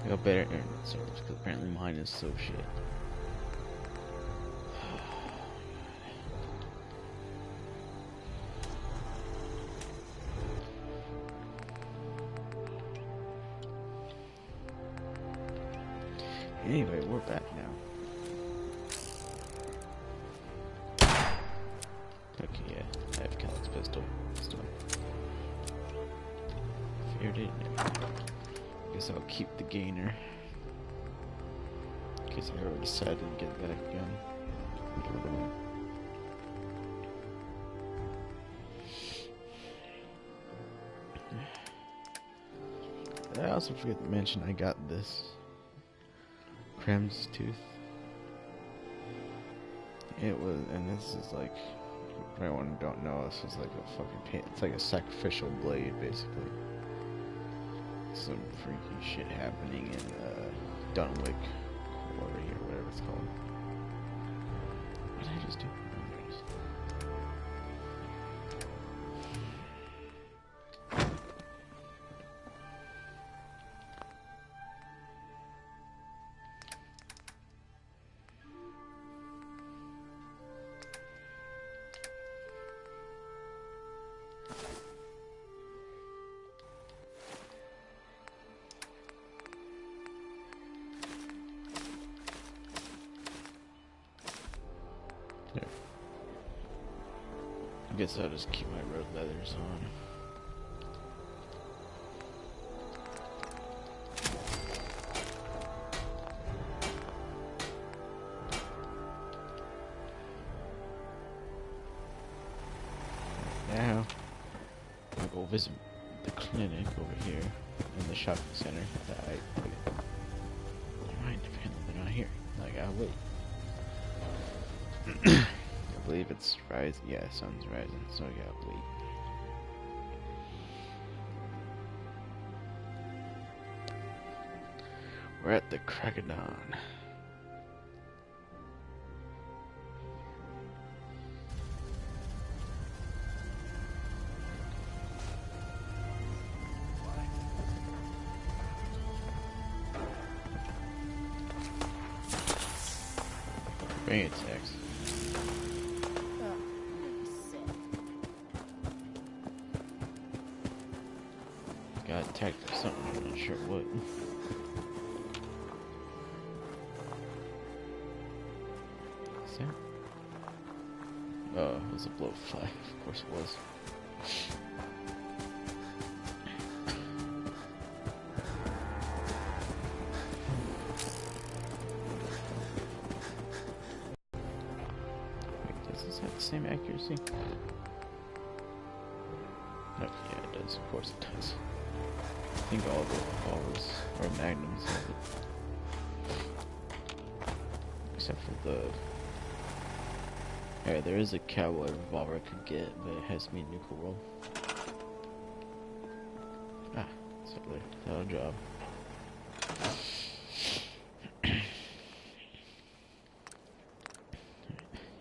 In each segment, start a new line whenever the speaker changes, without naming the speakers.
I got better internet service because apparently mine is so shit. Anyway, we're back now. Okay, yeah, I have Kellogg's pistol. Still. Feared it. Guess I'll keep the gainer. In case I ever decide to get that gun. I also forget to mention I got this Krem's tooth. It was, and this is like, for anyone who don't know, this is like a fucking pain. It's like a sacrificial blade, basically. Some freaky shit happening in Dunwick, over here, whatever it's called. What did I just do? I guess I'll just keep my road leathers on. Now, I'll go visit the clinic over here in the shopping center that I put it. Right, apparently they're not here. I gotta wait. I believe it's rising. Yeah, sun's rising, so I gotta wait. We're at the crack of dawn. Brain attacks. Got attacked by something, I'm not sure what. What's that? Oh, it was a blowfly. Of course it was. Wait, does this have the same accuracy? Oh, yeah, it does. Of course it does. I think all the revolvers or magnums have it. Except for the... Alright, there is a cowboy revolver I could get, but it has to be a nuclear roll. Ah, so that'll job.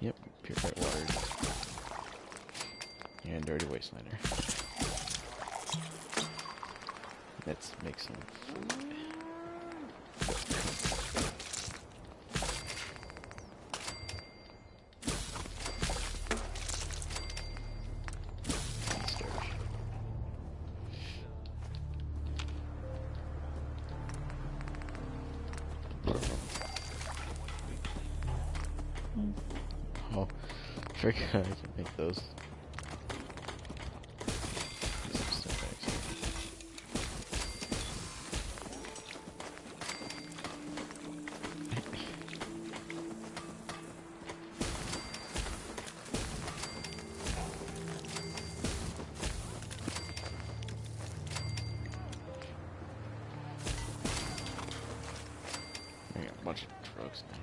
Yep, purified water. And dirty wastelander. Let's make some food. Oh, I forgot I can make those. I got a bunch of drugs now.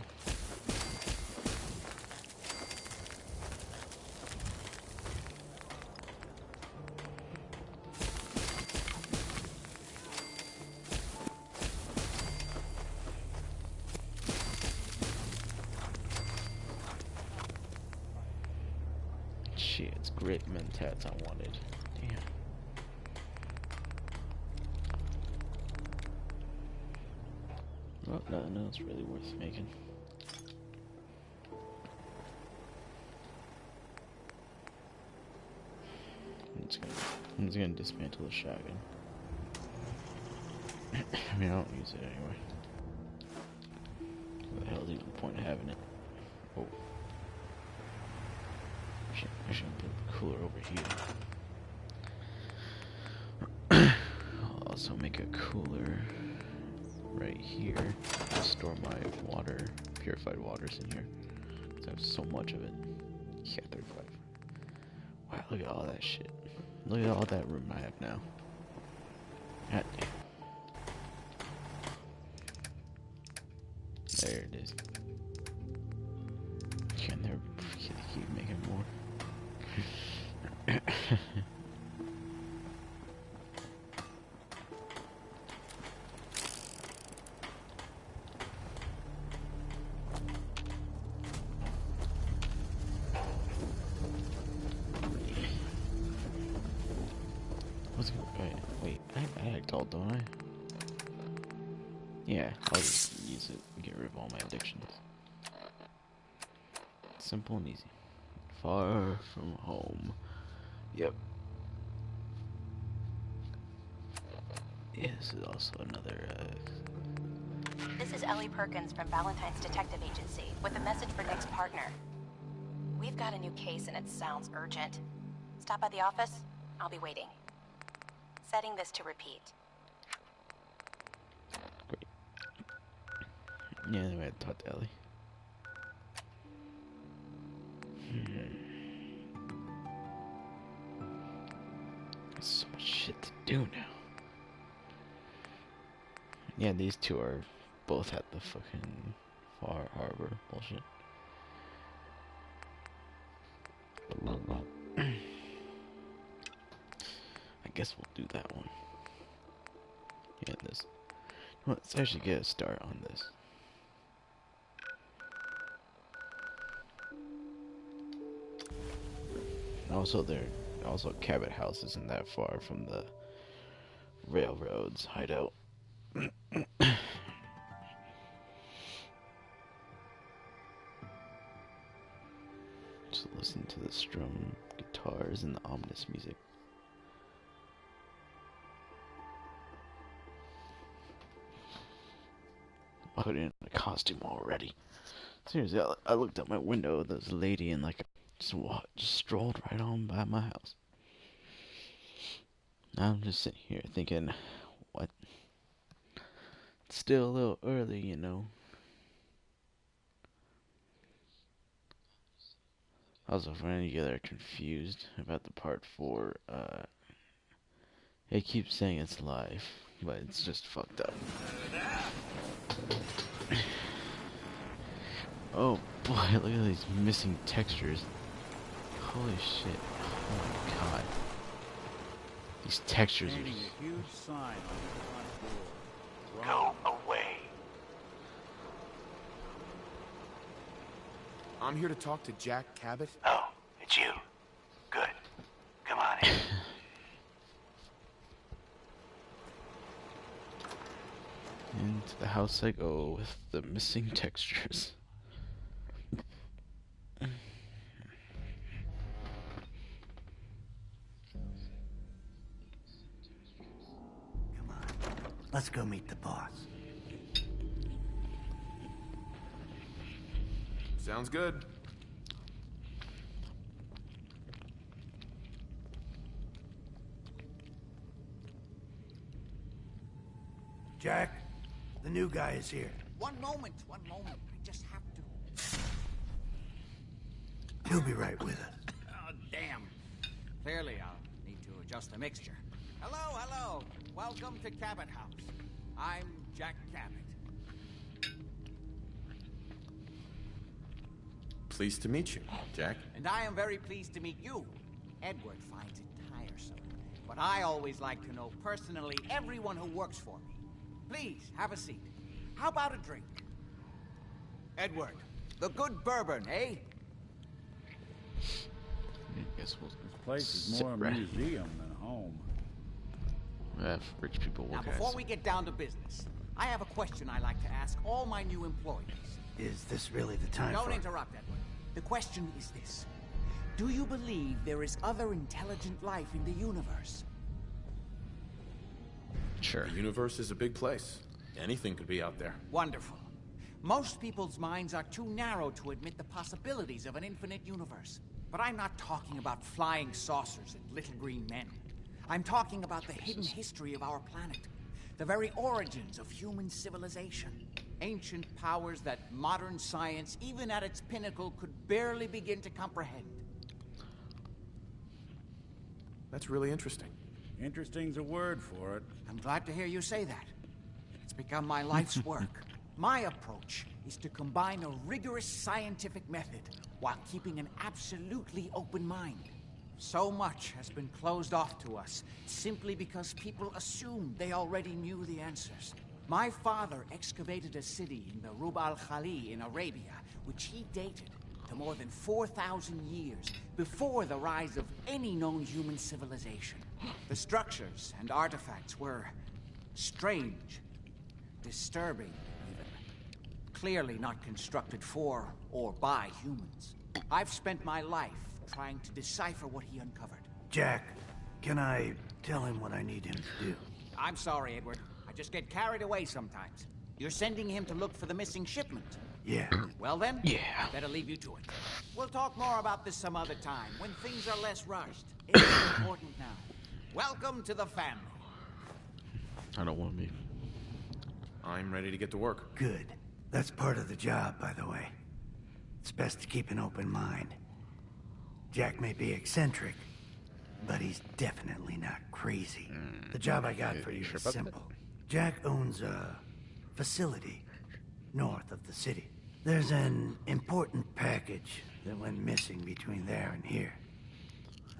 Shit, it's grit mentats I wanted. Damn. Well, nothing else really worth making. I'm just gonna dismantle the shotgun. I mean, I don't use it anyway. What the hell is even the point of having it? Oh. I should put the cooler over here. I'll also make a cooler right here to store my water, purified waters in here. Because I have so much of it. Yeah, 35. Wow, look at all that shit. Look at all that room I have now. God damn. There it is. Can there keep making more? Wait, I act all, don't I? Yeah, I'll just use it and get rid of all my addictions. Simple and easy. Far from home. Yep. Yeah, this is also another,
This is Ellie Perkins from Valentine's Detective Agency with a message for Nick's partner. We've got a new case and it sounds urgent. Stop by the office. I'll be waiting. Setting this to repeat.
Great. Yeah, then we had to talk to Ellie. There's so much shit to do now. Yeah, these two are both at the fucking Far Harbor bullshit. I guess we'll do that one. Yeah, this. Well, let's actually get a start on this. Also, Cabot House isn't that far from the railroad's hideout. Just listen to the strum guitars and the ominous music. I put in a costume already. Seriously, I looked out my window. There's a lady and like just strolled right on by my house. I'm just sitting here thinking, what? It's still a little early, you know. Also, for any of you that are confused about the part 4, it keeps saying it's live, but it's just fucked up. Oh boy, look at these missing textures. Holy shit. Oh my god. These textures are
a huge sign on the front door.
Go away.
I'm here to talk to Jack Cabot.
Oh, it's you. Good. Come on in.
Into the house I go with the missing textures.
Come on. Let's go meet the boss.
Sounds good.
Jack, the new guy is here.
One moment. I just have to.
He'll be right with us.
Oh, damn. Clearly, I'll need to adjust the mixture. Hello. Welcome to Cabot House. I'm Jack Cabot.
Pleased to meet you, Jack.
And I am very pleased to meet you. Edward finds it tiresome, but I always like to know personally everyone who works for me. Please, have a seat. How about a drink? Edward, the good bourbon, eh?
I guess we'll
This place is
sit
more a
right.
museum than home.
If rich people
Now,
work
before
at
we get down to business, I have a question I like to ask all my new employees.
Is this really the time
Don't
for...
interrupt, Edward. The question is this. Do you believe there is other intelligent life in the universe?
Sure.
The universe is a big place. Anything could be out there.
Wonderful. Most people's minds are too narrow to admit the possibilities of an infinite universe. But I'm not talking about flying saucers and little green men. I'm talking about the hidden history of our planet. The very origins of human civilization. Ancient powers that modern science, even at its pinnacle, could barely begin to comprehend.
That's really interesting.
Interesting's a word for it.
I'm glad to hear you say that. It's become my life's work. My approach is to combine a rigorous scientific method while keeping an absolutely open mind. So much has been closed off to us simply because people assumed they already knew the answers. My father excavated a city in the Rub al-Khali in Arabia, which he dated to more than 4,000 years before the rise of any known human civilization. The structures and artifacts were strange, disturbing even. Clearly not constructed for or by humans. I've spent my life trying to decipher what he uncovered.
Jack, can I tell him what I need him to do?
I'm sorry, Edward. I just get carried away sometimes. You're sending him to look for the missing shipment.
Yeah.
Well then,
Yeah.
better leave you to it. We'll talk more about this some other time, when things are less rushed. It's important now. Welcome to the family.
I don't want to be.
I'm ready to get to work.
Good. That's part of the job, by the way. It's best to keep an open mind. Jack may be eccentric, but he's definitely not crazy. The job I got for you
sure
is
about that?
simple. Jack owns a facility north of the city. There's an important package that went missing between there and here.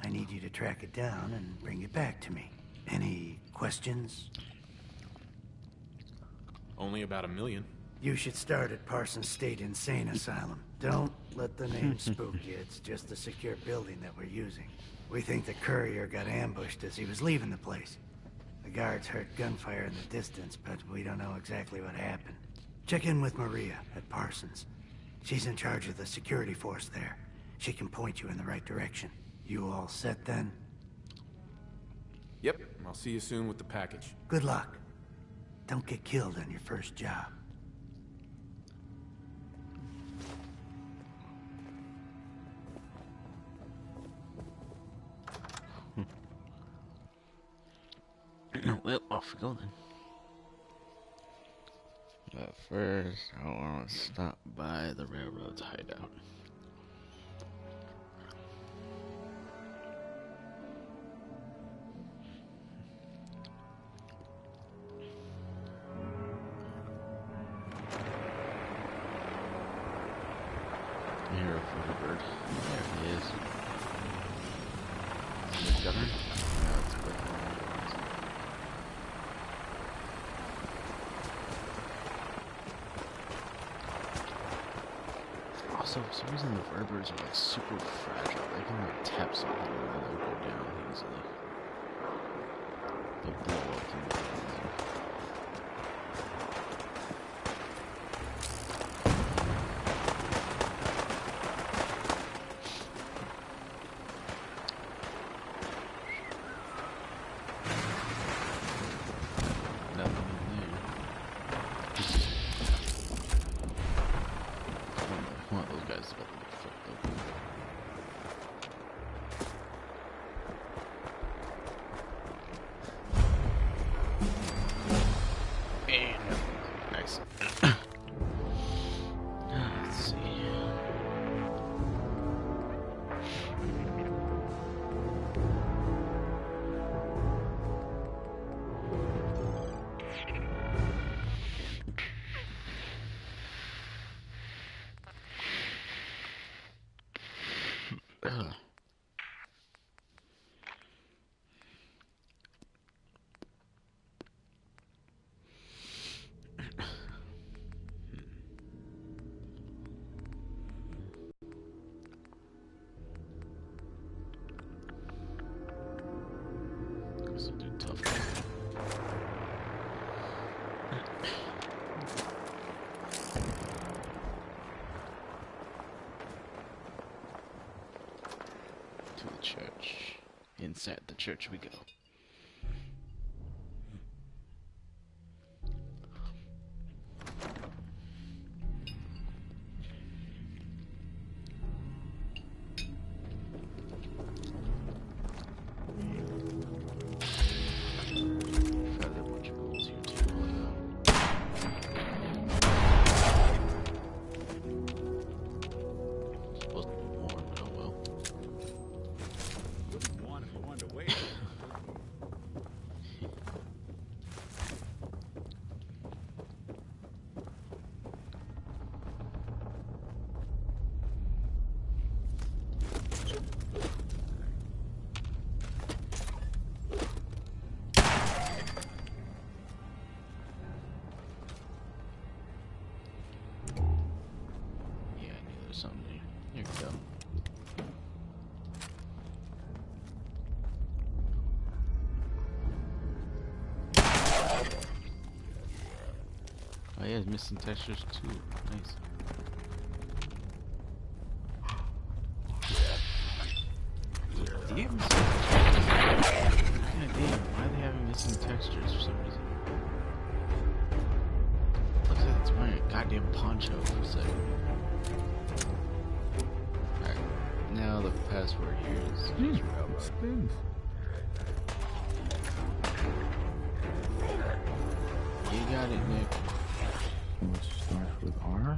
I need you to track it down and bring it back to me. Any questions?
Only about 1 million.
You should start at Parsons State Insane Asylum. Don't let the name spook you. It's just a secure building that we're using. We think the courier got ambushed as he was leaving the place. The guards heard gunfire in the distance, but we don't know exactly what happened. Check in with Maria at Parsons. She's in charge of the security force there. She can point you in the right direction. You all set then?
Yep, I'll see you soon with the package.
Good luck. Don't get killed on your first job.
Well, off we go then. But first, I want to stop by the railroad's hideout. Here, for the bird. There he is. The gunner? No, it's good. Also, for some reason the vertebrates are like super fragile. They can like tap something and then they'll go down easily. They'll blow up and go down. Nothing in there. One of those guys is about to get fucked up. And nice. Let's see. To the church. Inside the church we go. Something. Here we go. Oh yeah, it's missing textures too. Nice. Damn. God damn, why are they having missing textures for some reason? Looks like it's wearing a goddamn poncho for a second. Now the password here is
Spins.
You got it, Nick.
Which starts with R.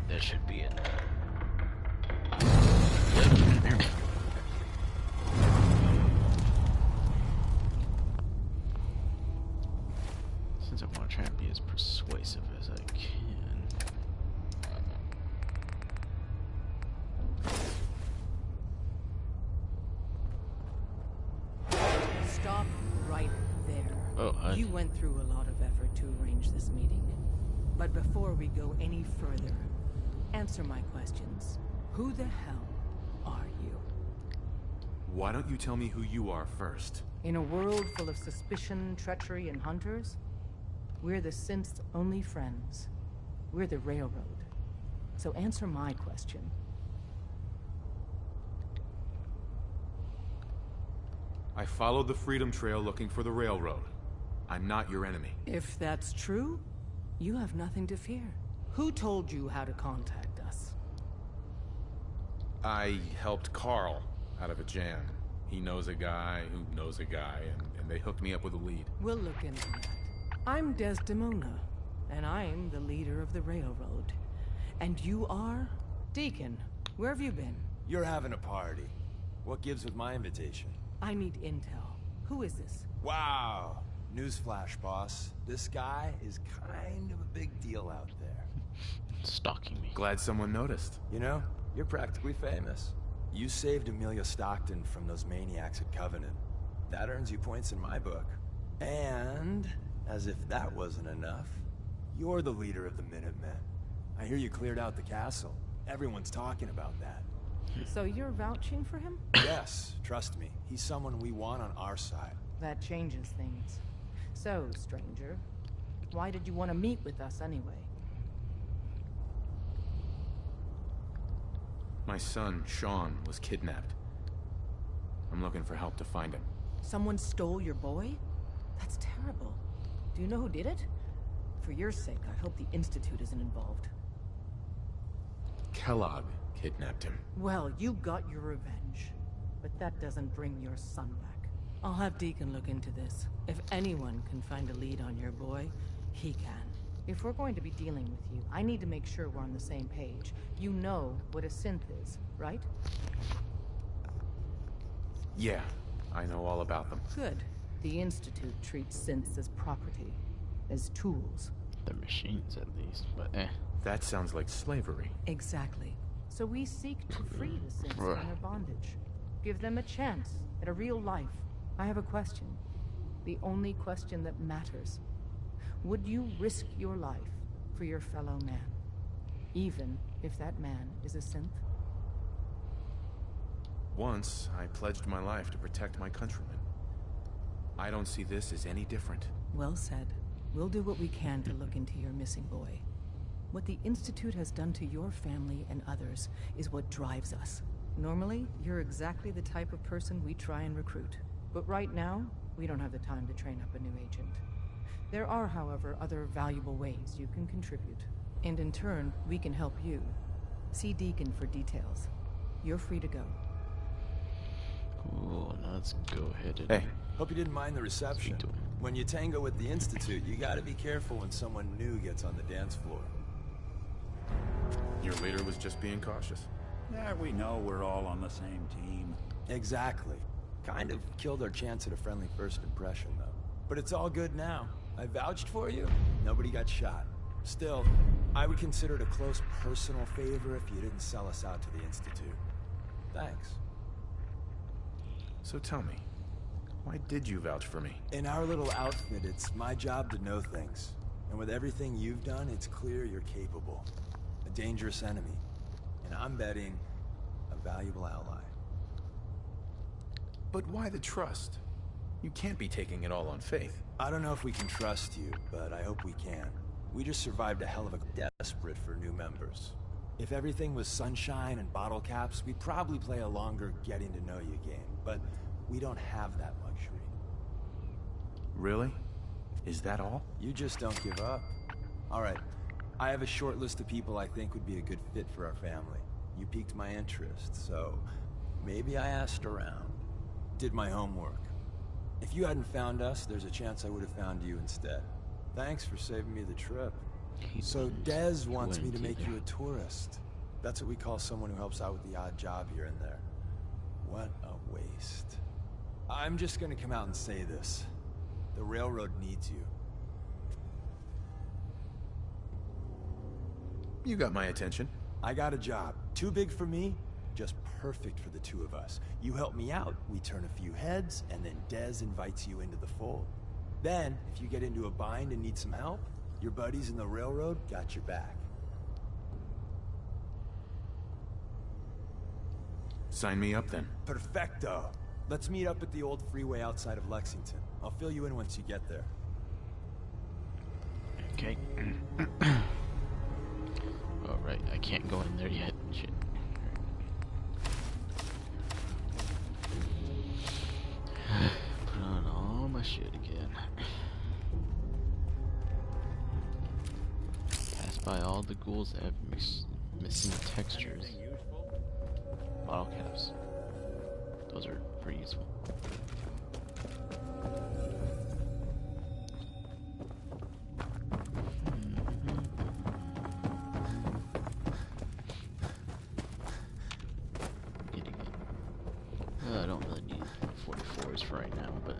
That should be it. Since I want to try and be as persuasive as I can.
Stop right there.
Oh,
You went through a lot of effort to arrange this meeting. But before we go any further, answer my questions. Who the hell are you?
Why don't you tell me who you are first?
In a world full of suspicion, treachery, and hunters, we're the synth's only friends. We're the Railroad. So answer my question.
I followed the Freedom Trail looking for the Railroad. I'm not your enemy.
If that's true, you have nothing to fear. Who told you how to contact us?
I helped Carl out of a jam. He knows a guy who knows a guy, and they hooked me up with a lead.
We'll look into that. I'm Desdemona, and I'm the leader of the Railroad. And you are? Deacon, where have you been?
You're having a party. What gives with my invitation?
I need intel. Who is this?
Wow. Newsflash, boss. This guy is kind of a big deal out there.
Stalking me.
Glad someone noticed.
You know, you're practically famous. You saved Amelia Stockton from those maniacs at Covenant. That earns you points in my book. And, as if that wasn't enough, you're the leader of the Minutemen. I hear you cleared out the castle. Everyone's talking about that.
So you're vouching for him?
Yes, trust me. He's someone we want on our side.
That changes things. So, stranger, why did you want to meet with us anyway?
My son, Sean, was kidnapped. I'm looking for help to find him.
Someone stole your boy? That's terrible. Do you know who did it? For your sake, I hope the Institute isn't involved.
Kellogg kidnapped him.
Well, you got your revenge. But that doesn't bring your son back. I'll have Deacon look into this. If anyone can find a lead on your boy, he can. If we're going to be dealing with you, I need to make sure we're on the same page. You know what a synth is, right?
Yeah, I know all about them.
Good. The Institute treats synths as property, as tools.
The machines, at least, but
That sounds like slavery.
Exactly. So we seek to free the synths from their bondage. Give them a chance at a real life. I have a question. The only question that matters. Would you risk your life for your fellow man? Even if that man is a synth?
Once, I pledged my life to protect my countrymen. I don't see this as any different.
Well said. We'll do what we can to look into your missing boy. What the Institute has done to your family and others is what drives us. Normally, you're exactly the type of person we try and recruit. But right now, we don't have the time to train up a new agent. There are, however, other valuable ways you can contribute. And in turn, we can help you. See Deacon for details. You're free to go.
cool. Now let's go ahead and
Hey.
Hope you didn't mind the reception.
Speak to him.
When you tango with the Institute, you gotta be careful when someone new gets on the dance floor.
Your leader was just being cautious.
Yeah, we know we're all on the same team.
Exactly. Kind of killed our chance at a friendly first impression, though. But it's all good now. I vouched for you. Nobody got shot. Still, I would consider it a close personal favor if you didn't sell us out to the Institute. Thanks.
So tell me, why did you vouch for me?
In our little outfit, it's my job to know things. And with everything you've done, it's clear you're capable. A dangerous enemy. And I'm betting a valuable ally.
But why the trust? You can't be taking it all on faith.
I don't know if we can trust you, but I hope we can. We just survived a hell of a desperate for new members. If everything was sunshine and bottle caps, we'd probably play a longer getting to know you game. But we don't have that luxury.
Really? Is that all?
You just don't give up. Alright, I have a short list of people I think would be a good fit for our family. You piqued my interest, so maybe I asked around. Did my homework. If you hadn't found us, there's a chance I would have found you instead. Thanks for saving me the trip. So Dez wants me to make you a tourist. That's what we call someone who helps out with the odd job here and there. What a waste. I'm just gonna come out and say this. The railroad needs you.
You got my attention.
I got a job. Too big for me, just perfect for the two of us. You help me out, we turn a few heads, and then Dez invites you into the fold. Then, if you get into a bind and need some help, your buddies in the railroad got your back.
Sign me up then.
Perfecto. Let's meet up at the old freeway outside of Lexington. I'll fill you in once you get there.
Okay. Alright, I can't go in there yet. Shit. Put on all my shit again. Pass by all the ghouls that have missing textures. Bottle caps. Those are pretty useful. Getting it. I don't really need 44s for right now, but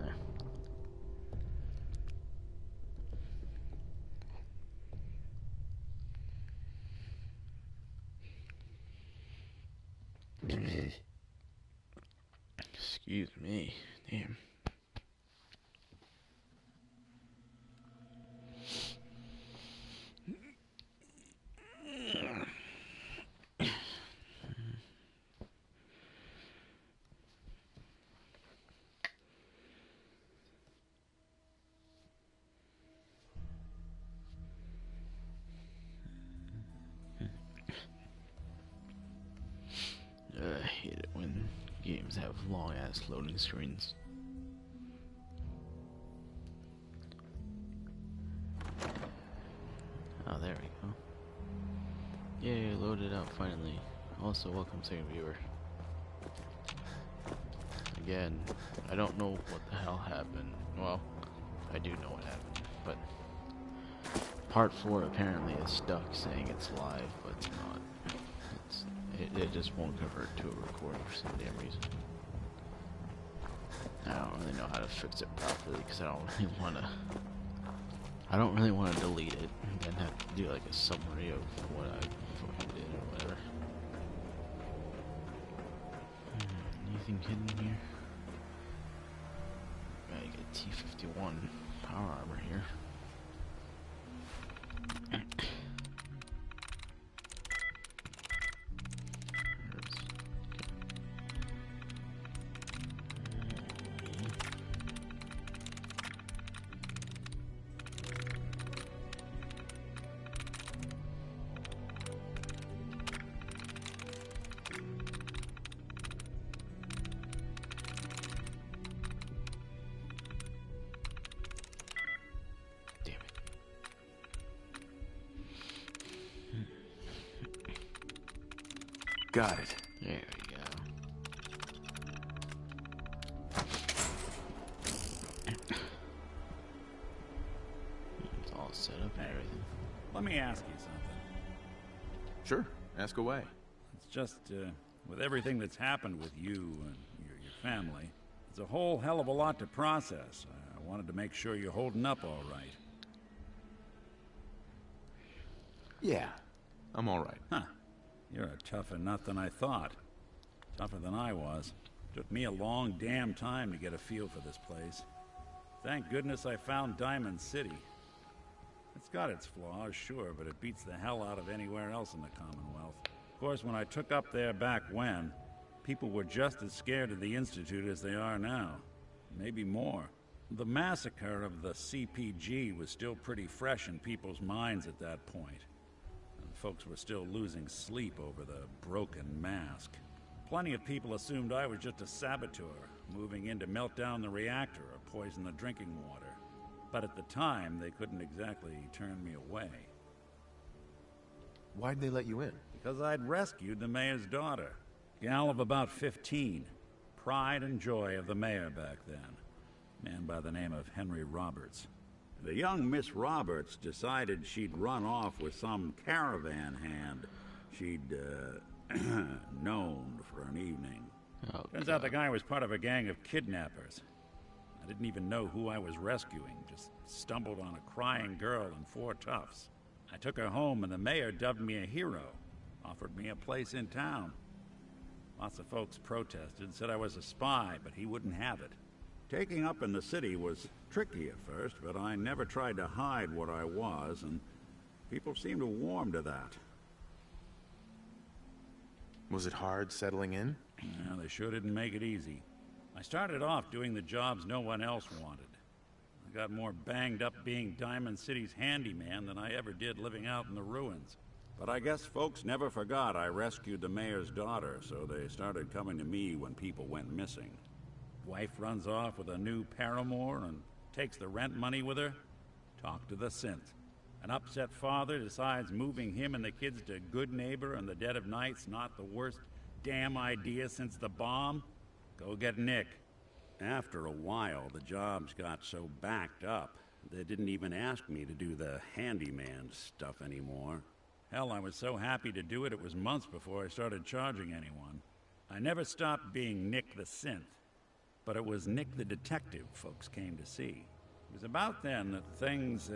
excuse me. Damn. I hate it when games have long ass loading screens. Oh, there we go. Yay, loaded up finally. Also, welcome second viewer. Again, I don't know what the hell happened. Well, I do know what happened, but part 4 apparently is stuck saying it's live, but it's not. It just won't convert to a recording for some damn reason. I don't really know how to fix it properly because I don't really want to. I don't really want to delete it and then have to do like a summary of what I fucking did or whatever. Anything hidden here? Gotta get T-51 power armor here.
Got it.
There we go. It's all set up and everything.
Let me ask you something.
Sure, ask away.
It's just, with everything that's happened with you and your family, it's a whole hell of a lot to process. I wanted to make sure you're holding up all right.
Yeah, I'm all right.
Huh. You're a tougher nut than I thought. Tougher than I was. Took me a long damn time to get a feel for this place. Thank goodness I found Diamond City. It's got its flaws, sure, but it beats the hell out of anywhere else in the Commonwealth. Of course, when I took up there back when, people were just as scared of the Institute as they are now. Maybe more. The massacre of the CPG was still pretty fresh in people's minds at that point. Folks were still losing sleep over the broken mask. Plenty of people assumed I was just a saboteur, moving in to melt down the reactor or poison the drinking water. But at the time, they couldn't exactly turn me away.
Why'd they let you in?
Because I'd rescued the mayor's daughter. Gal of about 15. Pride and joy of the mayor back then. Man by the name of Henry Roberts. The young Miss Roberts decided she'd run off with some caravan hand she'd, known for an evening.
Oh,
Turns out the guy was part of a gang of kidnappers. I didn't even know who I was rescuing, just stumbled on a crying girl and 4 toughs. I took her home and the mayor dubbed me a hero, offered me a place in town. Lots of folks protested, said I was a spy, but he wouldn't have it. Taking up in the city was tricky at first, but I never tried to hide what I was, and people seemed to warm to that.
Was it hard settling in?
Yeah, they sure didn't make it easy. I started off doing the jobs no one else wanted. I got more banged up being Diamond City's handyman than I ever did living out in the ruins. But I guess folks never forgot I rescued the mayor's daughter, so they started coming to me when people went missing. Wife runs off with a new paramour and takes the rent money with her. Talk to the synth. An upset father decides moving him and the kids to Good Neighbor in the dead of night's not the worst damn idea since the bomb. Go get Nick. After a while, the jobs got so backed up, they didn't even ask me to do the handyman stuff anymore. Hell, I was so happy to do it, it was months before I started charging anyone. I never stopped being Nick the synth. But it was Nick the detective folks came to see. It was about then that things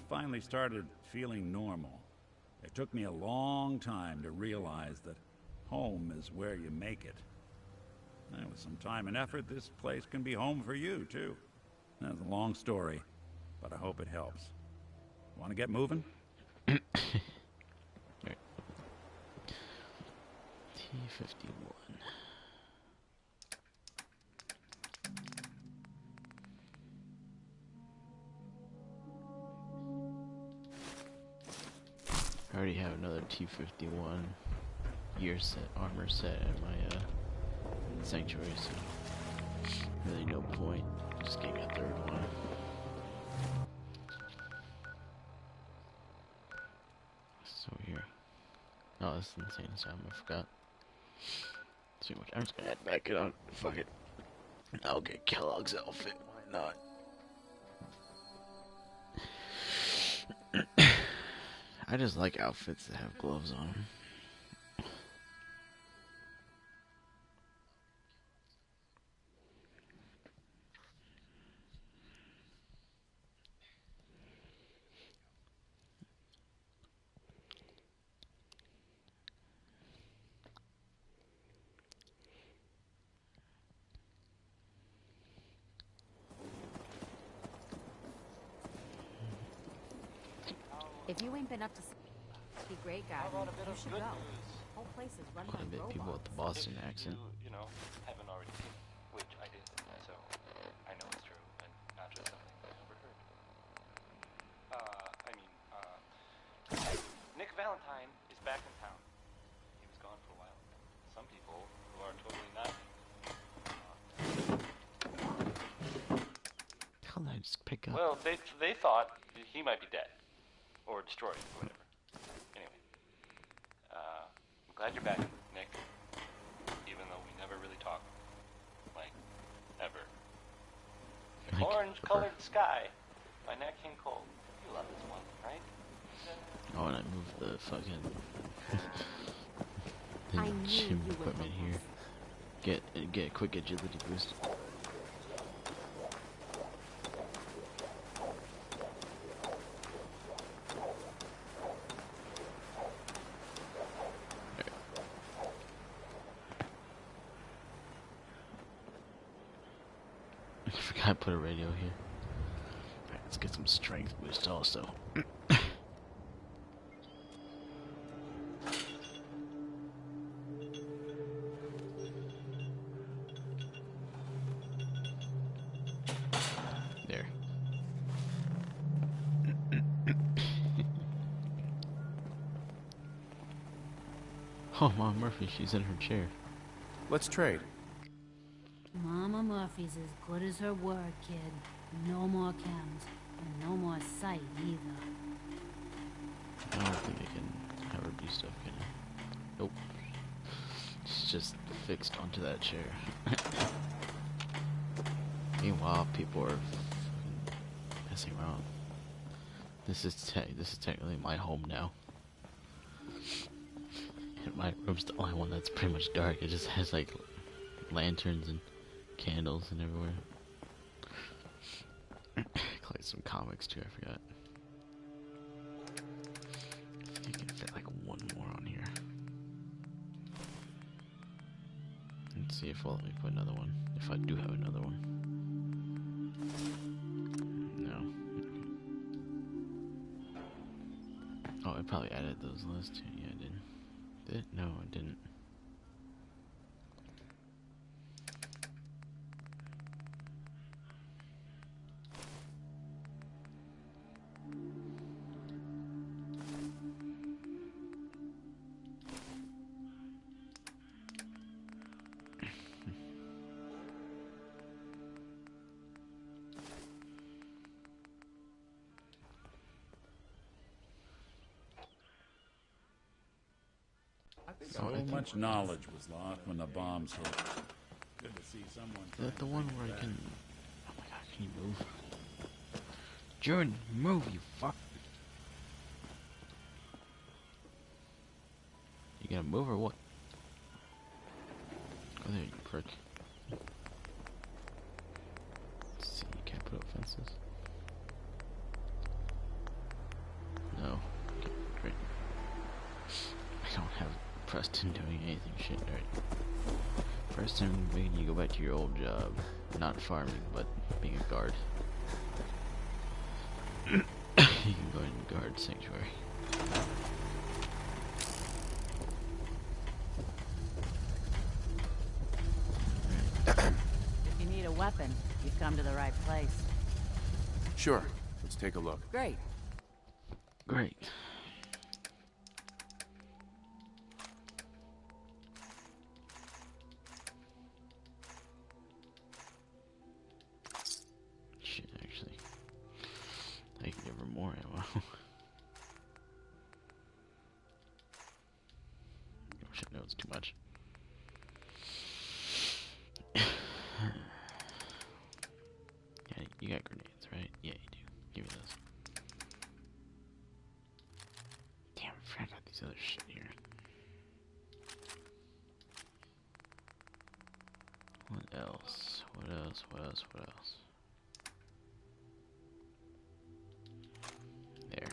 finally started feeling normal. It took me a long time to realize that home is where you make it. And with some time and effort, this place can be home for you, too. That's a long story, but I hope it helps. Want to get moving?
T-51. I already have another T-51 gear set, armor set in my sanctuary, so really no point. Just gave me a 3rd one. So here. Oh, this is insane sound, I forgot. Let's see what I'm just gonna head back it on. Fuck it. I'll get Kellogg's outfit, why not? I just like outfits that have gloves on them.
If you ain't been up to see Great Guy, you should go. Whole place is run
Quite
by
a bit of people with
robots.
the Boston accent.
You know, haven't already seen it, which I did, so I know it's true, and not just something I overheard. Nick Valentine is back in town. He was gone for a while. Some people who are totally not.
How did I just pick up?
Well, they thought he might be dead, or destroyed, or whatever. Anyway, I'm glad you're back, Nick. Even though we never really talk, like ever.
Like
Orange-colored sky by Nat King Cole. You love this one, right?
Oh, and I moved the fucking
I
the
knew
gym
you would
equipment
love
here. Get a quick agility boost. I forgot I put a radio here. Alright, let's get some strength boost also. There. Oh, Mom Murphy, she's in her chair.
Let's trade.
Mama Murphy's as good as her word, kid. No more chems, and no more sight either.
I don't think I can have her do stuff, can I? Nope. It's just fixed onto that chair. Meanwhile, people are messing around. This is technically my home now. And my room's the only one that's pretty much dark. It just has like lanterns and candles and everywhere. Collect some comics too, I forgot. I think I can fit like one more on here. Let's see if it'll let me put another one. If I do have another one. No. Oh, I probably added those last two. Yeah, I didn't. Did it? No, I didn't.
So much knowledge was lost when the bombs hit. Good to see someone.
Is that the one where I can... Oh my god, can you move? Jordan, move, you fuck. You gonna move or what? Oh, there, you prick. Let's see, you can't put up fences. No. Okay, great. I don't have Preston doing anything shit, right? Preston, maybe you go back to your old job. Not farming, but being a guard. You can go and guard Sanctuary.
If you need a weapon, you've come to the right place.
Sure. Let's take a look.
Great.
Great. Shit, actually. I can give her more ammo. Oh shit, no, it's too much. Yeah, you got grenades, right? Yeah, you do. Give me those. Damn, I forgot about these other shit here. What else? What else? What else? What else? There.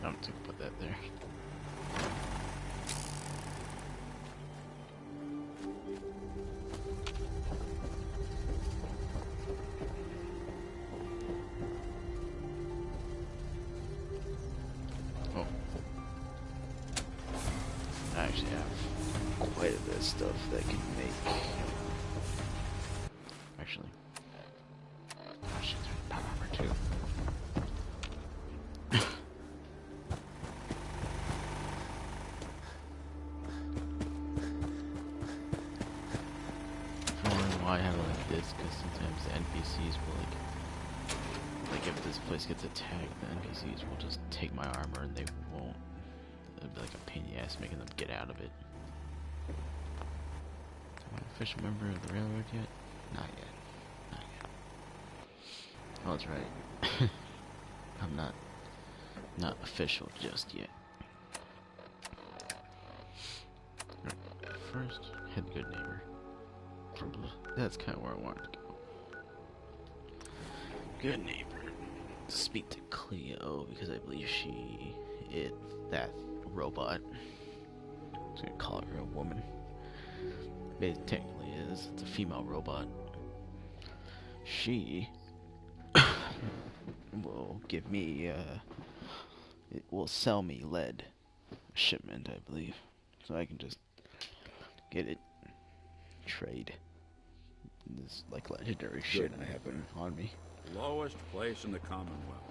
I'm just gonna put that there. Oh. I actually have quite a bit of stuff that can make. Actually. Oh shit, there's power armor too. Why I have it like this, because sometimes the NPCs will like if this place gets attacked, the NPCs will just take my armor and they won't. It'll be like a pain in the ass making them get out of it. Am I an official member of the railroad yet? Not yet. Not yet. Oh, that's right. I'm not official just yet. First, hit the good neighbor. That's kind of where I wanted to go. Good neighbor. Speak to Cleo because I believe that robot. I'm just gonna call her a woman. It technically is. It's a female robot. She will give me. It will sell me lead shipment, I believe, so I can just get it. Trade. This like legendary shit I have on me.
Lowest place in the Commonwealth.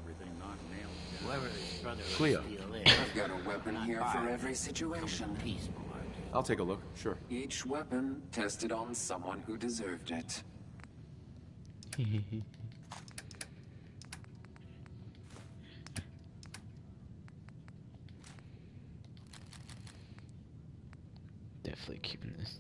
Everything not nailed down.
Whoever his brother
Cleo.
I've got a weapon here for every situation.
I'll take a look, sure.
Each weapon tested on someone who deserved it.
Definitely keeping this.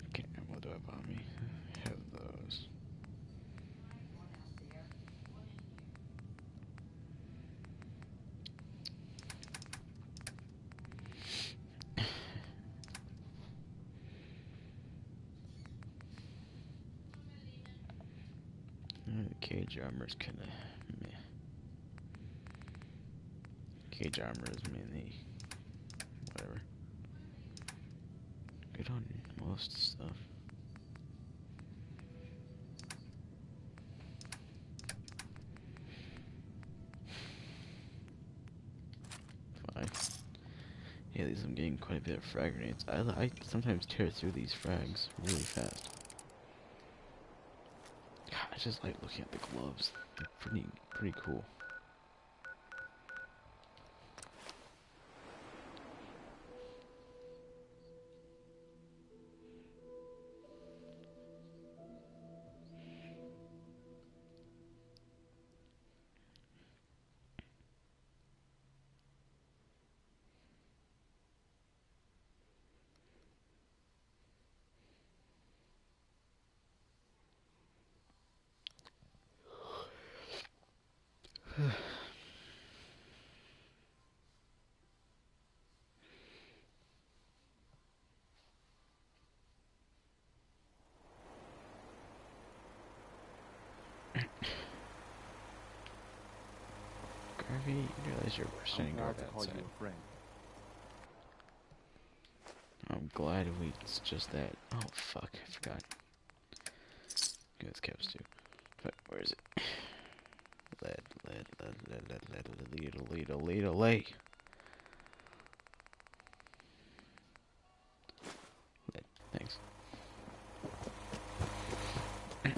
Okay, what do I have on me? I have those. Cage armor's kinda meh. Cage armor is mainly whatever. Good on most stuff. Fine. Yeah, at least I'm getting quite a bit of frag grenades. I sometimes tear through these frags really fast. God, I just like looking at the gloves. They're pretty cool. Garvey, you realize you're standing guard outside. I'm glad it's just that. Oh fuck, I forgot. Okay, it's caps too. But where is it? Lead. Lead. Thanks. Yeah,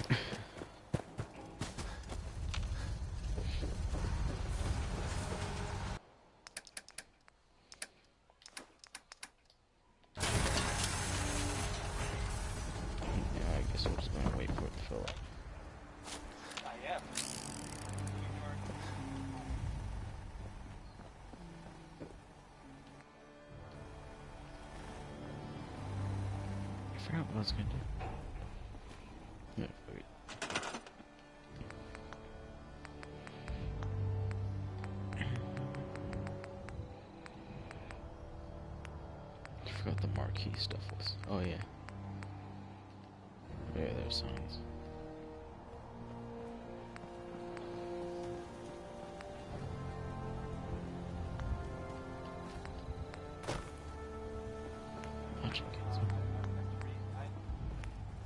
I guess I'm just gonna wait for it to fill up.
I am.
I forgot what I was gonna do. Yeah, fuck it. forgot the marquee stuff was. Oh yeah. Yeah, there's signs.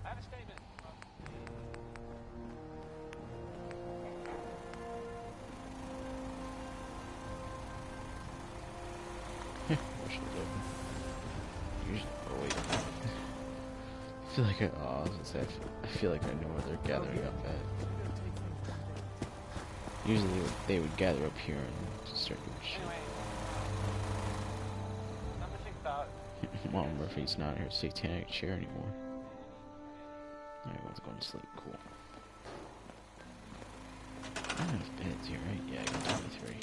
I have a statement.
Wish it was open. Usually, oh wait. I feel like I was gonna say, I feel like I know where they're gathering up at. Usually they would gather up here and start doing shit.
Anyway, something to think about.
Mom Murphy's not in her satanic chair anymore. Everyone's going to sleep. Cool. I have beds here, right? Yeah, I got 23.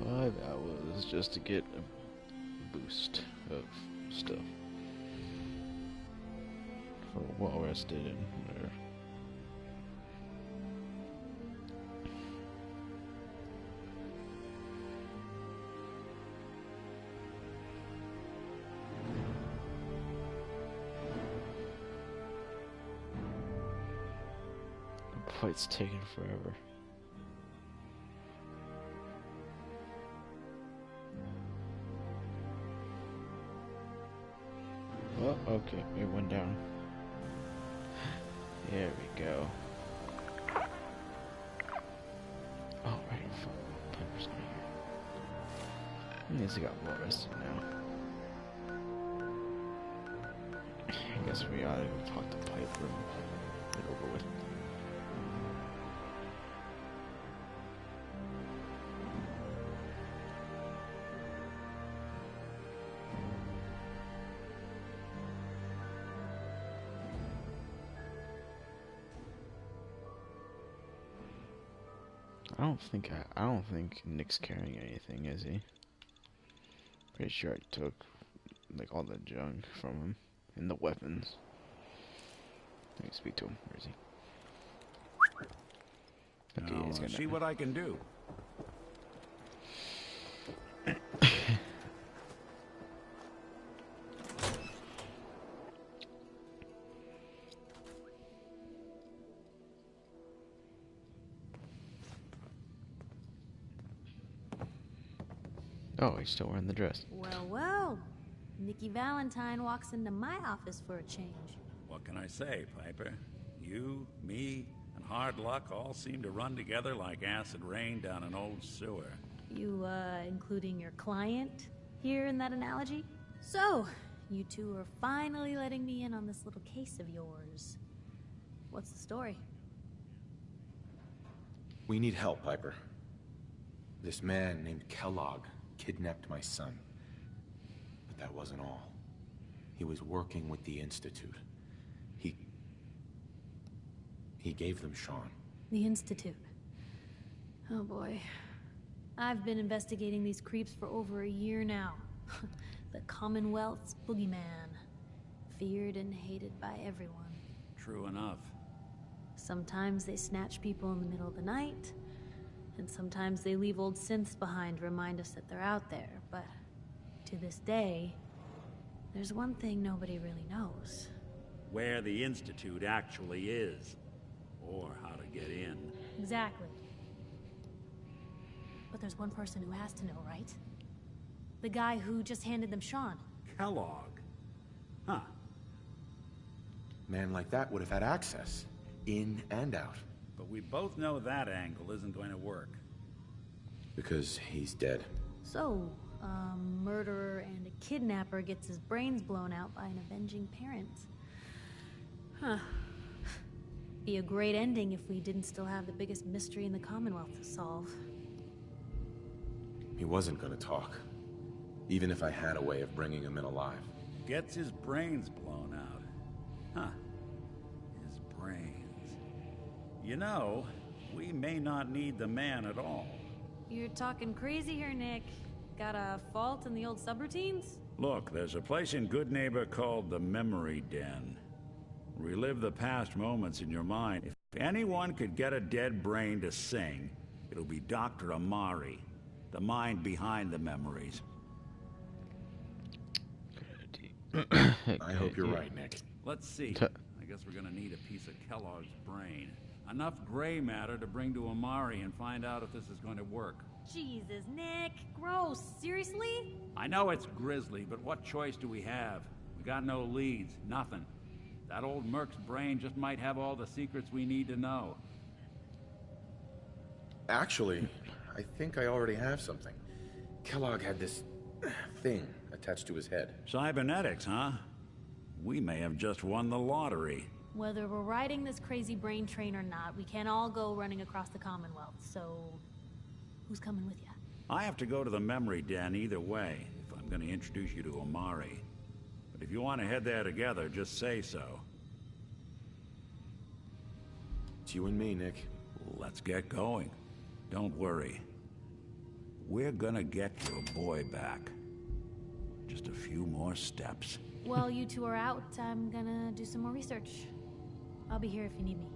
$5 just to get a boost of stuff. For well rested and whatever. The fight's taking forever. Oh, okay, it went down. There we go. Oh, right, fuck. Piper's not here. At least I got well rested now. I guess we ought to go talk to Piper and get over with. I don't think Nick's carrying anything, is he? Pretty sure I took like all the junk from him and the weapons. Let me speak to him. Where is he? Okay, he's gonna
see what I can do.
Oh, he's still wearing the dress.
Well, well. Nikki Valentine walks into my office for a change.
What can I say, Piper? You, me, and hard luck all seem to run together like acid rain down an old sewer.
You, including your client here in that analogy? So, you two are finally letting me in on this little case of yours. What's the story?
We need help, Piper. This man named Kellogg kidnapped my son. But that wasn't all. He was working with the Institute. He gave them Sean.
The Institute. Oh boy. I've been investigating these creeps for over a year now. The Commonwealth's boogeyman. Feared and hated by everyone.
True enough.
Sometimes they snatch people in the middle of the night, and sometimes they leave old synths behind to remind us that they're out there, but to this day, there's one thing nobody really knows.
Where the Institute actually is. Or how to get in.
Exactly. But there's one person who has to know, right? The guy who just handed them Sean.
Kellogg. Huh.
Man like that would have had access. In and out.
But we both know that angle isn't going to work.
Because he's dead.
So, a murderer and a kidnapper gets his brains blown out by an avenging parent. Huh. Be a great ending if we didn't still have the biggest mystery in the Commonwealth to solve.
He wasn't gonna talk. Even if I had a way of bringing him in alive.
Gets his brains blown out. Huh. His brains. You know, we may not need the man at all.
You're talking crazy here, Nick. Got a fault in the old subroutines?
Look, there's a place in Good Neighbor called the Memory Den. Relive the past moments in your mind. If anyone could get a dead brain to sing, it'll be Dr. Amari, the mind behind the memories.
I hope you're right, Nick.
Let's see. I guess we're gonna need a piece of Kellogg's brain. Enough gray matter to bring to Amari and find out if this is going to work.
Jesus, Nick. Gross. Seriously?
I know it's grisly, but what choice do we have? We got no leads, nothing. That old Merc's brain just might have all the secrets we need to know.
Actually, I think I already have something. Kellogg had this thing attached to his head.
Cybernetics, huh? We may have just won the lottery.
Whether we're riding this crazy brain train or not, we can't all go running across the Commonwealth, so... who's coming with you?
I have to go to the memory den either way, if I'm going to introduce you to Amari. But if you want to head there together, just say so.
It's you and me, Nick.
Let's get going. Don't worry. We're gonna get your boy back. Just a few more steps.
While you two are out, I'm gonna do some more research. I'll be here if you need me.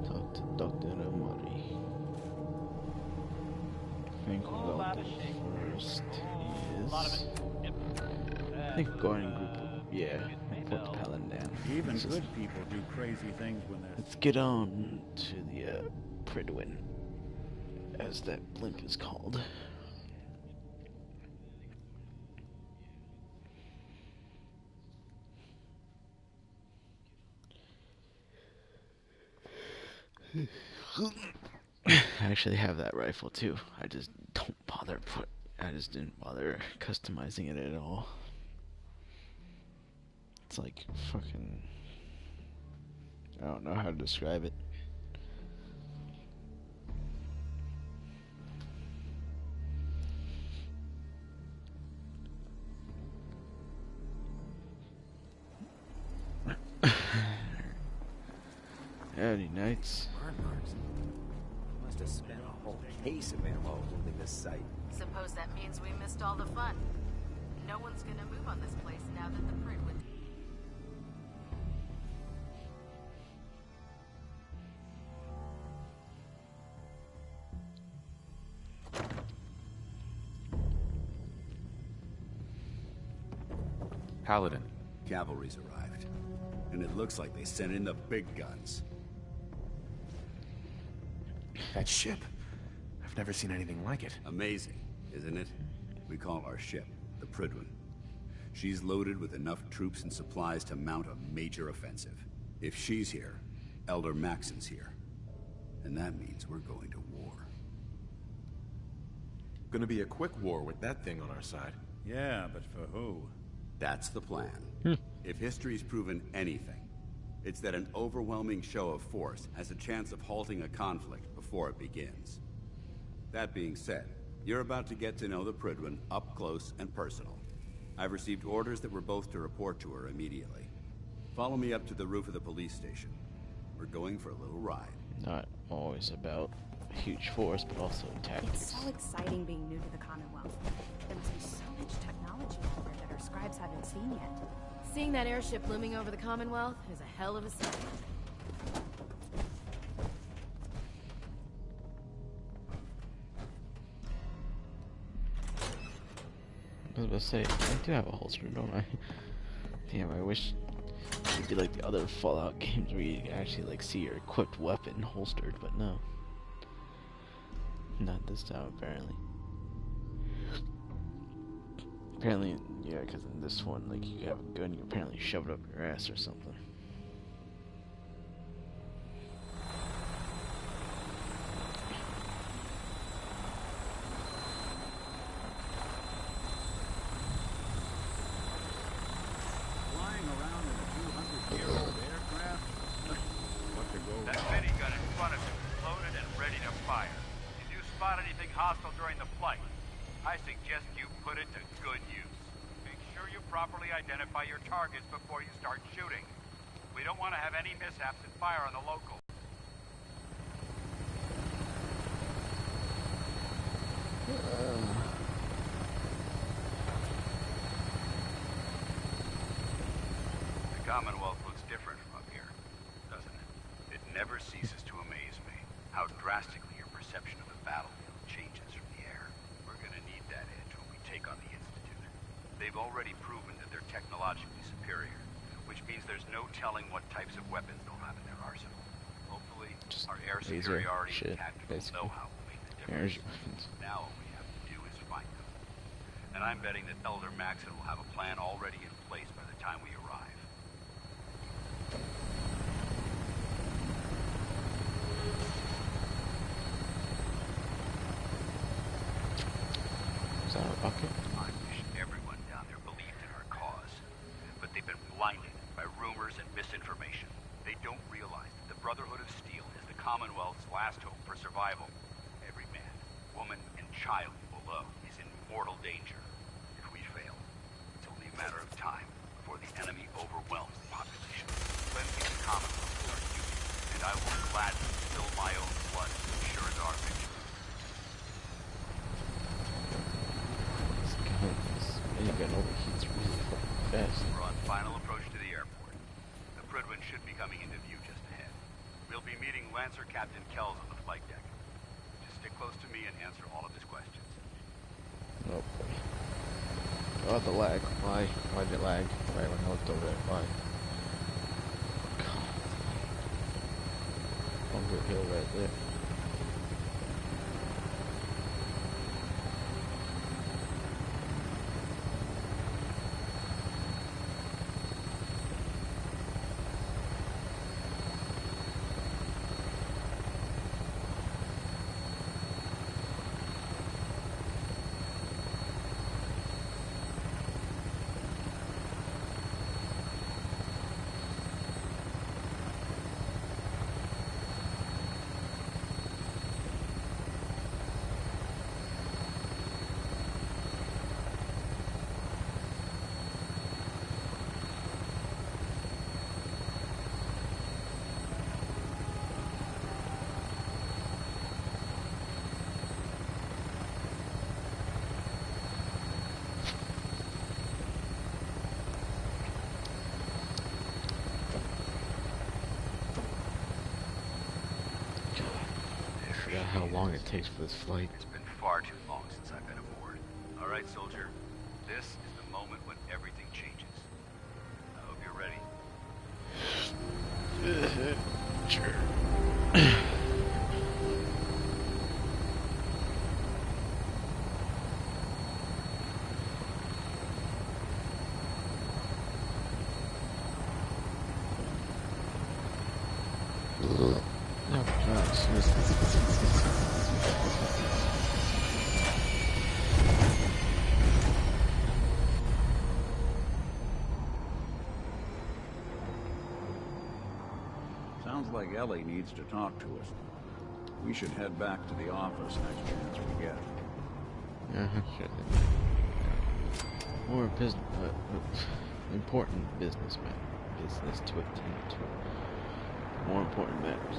Talk to Dr. Amari. I think about the first is... I think going in group, yeah, put the Paladin down.
Even good people do crazy things when they're...
Let's get on to the Pridwin, as that blimp is called. I actually have that rifle too. I just didn't bother customizing it at all. It's like fucking... I don't know how to describe it. Howdy, Knights.
Must have spent a whole case of ammo holding this site.
Suppose that means we missed all the fun. No one's gonna move on this place now that the Prid would...
Paladin.
Cavalry's arrived. And it looks like they sent in the big guns.
That ship. I've never seen anything like it.
Amazing, isn't it? We call our ship the Pridwin. She's loaded with enough troops and supplies to mount a major offensive. If she's here, Elder Maxon's here. And that means we're going to war.
Gonna be a quick war with that thing on our side.
Yeah, but for who?
That's the plan. If history's proven anything, it's that an overwhelming show of force has a chance of halting a conflict before it begins. That being said, you're about to get to know the Pridwin up close and personal. I've received orders that we're both to report to her immediately. Follow me up to the roof of the police station. We're going for a little ride.
Not always about a huge force, but also tactics.
It's so exciting being new to the Commonwealth. There must be so much technology out there that our scribes haven't seen yet.
Seeing that airship looming over the Commonwealth is a hell of a sight.
I was about to say, I do have a holster, don't I? Damn, I wish it would be like the other Fallout games where you actually like see your equipped weapon holstered, but no. Not this time, apparently. Apparently, yeah, because in this one, like, you have a gun, you apparently shove it up your ass or something.
Flying around in a 200-year-old aircraft? What to go
That
wrong?
minigun in front of you is loaded and ready to fire. If you spot anything hostile during the flight, I suggest you put it to good use. Make sure you properly identify your targets before you start shooting. We don't want to have any mishaps and fire on the locals. Commonwealth looks different from up here, doesn't it? It never ceases to amaze me how drastically your perception of the battlefield changes from the air. We're gonna need that edge when we take on the Institute. They've already proven that they're technologically superior, which means there's no telling what types of weapons they'll have in their arsenal. Hopefully, our air superiority and tactical know-how will make the difference. Now all we have to do is find them. And I'm betting that Elder Maxon will have a plan already in place by the time we arrive.
Is that a rocket?
I wish everyone down there believed in our cause, but they've been blinded by rumors and misinformation. They don't realize that the Brotherhood of Steel is the Commonwealth's last hope for survival. Every man, woman, and child below is in mortal danger. If we fail, it's only a matter of time before the enemy overwhelms the population. Cleansing the Commonwealth is our duty, and I will gladly spill my own blood to ensure our victory.
This minigun overheats really fucking fast.
We're on final approach to the airport. The Prydwen should be coming into view just ahead. We'll be meeting Lancer Captain Kells on the flight deck. Just stick close to me and answer all of his questions.
Oh boy. Oh, the lag. Why? Why did it lag? Right when I looked over it. Why? God. Bunker Hill right there. How long it takes for this flight.
It's been far too long since I've been aboard. All right, soldier. This is the moment when everything changes. I hope you're ready.
Sure.
Sounds like Ellie needs to talk to us. We should head back to the office next chance we get.
Sure. More important business to attend to. More important matters.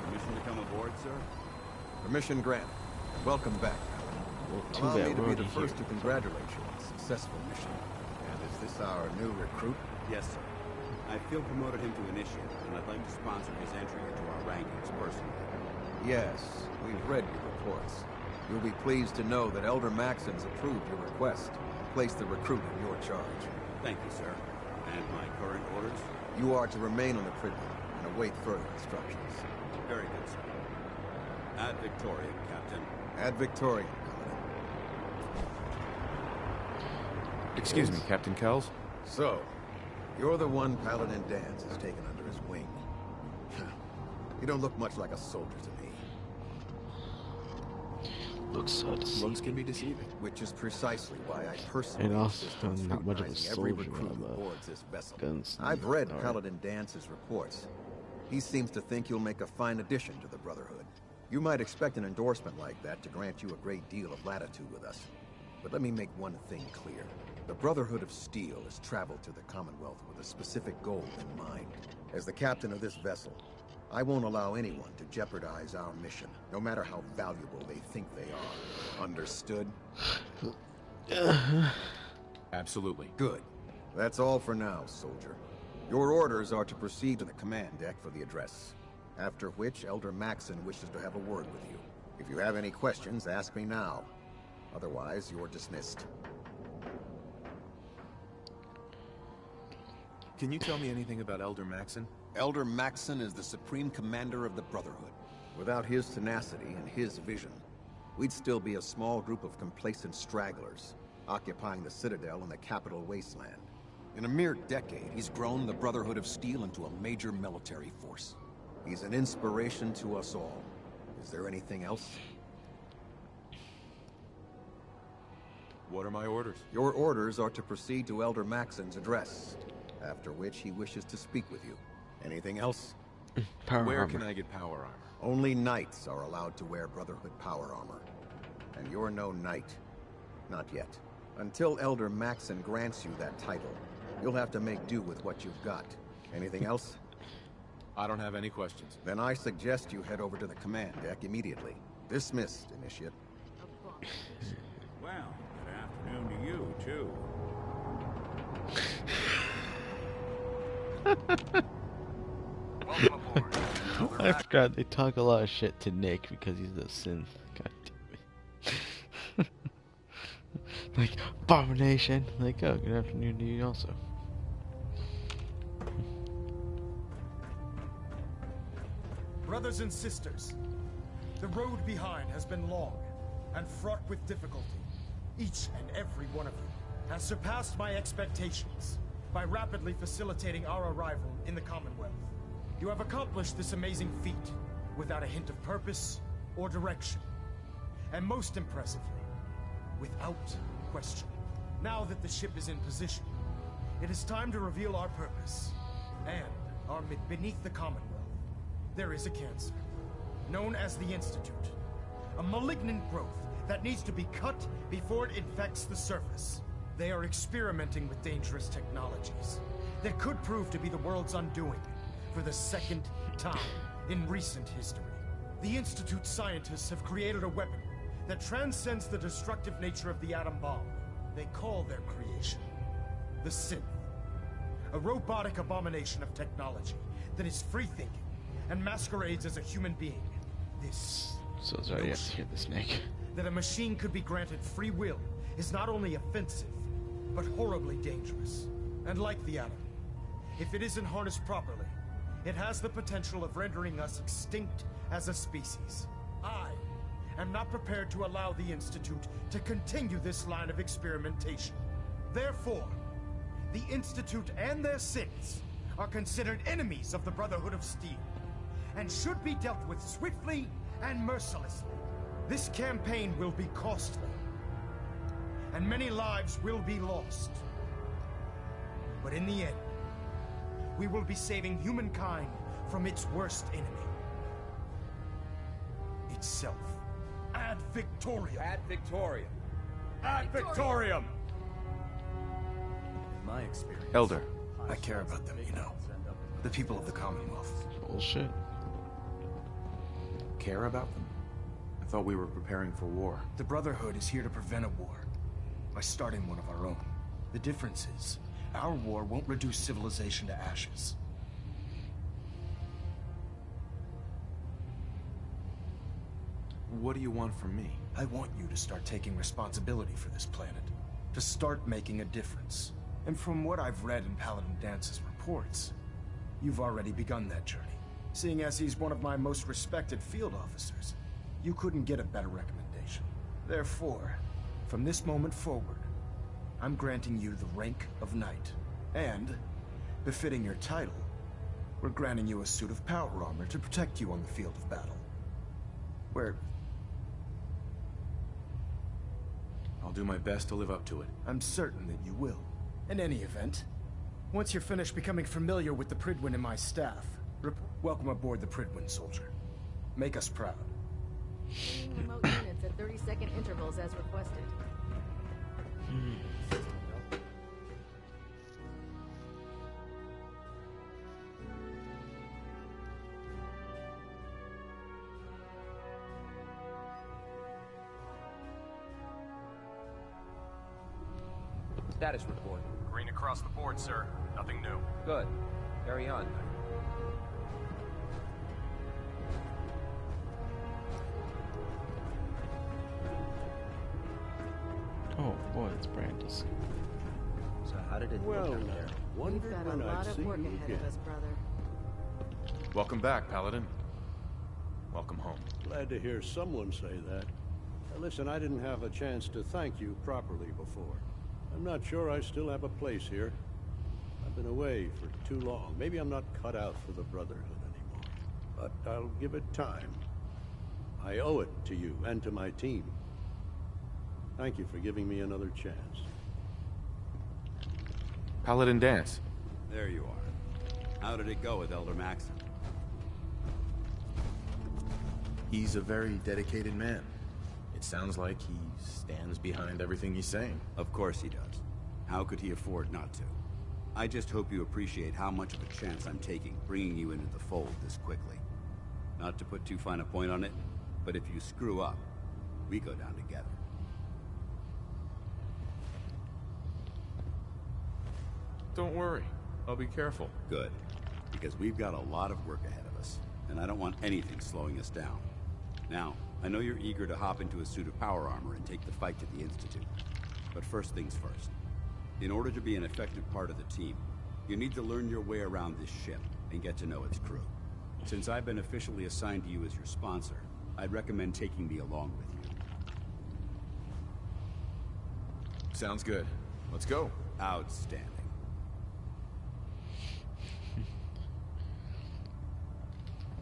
Permission to come aboard, sir?
Permission granted. Welcome back.
Well, too
Allow
bad
me to
we're
be the
already
first
here.
to congratulate you on a successful mission.
And is this our new recruit?
Yes, sir. I feel promoted him to initiate, and I'd like to sponsor his entry into our rankings personally.
Yes, we've read your reports. You'll be pleased to know that Elder Maxon's approved your request to place the recruit in your charge.
Thank you, sir. And my current orders?
You are to remain on the Prydwen and await further instructions.
Very good, sir. Ad Victoriam, Captain.
Ad Victoriam, Commandant.
Excuse me, Captain Kells?
So, you're the one Paladin Danse has taken under his wing. You don't look much like a soldier to me.
Looks so deceiving.
Looks can be deceiving. Which is precisely why I personally
And also,
insist on
not much of a
scrutinizing every
soldier.
recruit
I'm
who
a
boards this vessel.
gunslinger.
I've read
Alright.
Paladin Dance's reports. He seems to think you'll make a fine addition to the Brotherhood. You might expect an endorsement like that to grant you a great deal of latitude with us. But let me make one thing clear. The Brotherhood of Steel has traveled to the Commonwealth with a specific goal in mind. As the captain of this vessel, I won't allow anyone to jeopardize our mission, no matter how valuable they think they are. Understood?
Absolutely.
Good. That's all for now, soldier. Your orders are to proceed to the command deck for the address. After which, Elder Maxon wishes to have a word with you. If you have any questions, ask me now. Otherwise, you're dismissed.
Can you tell me anything about Elder Maxon?
Elder Maxon is the supreme commander of the Brotherhood.
Without his tenacity and his vision, we'd still be a small group of complacent stragglers, occupying the Citadel and the capital wasteland.
In a mere decade, he's grown the Brotherhood of Steel into a major military force.
He's an inspiration to us all. Is there anything else?
What are my orders?
Your orders are to proceed to Elder Maxon's address, after which he wishes to speak with you. Anything else?
Where can I get power armor?
Only knights are allowed to wear Brotherhood power armor. And you're no knight. Not yet. Until Elder Maxon grants you that title, you'll have to make do with what you've got. Anything else?
I don't have any questions.
Then I suggest you head over to the command deck immediately. Dismissed, Initiate.
Well, good afternoon to you, too.
Welcome aboard.
I forgot they talk a lot of shit to Nick because he's a synth. God damn it. Like, abomination. Like, oh, good afternoon to you also.
Brothers and sisters, the road behind has been long and fraught with difficulty. Each and every one of you has surpassed my expectations by rapidly facilitating our arrival in the Commonwealth. You have accomplished this amazing feat without a hint of purpose or direction. And most impressively, without question. Now that the ship is in position, it is time to reveal our purpose. And beneath the Commonwealth, there is a cancer, known as the Institute. A malignant growth that needs to be cut before it infects the surface. They are experimenting with dangerous technologies that could prove to be the world's undoing for the second time in recent history. The Institute scientists have created a weapon that transcends the destructive nature of the atom bomb. They call their creation the Synth. A robotic abomination of technology that is free-thinking and masquerades as a human being. This
So sorry you have to hear this, Nick.
that a machine could be granted free will is not only offensive, but horribly dangerous. And like the atom, if it isn't harnessed properly, it has the potential of rendering us extinct as a species. I am not prepared to allow the Institute to continue this line of experimentation. Therefore, the Institute and their synths are considered enemies of the Brotherhood of Steel, and should be dealt with swiftly and mercilessly. This campaign will be costly, and many lives will be lost. But in the end, we will be saving humankind from its worst enemy. Itself. Ad Victoriam!
Ad Victoriam!
Ad Victoriam!
In my experience,
Elder.
I care about them, you know. The people of the Commonwealth.
Bullshit.
Care about them? I thought we were preparing for war.
The Brotherhood is here to prevent a war by starting one of our own. The difference is, our war won't reduce civilization to ashes.
What do you want from me?
I want you to start taking responsibility for this planet. To start making a difference. And from what I've read in Paladin Dance's reports, you've already begun that journey. Seeing as he's one of my most respected field officers, you couldn't get a better recommendation. Therefore, from this moment forward, I'm granting you the rank of Knight. And, befitting your title, we're granting you a suit of power armor to protect you on the field of battle.
I'll do my best to live up to it.
I'm certain that you will. In any event, once you're finished becoming familiar with the Pridwin and my staff, welcome aboard the Pridwin, soldier. Make us proud.
Remote units at 30-second intervals as requested.
Status report.
Green across the board, sir. Nothing new.
Good. Carry on.
Oh boy, it's Brandis.
So how did it
Well,
look out there?
We've
got a lot of work ahead of us, brother.
Welcome back, Paladin. Welcome home.
Glad to hear someone say that. Listen, I didn't have a chance to thank you properly before. I'm not sure I still have a place here. I've been away for too long. Maybe I'm not cut out for the Brotherhood anymore. But I'll give it time. I owe it to you and to my team. Thank you for giving me another chance.
Paladin Dance.
There you are. How did it go with Elder Maxon?
He's a very dedicated man. It sounds like he stands behind everything he's saying.
Of course he does. How could he afford not to? I just hope you appreciate how much of a chance I'm taking bringing you into the fold this quickly. Not to put too fine a point on it, but if you screw up, we go down together.
Don't worry. I'll be careful.
Good. Because we've got a lot of work ahead of us, and I don't want anything slowing us down. Now, I know you're eager to hop into a suit of power armor and take the fight to the Institute. But first things first. In order to be an effective part of the team, you need to learn your way around this ship and get to know its crew. Since I've been officially assigned to you as your sponsor, I'd recommend taking me along with you.
Sounds good. Let's go.
Outstanding.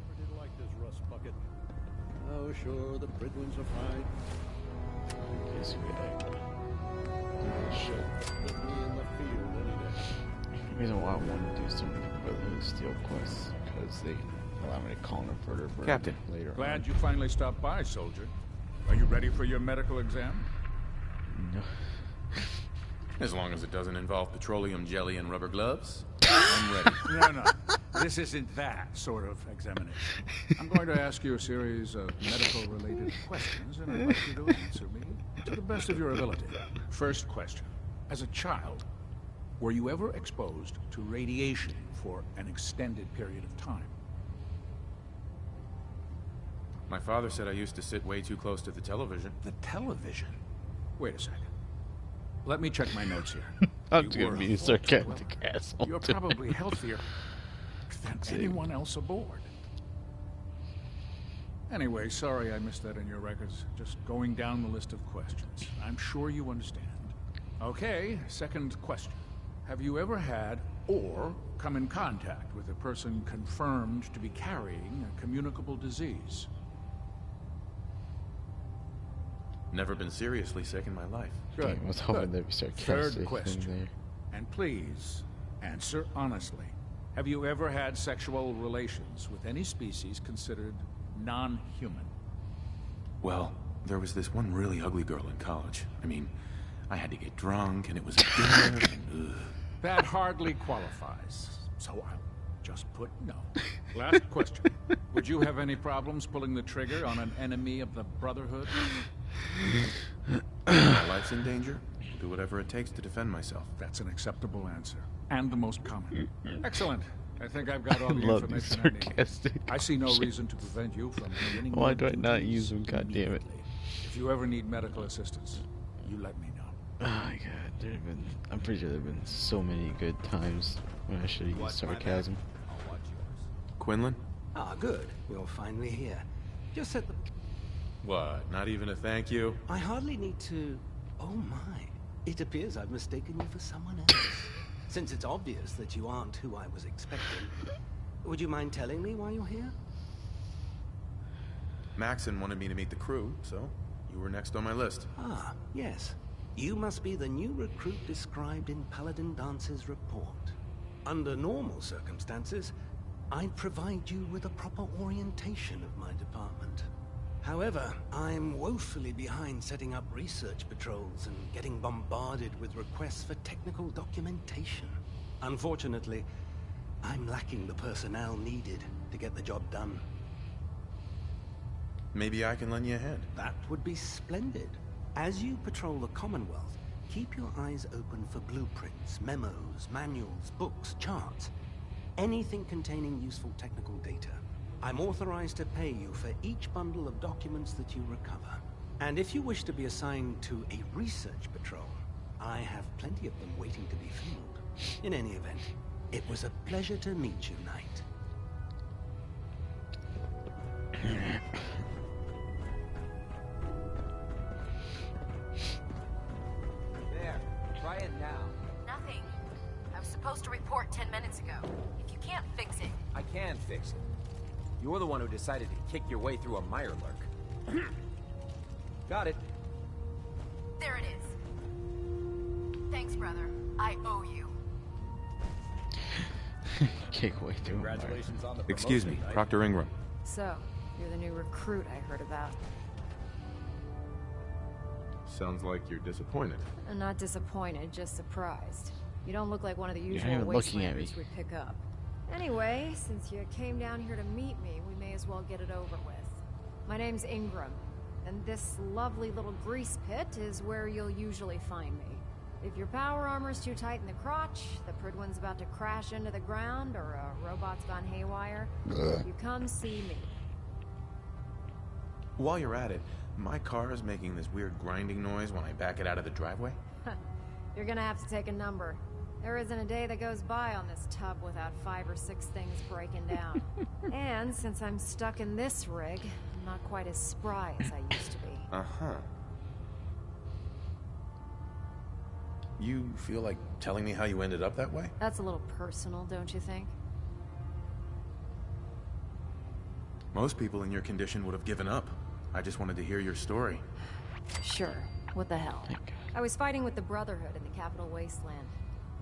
Never did like this rust bucket. Oh, sure, the Bridwins are fine.
Guess we like shit.
Put me in the field any day.
The reason why I want to do some Brotherhood Steel quests because they allow me to call an inverter burn
Captain.
later.
Glad you finally stopped by, soldier. Are you ready for your medical exam?
No.
As long as it doesn't involve petroleum jelly and rubber gloves, I'm ready.
No. This isn't that sort of examination. I'm going to ask you a series of medical-related questions, and I'd like you to answer me to the best of your ability. First question. As a child, were you ever exposed to radiation for an extended period of time?
My father said I used to sit way too close to the television.
The television? Wait a second. Let me check my notes here.
I'm gonna be a sarcastic asshole.
You're probably healthier than anyone else aboard. Anyway, sorry I missed that in your records. Just going down the list of questions. I'm sure you understand. Okay, second question. Have you ever had or come in contact with a person confirmed to be carrying a communicable disease?
Never been seriously sick in my life.
Good.
I was hoping
Good.
they'd be sarcastic
Third
in
question.
there.
And please, answer honestly. Have you ever had sexual relations with any species considered non-human?
Well, there was this one really ugly girl in college. I mean, I had to get drunk, and it was a dinner, and ugh.
That hardly qualifies, so I'll just put no. Last question. Would you have any problems pulling the trigger on an enemy of the Brotherhood?
My life's in danger. I'll do whatever it takes to defend myself.
That's an acceptable answer. And the most common. Excellent. I think I've got all the
Love these
information I need.
sarcastic
I see no
shit.
reason to prevent you from beginning
Why
your
do I not
duties
use them? God damn it!
immediately. If you ever need medical assistance, you let me know.
Oh my god, I'm pretty sure there've been so many good times when I should have used sarcasm.
Quinlan?
Ah, good. You're finally here. Just set the...
What? Not even a thank you?
I hardly need to... Oh my. It appears I've mistaken you for someone else. Since it's obvious that you aren't who I was expecting, would you mind telling me why you're here?
Maxon wanted me to meet the crew, so you were next on my list.
Ah, yes. You must be the new recruit described in Paladin Dance's report. Under normal circumstances, I'd provide you with a proper orientation of my department. However, I'm woefully behind setting up research patrols and getting bombarded with requests for technical documentation. Unfortunately, I'm lacking the personnel needed to get the job done.
Maybe I can lend you a hand.
That would be splendid. As you patrol the Commonwealth, Keep your eyes open for blueprints, memos, manuals, books, charts. Anything containing useful technical data. I'm authorized to pay you for each bundle of documents that you recover. And if you wish to be assigned to a research patrol, I have plenty of them waiting to be filled. In any event, it was a pleasure to meet you, Knight.
There, try it now.
Nothing. I was supposed to report 10 minutes ago. If you can't fix it...
I can fix it. You're the one who decided to kick your way through a Mirelurk. Got it.
There it is. Thanks, brother. I owe you.
Kick way through.
Congratulations on the promotion.
Excuse me, Proctor Ingram.
So, you're the new recruit I heard about.
Sounds like you're disappointed.
I'm not disappointed, just surprised. You don't look like one of the
You're not
usual
even looking at me.
wastelanders we'd pick up. Anyway, since you came down here to meet me, we may as well get it over with. My name's Ingram, and this lovely little grease pit is where you'll usually find me. If your power armor's too tight in the crotch, the Pridwin's about to crash into the ground, or a robot's gone haywire, you come see me.
While you're at it, my car is making this weird grinding noise when I back it out of the driveway.
You're gonna have to take a number. There isn't a day that goes by on this tub without 5 or 6 things breaking down. And since I'm stuck in this rig, I'm not quite as spry as I used to be.
Uh-huh. You feel like telling me how you ended up that way?
That's a little personal, don't you think?
Most people in your condition would have given up. I just wanted to hear your story.
Sure. What the hell? I was fighting with the Brotherhood in the Capital Wasteland.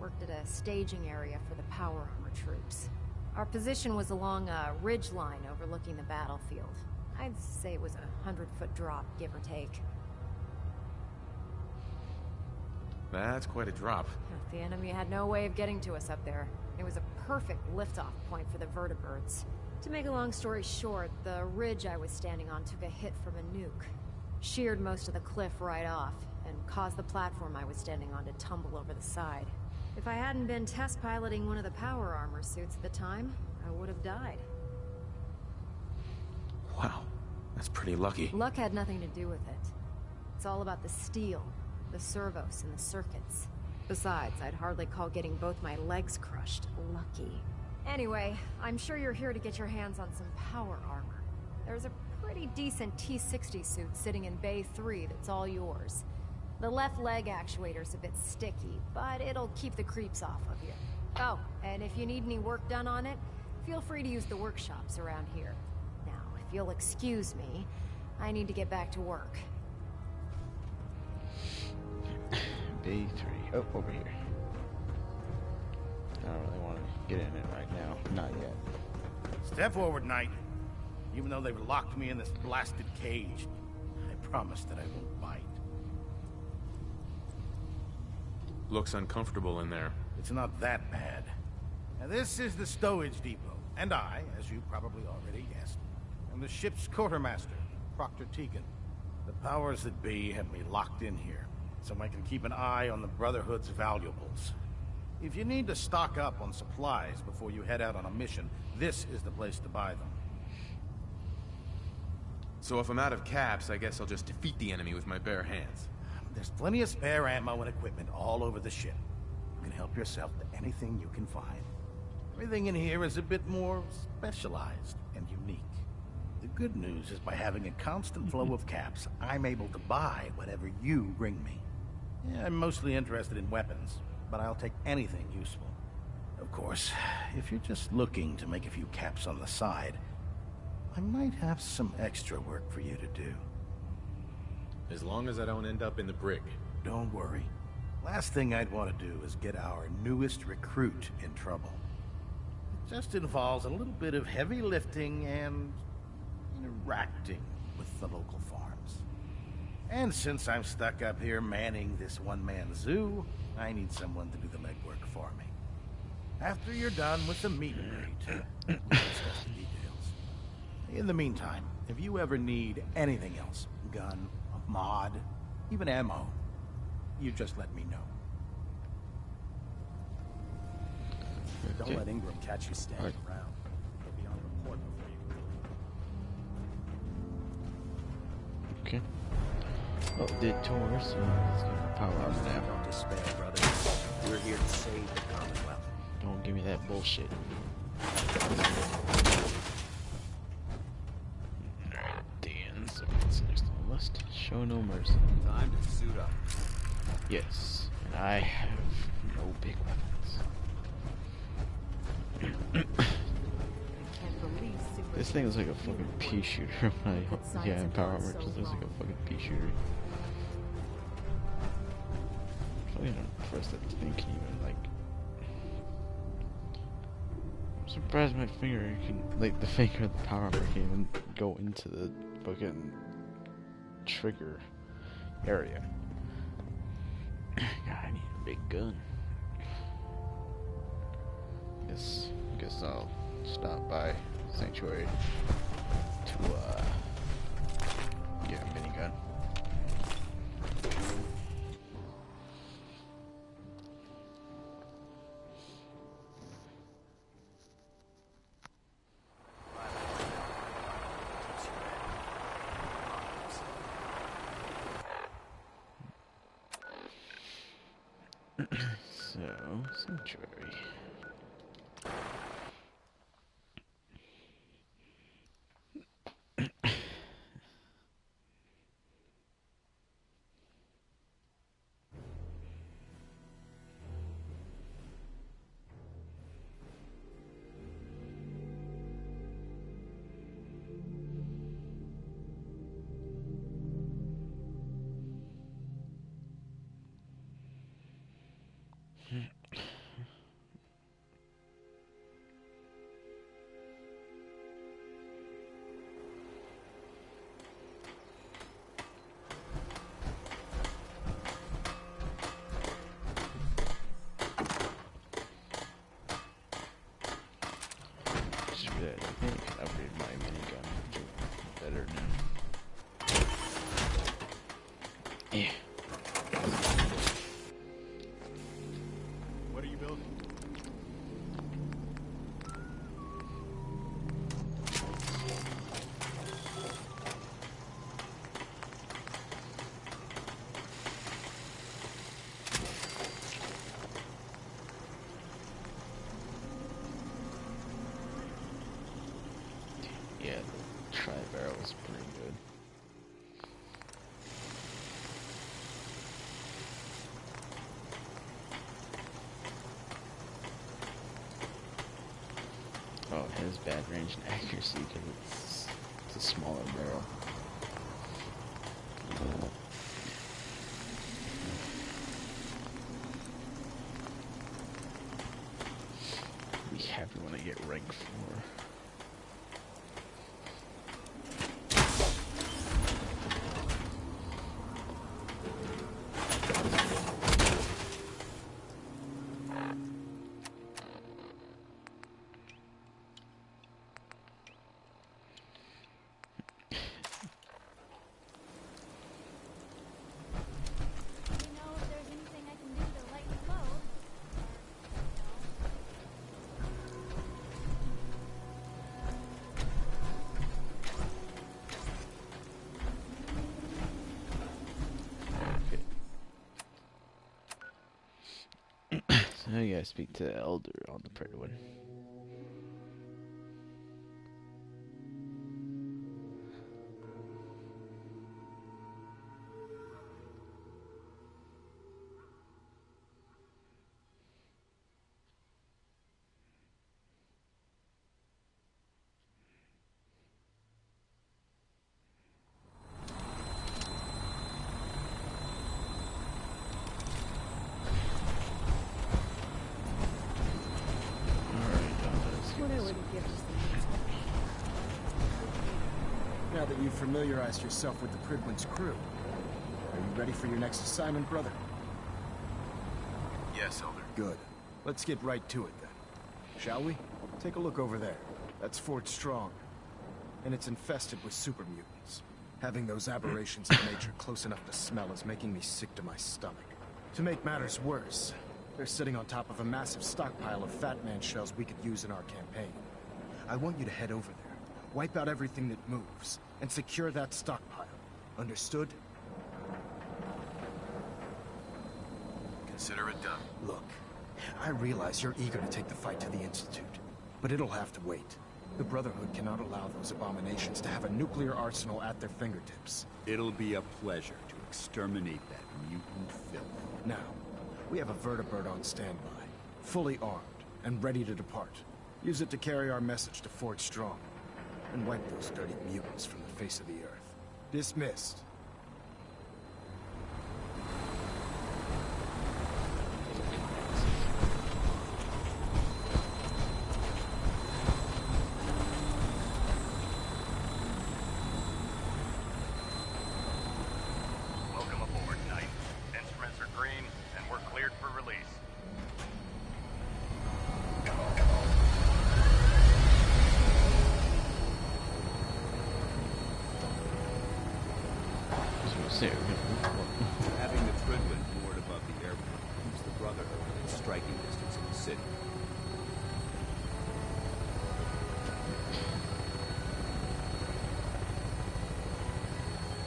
Worked at a staging area for the power armor troops. Our position was along a ridge line overlooking the battlefield. I'd say it was a 100-foot drop, give or take.
That's quite a drop.
The enemy had no way of getting to us up there. It was a perfect liftoff point for the vertibirds. To make a long story short, the ridge I was standing on took a hit from a nuke. Sheared most of the cliff right off, and caused the platform I was standing on to tumble over the side. If I hadn't been test piloting one of the power armor suits at the time, I would have died.
Wow, that's pretty lucky.
Luck had nothing to do with it. It's all about the steel, the servos, and the circuits. Besides, I'd hardly call getting both my legs crushed lucky. Anyway, I'm sure you're here to get your hands on some power armor. There's a pretty decent T-60 suit sitting in Bay 3 that's all yours. The left leg actuator's a bit sticky, but it'll keep the creeps off of you. Oh, and if you need any work done on it, feel free to use the workshops around here. Now, if you'll excuse me, I need to get back to work.
Bay 3. Oh, over here. I don't really want to get in it right now. Not yet.
Step forward, Knight. Even though they've locked me in this blasted cage, I promise that I won't bite.
Looks uncomfortable in there.
It's not that bad. Now, this is the stowage depot, and I, as you probably already guessed, am the ship's quartermaster, Proctor Tegan. The powers that be have me locked in here, so I can keep an eye on the Brotherhood's valuables. If you need to stock up on supplies before you head out on a mission, this is the place to buy them.
So if I'm out of caps, I guess I'll just defeat the enemy with my bare hands.
There's plenty of spare ammo and equipment all over the ship. You can help yourself to anything you can find. Everything in here is a bit more specialized and unique. The good news is by having a constant flow of caps, I'm able to buy whatever you bring me. Yeah, I'm mostly interested in weapons, but I'll take anything useful. Of course, if you're just looking to make a few caps on the side, I might have some extra work for you to do.
As long as I don't end up in the brig.
Don't worry. Last thing I'd want to do is get our newest recruit in trouble. It just involves a little bit of heavy lifting and interacting with the local farms. And since I'm stuck up here manning this one-man zoo, I need someone to do the legwork for me. After you're done with the meet and greet, we'll discuss the details. In the meantime, if you ever need anything else, gun, a mod, even ammo,
You just let me know.
Okay.
Don't let Ingram catch you standing
Alright.
around. He'll be on report before you can leave.
Okay. Oh, did tour, so let's get the power up now.
Don't despair, brother. We're here to save the Commonwealth.
Don't give me that bullshit. Dan, so what's next on the list? Show no mercy.
Time to suit up.
Yes, and I have no big weapons. This thing is like a fucking pea shooter. Yeah, in power armor, it just looks like a fucking pea shooter. I don't trust that thing can even, like... I'm surprised my finger can, like, the finger of the power armor can even go into the fucking trigger area. God, I need a big gun. Guess I'll stop by Sanctuary to, get a minigun. So, Sanctuary. I think I can upgrade my minigun to better now. Yeah.
What are you building?
Yeah, the tri-barrel is pretty good. Oh, it has bad range and accuracy because it's a smaller barrel. Be happy when I get rank 4. So now you gotta speak to the elder on the Prairie Wood.
Now that you've familiarized yourself with the Pridwin's crew, are you ready for your next assignment, brother?
Yes, Elder.
Good. Let's get right to it then. Shall we? Take a look over there. That's Fort Strong. And it's infested with super mutants. Having those aberrations of nature close enough to smell is making me sick to my stomach. To make matters worse, they're sitting on top of a massive stockpile of Fat Man shells we could use in our campaign. I want you to head over there, wipe out everything that moves, and secure that stockpile. Understood?
Consider it done.
Look, I realize you're eager to take the fight to the Institute, but it'll have to wait. The Brotherhood cannot allow those abominations to have a nuclear arsenal at their fingertips.
It'll be a pleasure to exterminate that mutant filth.
Now, we have a vertibird on standby, fully armed and ready to depart. Use it to carry our message to Fort Strong, and wipe those dirty mutants from the face of the earth. Dismissed.
Welcome aboard, Knight. Instruments are green, and we're cleared for release.
Having the Tridwin moored above the airport keeps the Brotherhood within striking distance of the city.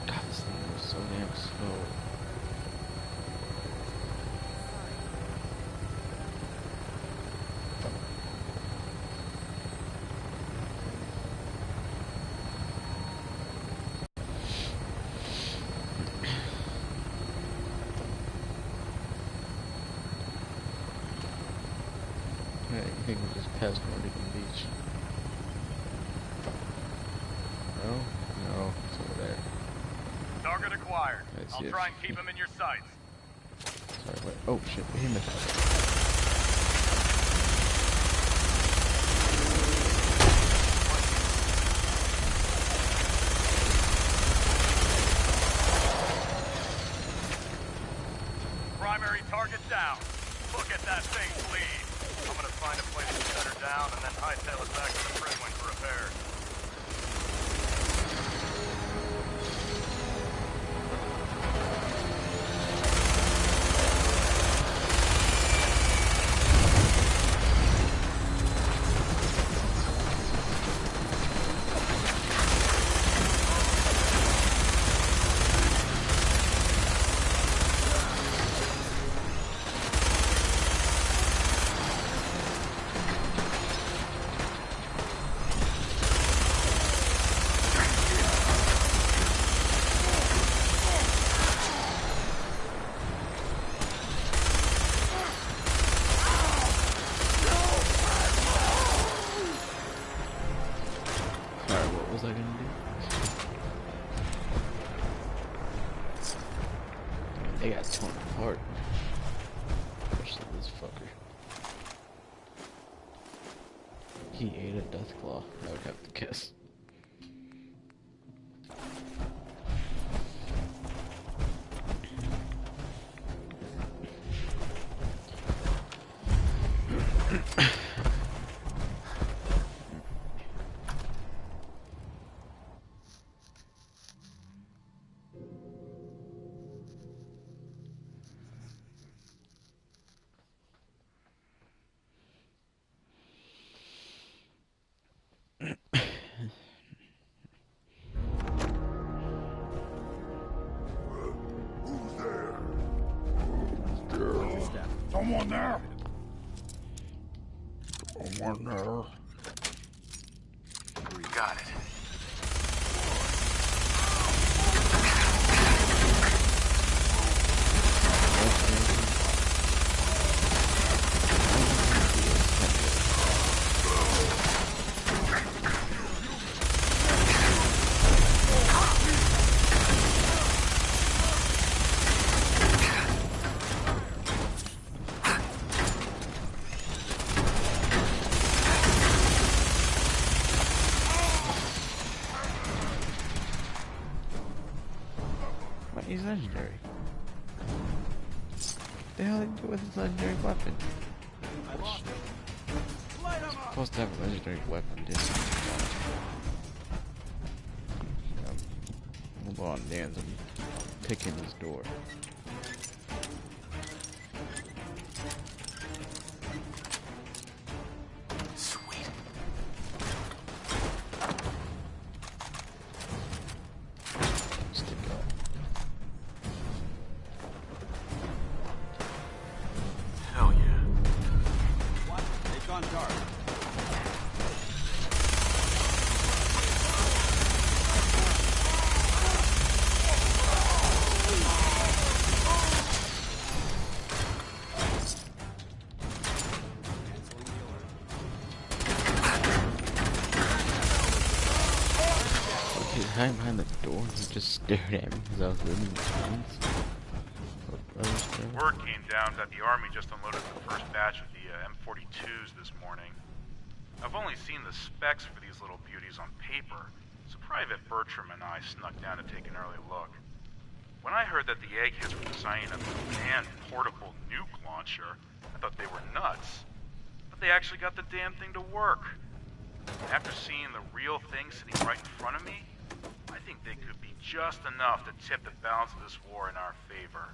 God, this thing was so damn slow. I think we just passed Nordican Beach. No? No, it's over there.
Target acquired.
I see
I'll
it.
try and keep him in your sights.
Sorry, wait. Oh shit, he missed.
Primary target down. Look at that thing bleed. I'm gonna find a place to set her down and then hightail it back to the Tridwin for repairs.
Alright, what was I gonna do? They got torn apart. Especially this fucker. He ate a Deathclaw, I would have to guess.
Someone there? Someone there?
We got it.
He's legendary. The hell did he do with his legendary weapon? He's supposed to have a legendary weapon, didn't he? Hold on, Dan's picking his door. He's hiding behind the door. He just stared at me because I was reading the signs.
Word came down that the Army just unloaded the first batch of the M42s this morning. I've only seen the specs for these little beauties on paper, so Private Bertram and I snuck down to take an early look. When I heard that the eggheads were designing a manned portable nuke launcher, I thought they were nuts. But they actually got the damn thing to work. After seeing the real thing sitting right in front of me, I think they could be just enough to tip the balance of this war in our favor.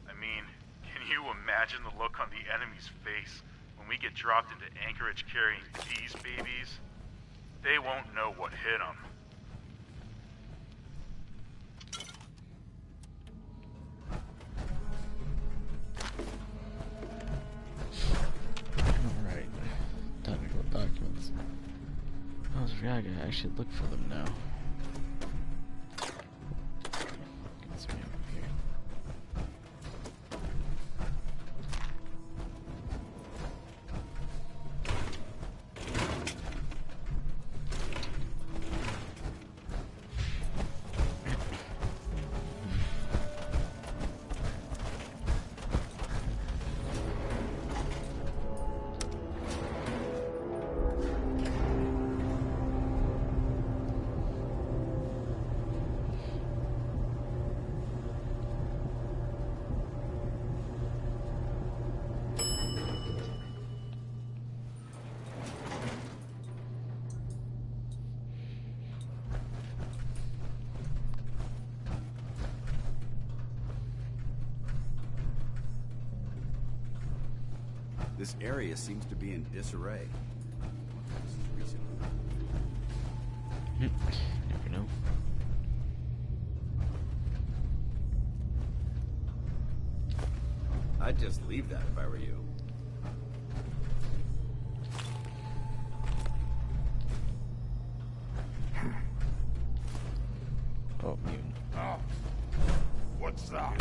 I mean, can you imagine the look on the enemy's face when we get dropped into Anchorage carrying these babies? They won't know what hit them.
Alright. Technical documents. I was forgot I gotta actually look for them now. Gets me up here.
This area seems to be in disarray.
Never know.
I'd just leave that if I were you.
Oh, mutant.
Oh. What's that?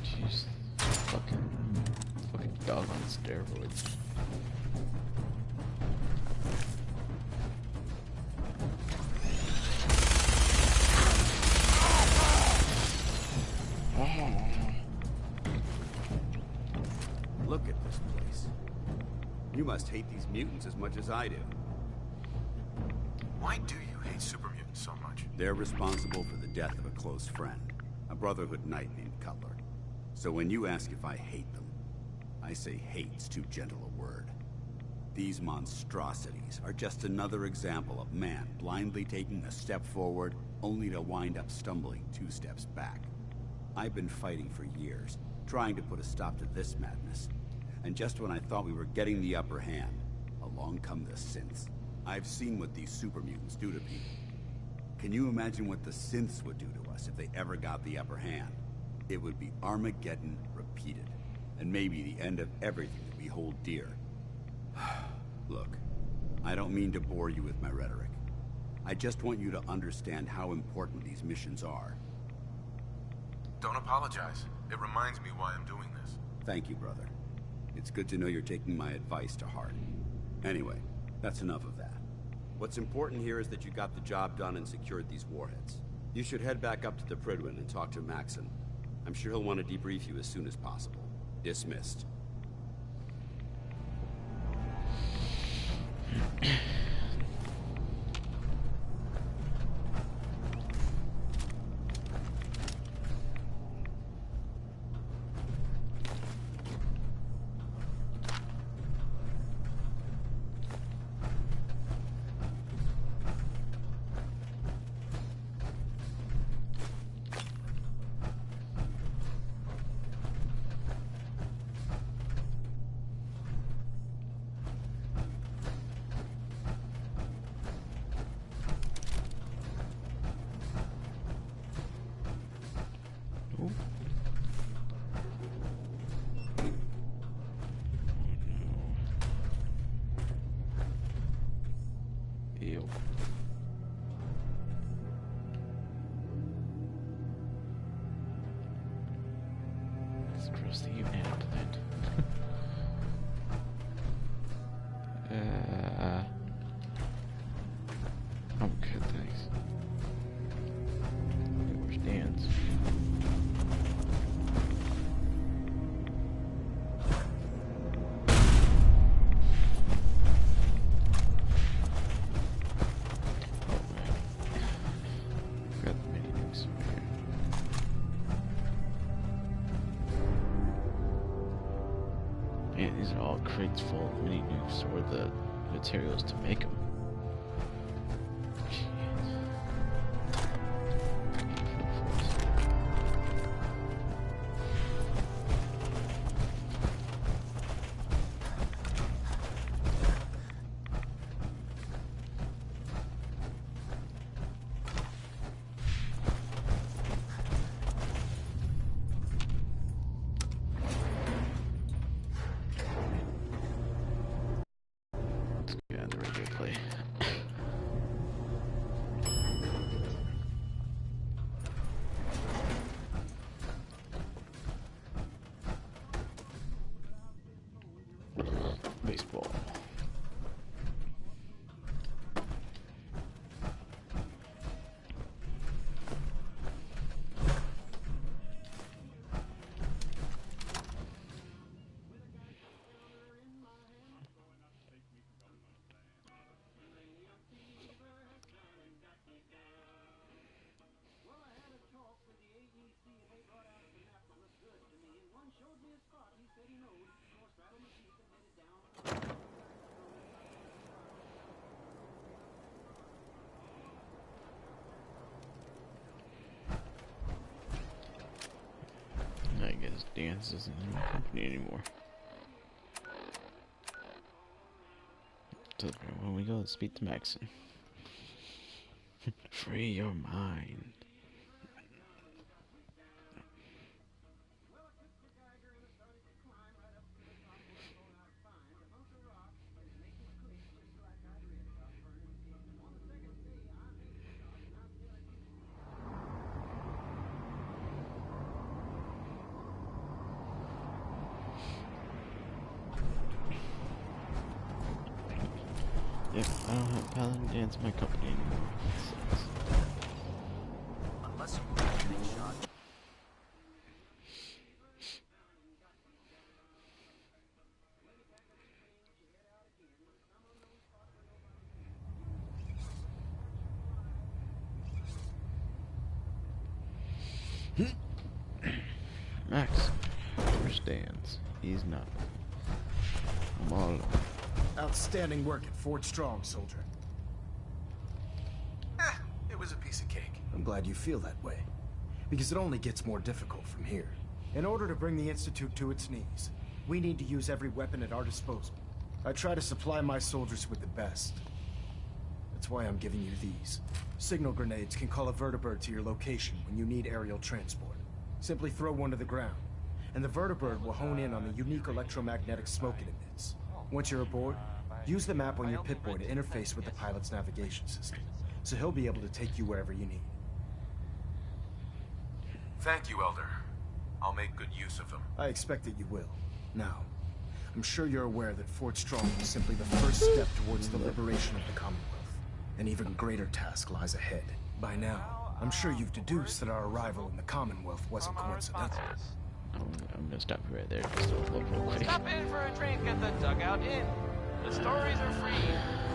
Jeez. Fucking dog on steroids.
Look at this place. You must hate these mutants as much as I do.
Why do you hate super mutants so much?
They're responsible for the death of a close friend, a Brotherhood knight named Cutler. So when you ask if I hate them, I say hate's too gentle a word. These monstrosities are just another example of man blindly taking a step forward, only to wind up stumbling 2 steps back. I've been fighting for years, trying to put a stop to this madness. And just when I thought we were getting the upper hand, along come the synths. I've seen what these super mutants do to people. Can you imagine what the synths would do to us if they ever got the upper hand? It would be Armageddon repeated, and maybe the end of everything that we hold dear. Look, I don't mean to bore you with my rhetoric. I just want you to understand how important these missions are.
Don't apologize. It reminds me why I'm doing this.
Thank you, brother. It's good to know you're taking my advice to heart. Anyway, that's enough of that. What's important here is that you got the job done and secured these warheads. You should head back up to the Prydwen and talk to Maxon. I'm sure he'll want to debrief you as soon as possible. Dismissed.
across the Homeland. I'm good, thanks. Where's Dan's? Man, these are all crates full of mini nukes or the materials to make them. Baseball. I guess Dance isn't in the company anymore. So when we go speak to Maxon. Free your mind. Yep, I don't have Paladin Dance in my company anymore.
Unless you get getting shot.
Max understands. He's not. I'm all alone.
Outstanding work at Fort Strong, soldier.
It was a piece of cake.
I'm glad you feel that way, because it only gets more difficult from here. In order to bring the Institute to its knees, we need to use every weapon at our disposal. I try to supply my soldiers with the best. That's why I'm giving you these. Signal grenades can call a vertibird to your location when you need aerial transport. Simply throw one to the ground, and the vertibird will hone in on the unique electromagnetic smoke it emits. Once you're aboard, use the map on your Pip-Boy to interface with the pilot's navigation system, so he'll be able to take you wherever you need.
Thank you, Elder. I'll make good use of them.
I expect that you will. Now, I'm sure you're aware that Fort Strong is simply the first step towards the liberation of the Commonwealth. An even greater task lies ahead. By now, I'm sure you've deduced that our arrival in the Commonwealth wasn't coincidental.
I'm gonna stop you right there just to look real quick.
Stop in for a drink at the Dugout Inn. The stories are free.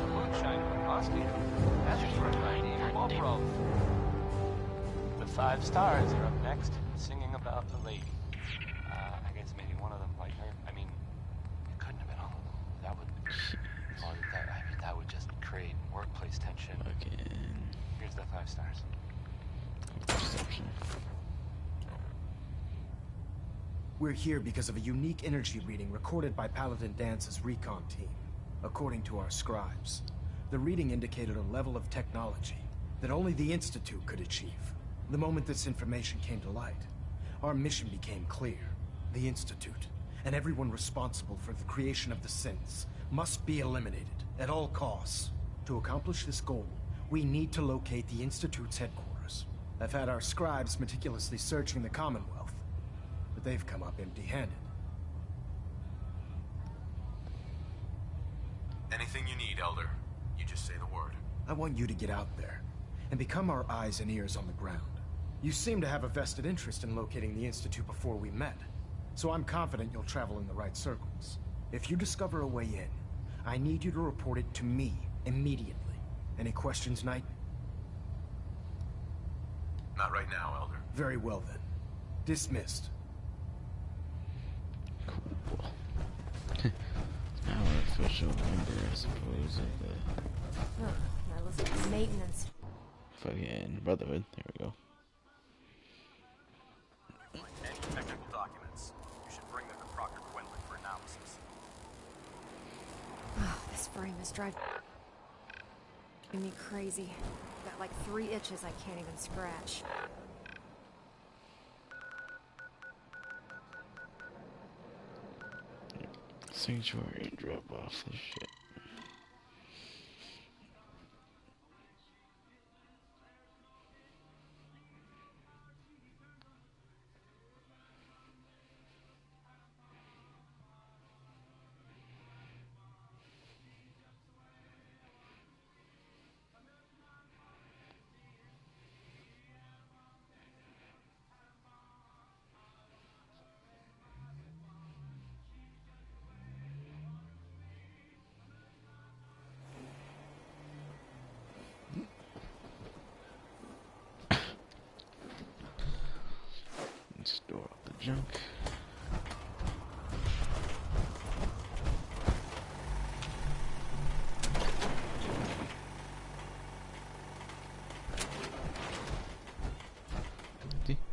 The moonshine will cost you. That's for a night in Marlboro. The 5 stars are up next, singing about the lady. I guess maybe one of them liked her. I mean, it couldn't have been all of them. That would, that would just create workplace tension.
Again.
Here's the 5 stars.
Perception.
We're here because of a unique energy reading recorded by Paladin Dance's recon team. According to our scribes, the reading indicated a level of technology that only the Institute could achieve. The moment this information came to light, our mission became clear. The Institute, and everyone responsible for the creation of the synths, must be eliminated at all costs. To accomplish this goal, we need to locate the Institute's headquarters. I've had our scribes meticulously searching the Commonwealth, but but they've come up empty-handed.
Anything you need, Elder. You just say the word.
I want you to get out there and become our eyes and ears on the ground. You seem to have a vested interest in locating the Institute before we met, so I'm confident you'll travel in the right circles. If you discover a way in, I need you to report it to me immediately. Any questions, Knight?
Not right now, Elder.
Very well then. Dismissed.
Cool. Now an official member, I suppose, of the
Now listen to maintenance.
fucking Brotherhood. There we go.
Any technical documents, you should bring them to Proctor Quinlan for analysis.
This frame is driving me crazy. Got like 3 itches I can't even scratch.
Sanctuary, drop off this shit. Store up the junk.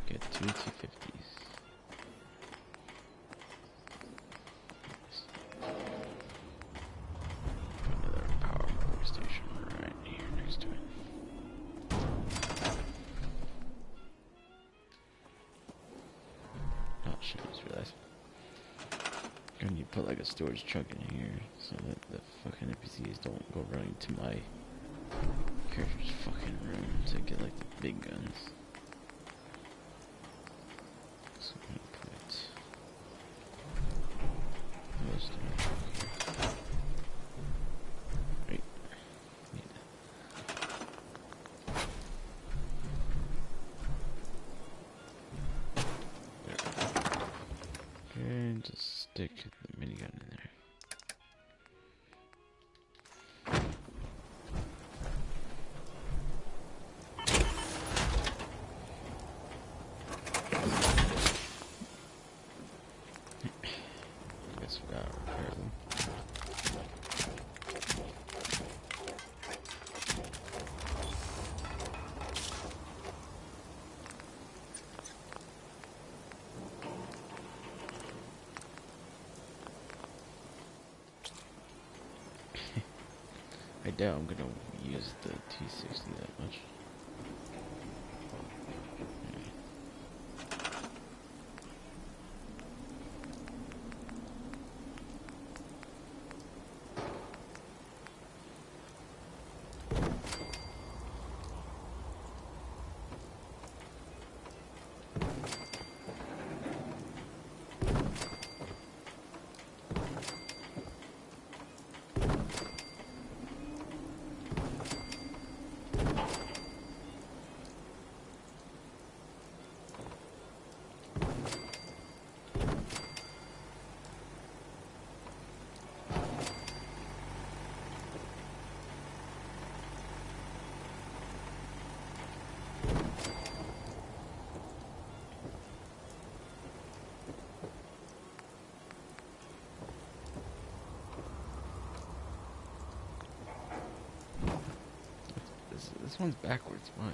Get 2 T50s. Another power station right here next to it. Oh shit, I just realized. I need to put like a storage truck in here so that the fucking NPCs don't go running to my character's fucking room to get like the big guns. So I'm gonna put those two here. Wait. And just stick the minigun in there. Guess we gotta repair them. I doubt I'm gonna use the T60 that much. This one's backwards, why?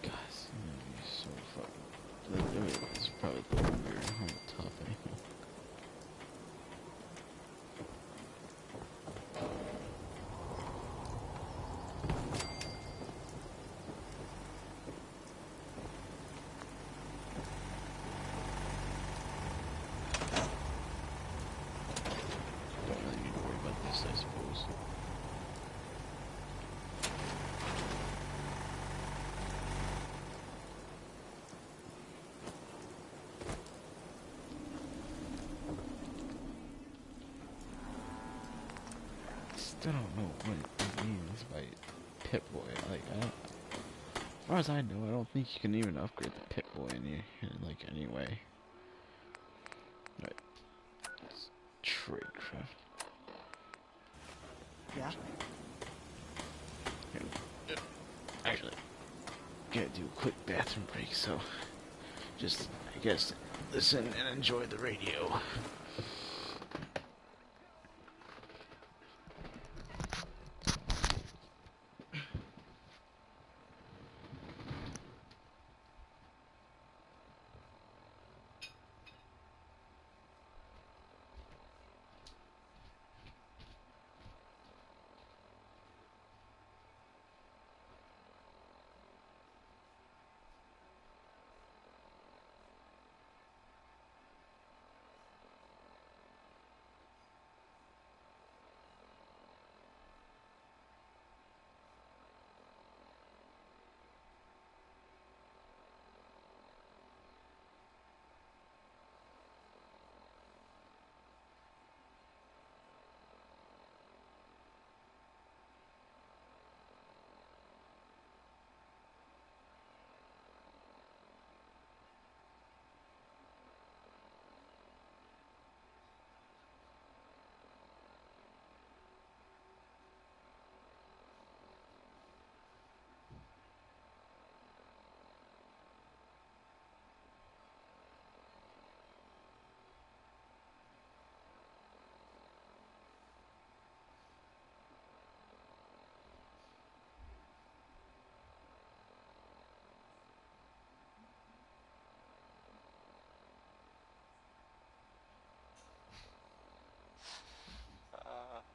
Guys, I'm gonna be so fucking... It's probably weird on the top anyway. still don't know what it means by Pip-Boy. Like, as far as I know, I don't think you can even upgrade the Pip-Boy in like, any way. Right. Tradecraft.
Yeah?
Actually, gotta do a quick bathroom break, so just, I guess, listen and enjoy the radio.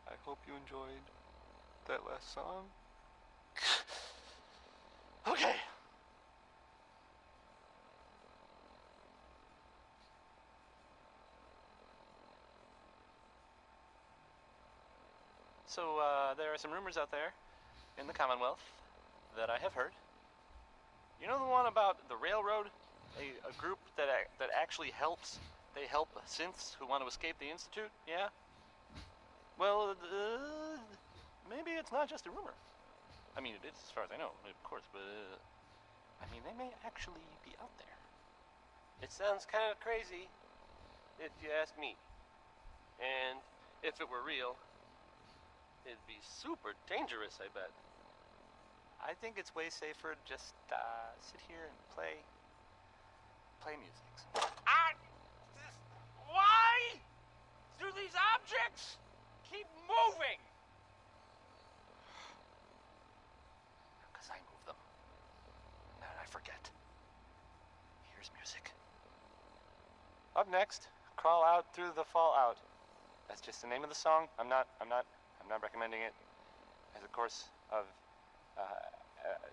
I hope you enjoyed that last song. Okay. So, there are some rumors out there in the Commonwealth that I have heard. You know the one about the railroad? A group that actually helps. They help synths who want to escape the Institute? Yeah? Well, maybe it's not just a rumor. I mean, it is as far as I know, of course, but I mean, they may actually be out there.
It sounds kind of crazy, if you ask me. And if it were real, it'd be super dangerous, I bet.
I think it's way safer to just sit here and play music.
Why do these objects keep moving?
Because I move them. And I forget. Here's music. Up next, Crawl Out Through the Fallout. That's just the name of the song. I'm not recommending it as a course of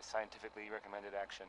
scientifically recommended action.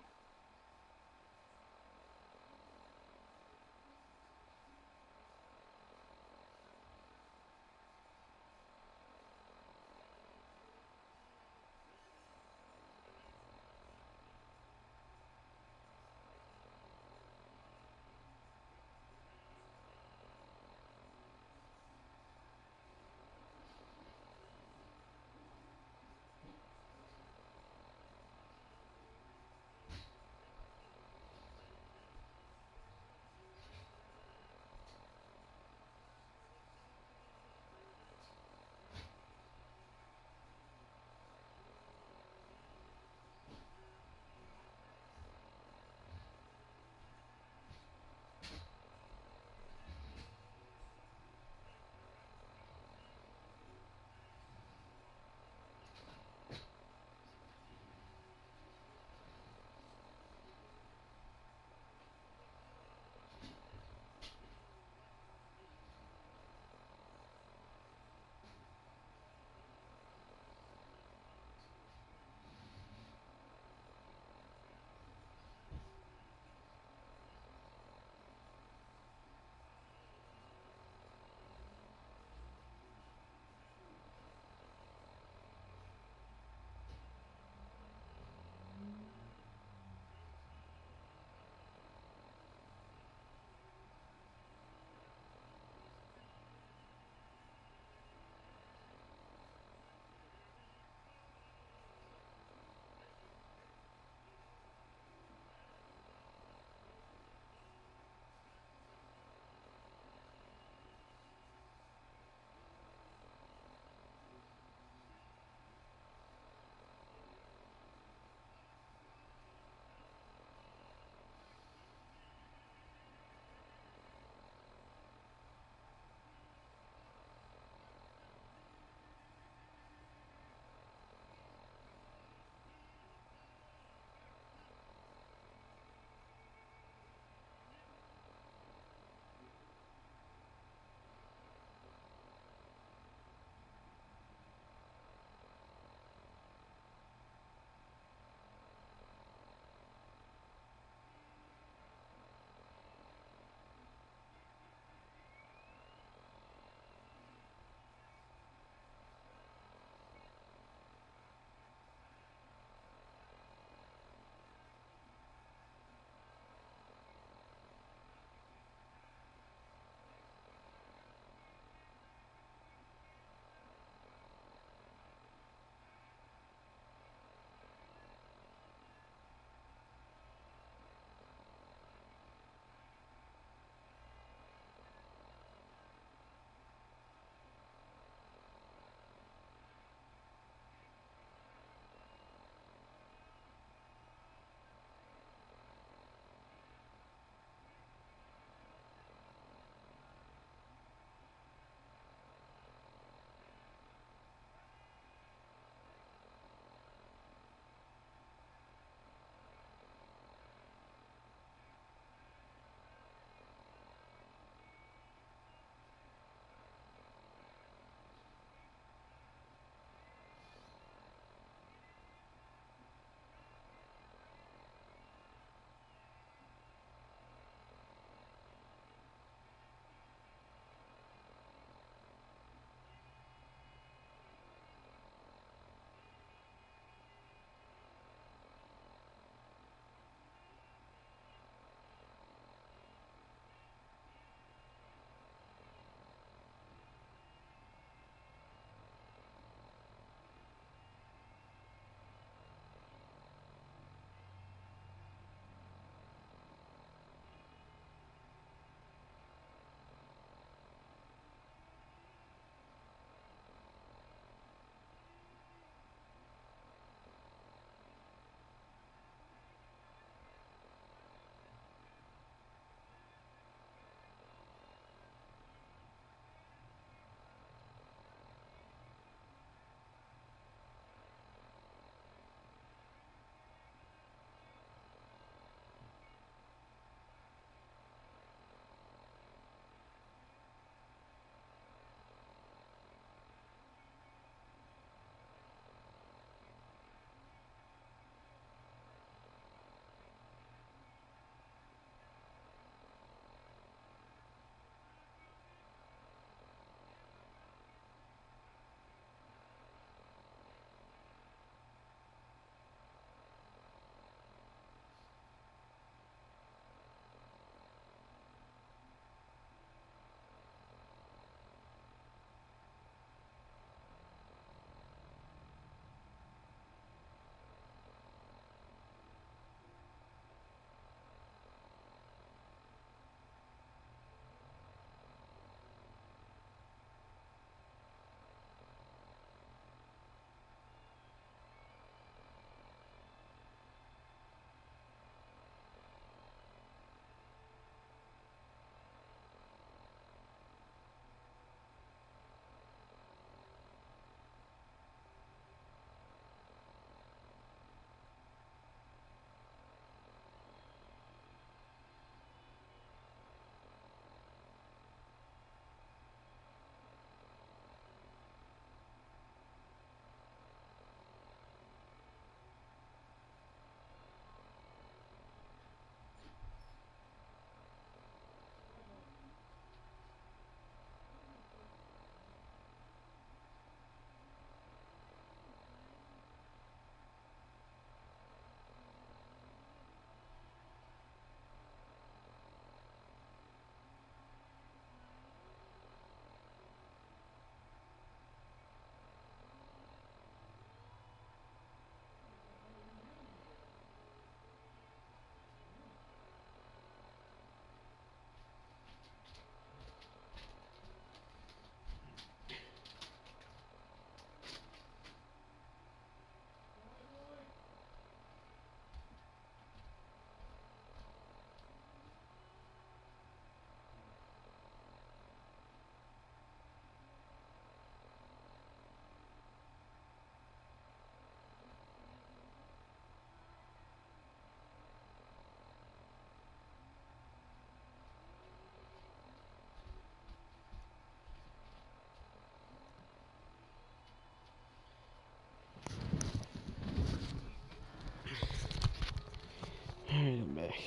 back.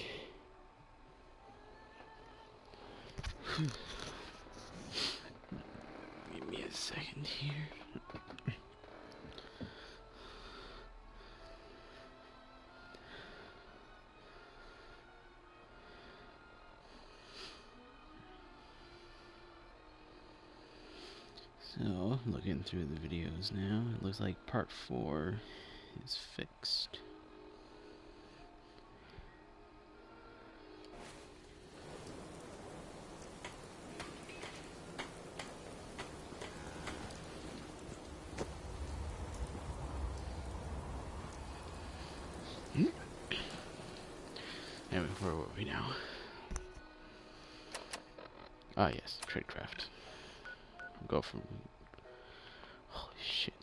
Give me a second here. So, looking through the videos now, it looks like part 4 is fixed. Anyway, where were we now? Ah, yes, tradecraft. Go from. Holy shit.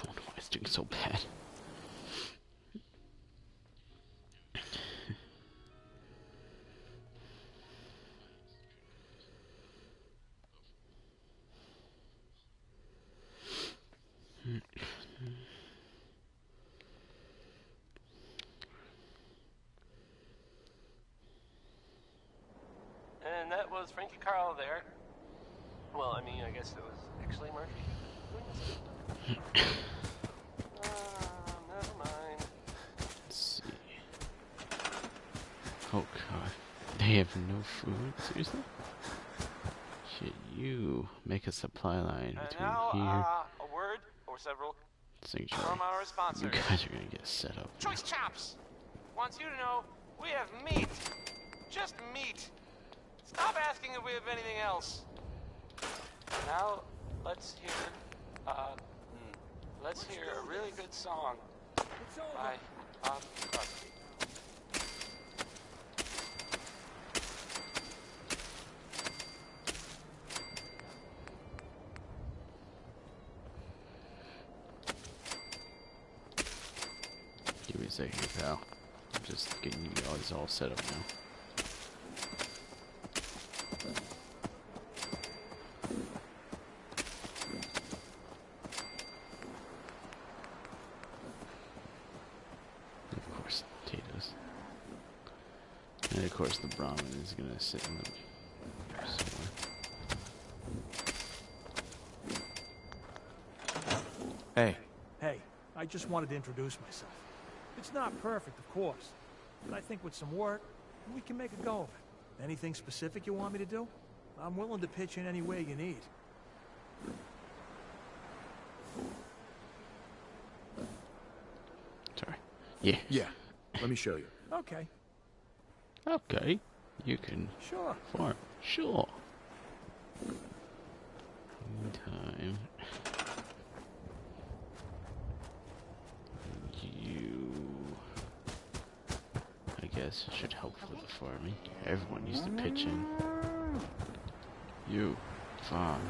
I don't know why it's doing so bad.
And that was Frankie Carl there. Well, I mean, I guess it was actually Murphy. Never mind.
Let's see. Oh god. They have no food? Seriously? Shit, you make a supply line between
now,
here.
A word or several
Sanctuary.
from our sponsors.
You guys are gonna get set up.
Choice Chops wants you to know we have meat. Just meat. Stop asking if we have anything else. Now, let's hear a really good song by Bob Crosby.
Give me a second, pal. I'm just getting you guys all set up now. Of course, potatoes. And of course, the Brahmin is gonna sit in the somewhere.
Hey. Hey, I just wanted to introduce myself. It's not perfect, of course, but I think with some work, we can make a go of it. Anything specific you want me to do? I'm willing to pitch in any way you need.
Sorry. Yeah.
Yeah.
Let me show you.
Okay.
Okay. You can
Sure.
farm. Sure. Meantime. You, I guess, should help with the farming. Everyone used to pitch in. You, farm.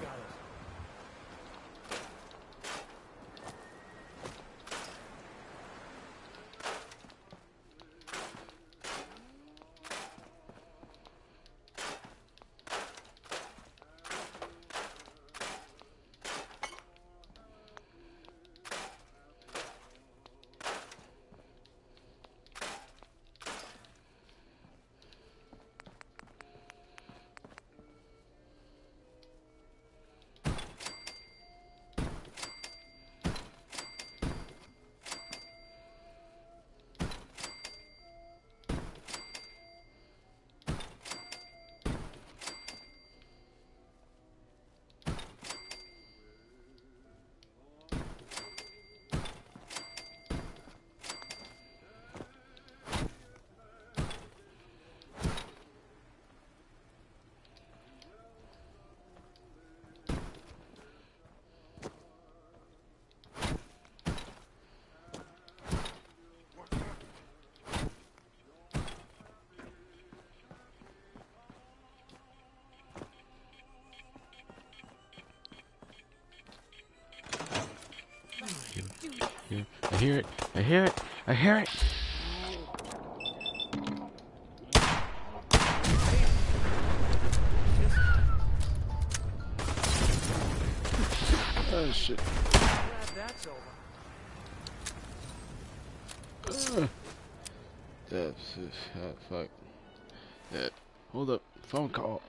I hear it. I hear it. I hear it. Oh shit.
Glad that's over.
Fuck. Hold up. Phone call.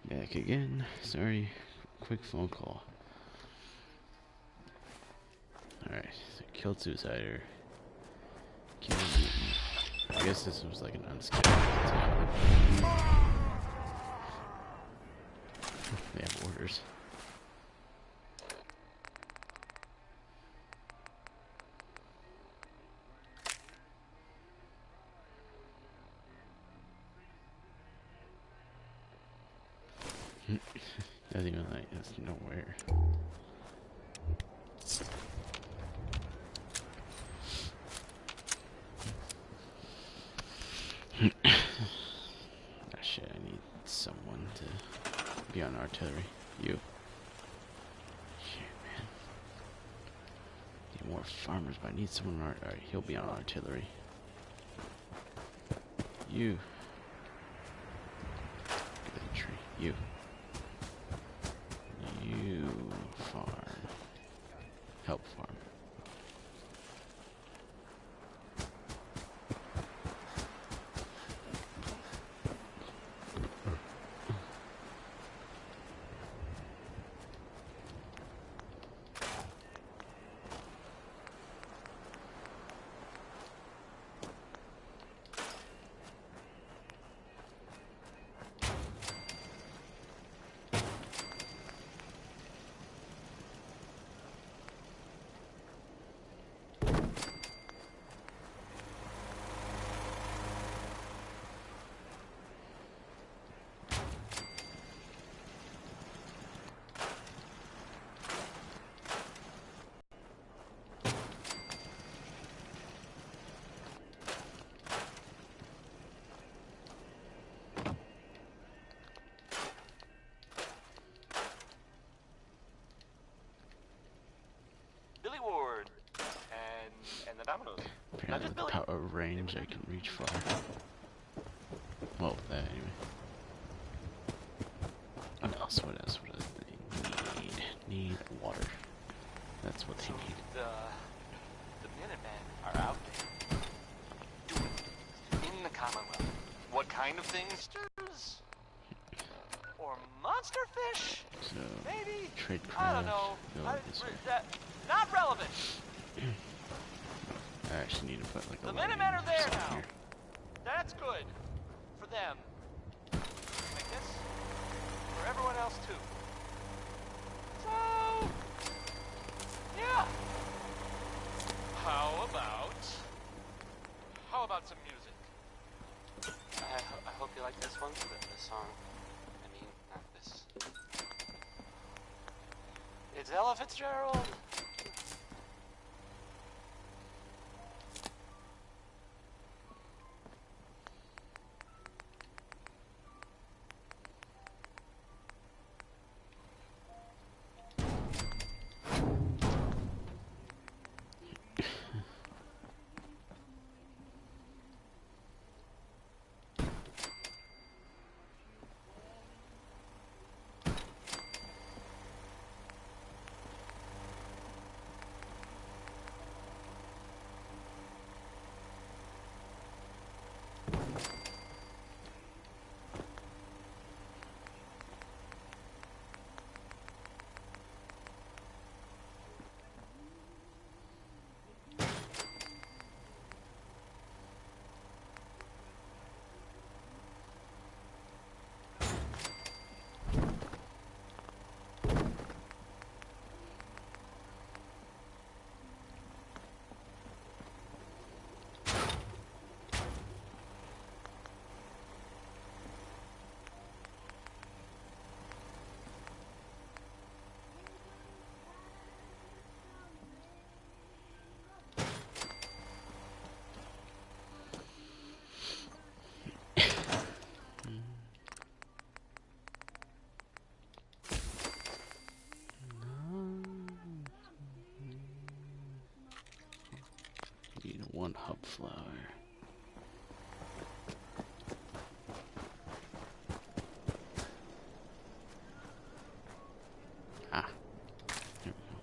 Back again. Sorry. Quick phone call. Alright. So killed Suicider. Killed Newton. I guess this was like an unscheduled attack. They have orders. Doesn't even like it's nowhere. Ah shit, I need someone to be on artillery. You. Shit, man. Need more farmers, but I need someone on alright, he'll be on artillery. You. Get that tree. You. You farm. Help farm.
And the dominoes.
Apparently with power range I can reach far. Well, with that anyway. What else? What else? What else do they need? need water. That's what they need.
The Minutemen are out there. In the Commonwealth. What kind of things? Monsters? Or monster fish?
So,
maybe?
trade
I
craft.
don't know.
Go this way.
Not relevant.
I actually need to put like a
The
lighting
Minutemen are there
sign
now.
here.
That's good. For them. I guess for everyone else too. So, yeah. How about some music? I hope you like this one. The song. I mean, not this. It's Ella Fitzgerald.
Need one hub flower. Ah. There we go.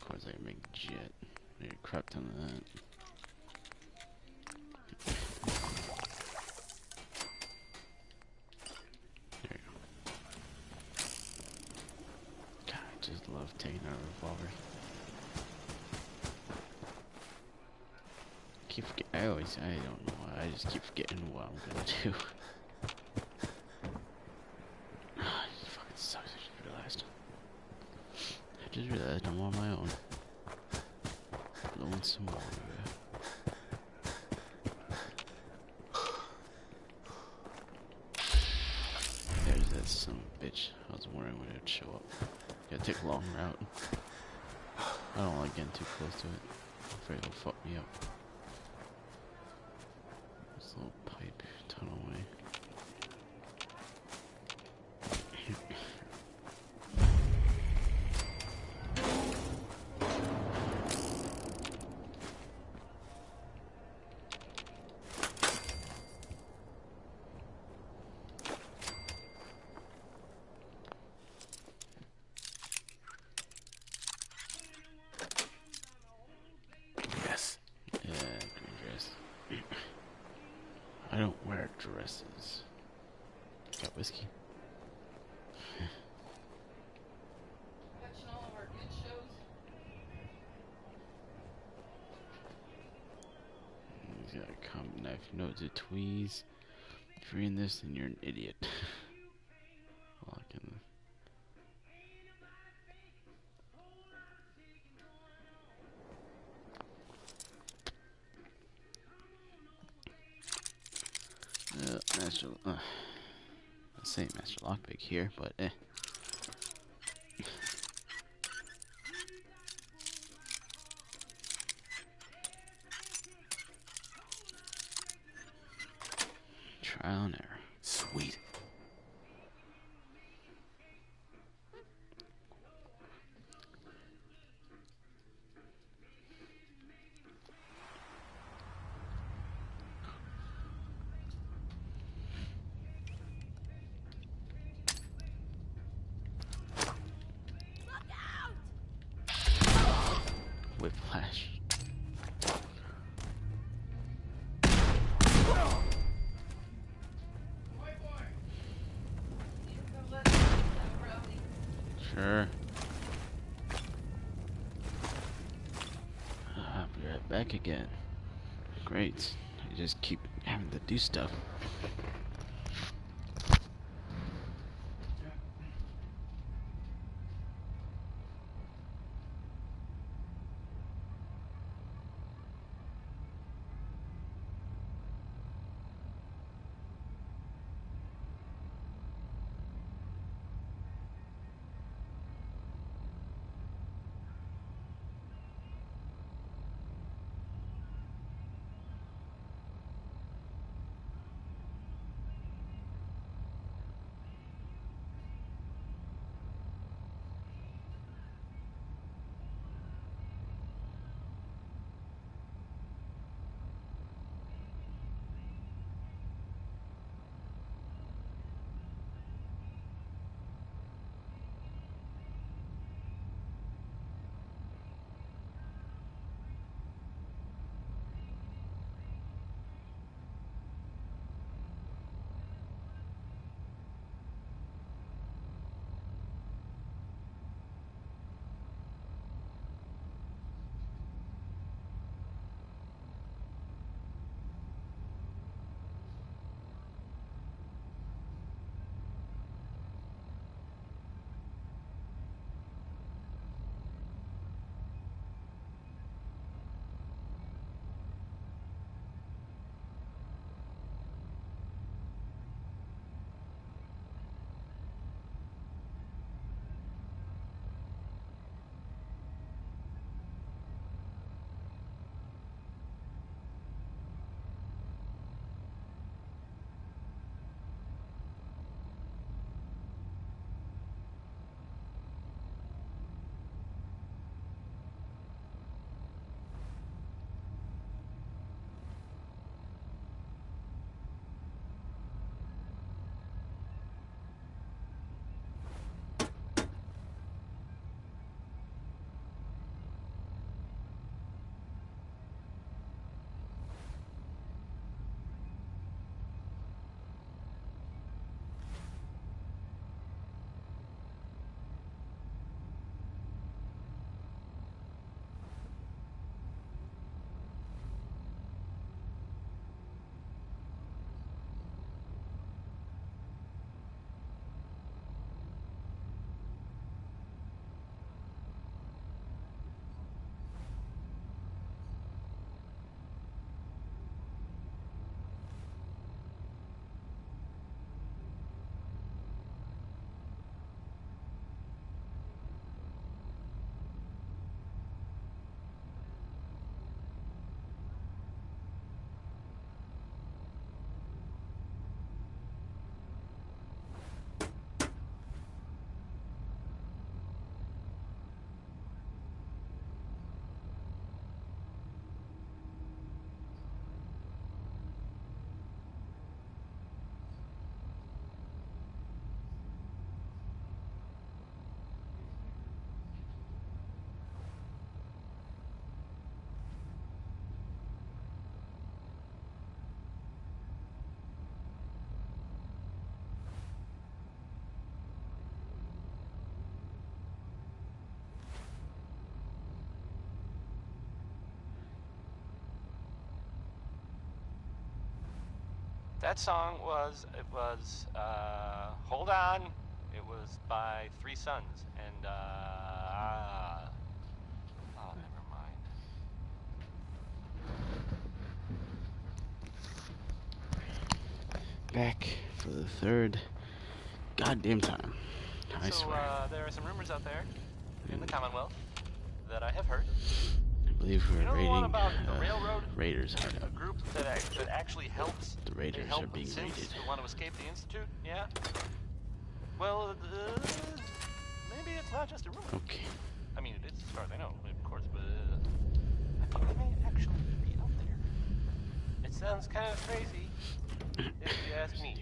Of course I can make jet. Need a crap ton of that. There you go. God, I just love taking out a revolver. I don't know why, I just keep forgetting what I'm gonna do. It fucking sucks, I just realized I'm on my own. Blowing some water. There's that son of a bitch. I was wondering when it would show up. Gotta take a long route. I don't like getting too close to it. I'm afraid it'll fuck me up. This little pipe tunnel way. I don't wear dresses. Got whiskey?
Watching all of our good shows.
He's got a common knife. No, it's a tweeze. If you're in this, then you're an idiot. I'll say Master Lockpick here, but eh. Trial and error.
Sweet.
Flash. Sure. I'll be right back again. Great. I just keep having to do stuff.
That song was, Hold On. It was by Three Sons, and, oh, never mind.
Back for the third goddamn time. I swear.
There are some rumors out there in the Commonwealth that I have heard.
I believe we're raiding
about the railroad?
Raiders hideout.
A group that actually helps.
The Raiders are being
Sims
raided.
who want to escape the Institute. Yeah. Well, maybe it's not just a rumor.
Okay.
I mean, it is as far as I know, of course, but I think it may actually be out there. It sounds kind of crazy, if you ask me.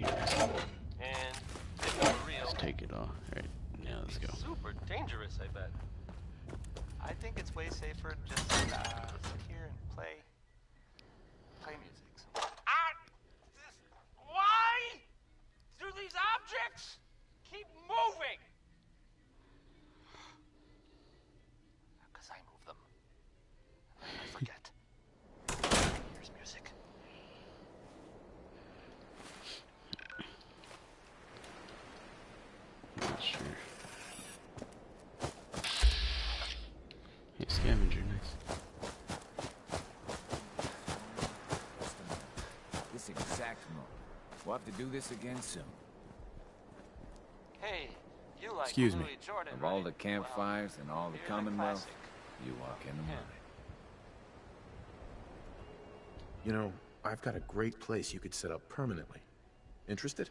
And if it's real,
Let's take it all. Alright, now let's go.
super dangerous, I bet. I think it's way safer to just sit here and play music. Why do these objects keep moving? Because I move them. I forget. Here's music.
Sure. Hey, scavenger, nice.
This exact moment. We'll have to do this again soon.
Hey, you like
Excuse me.
Louis Jordan,
Of all
right?
the campfires and all the
here's a
Commonwealth,
classic.
you walk into mine.
You know, I've got a great place you could set up permanently. Interested?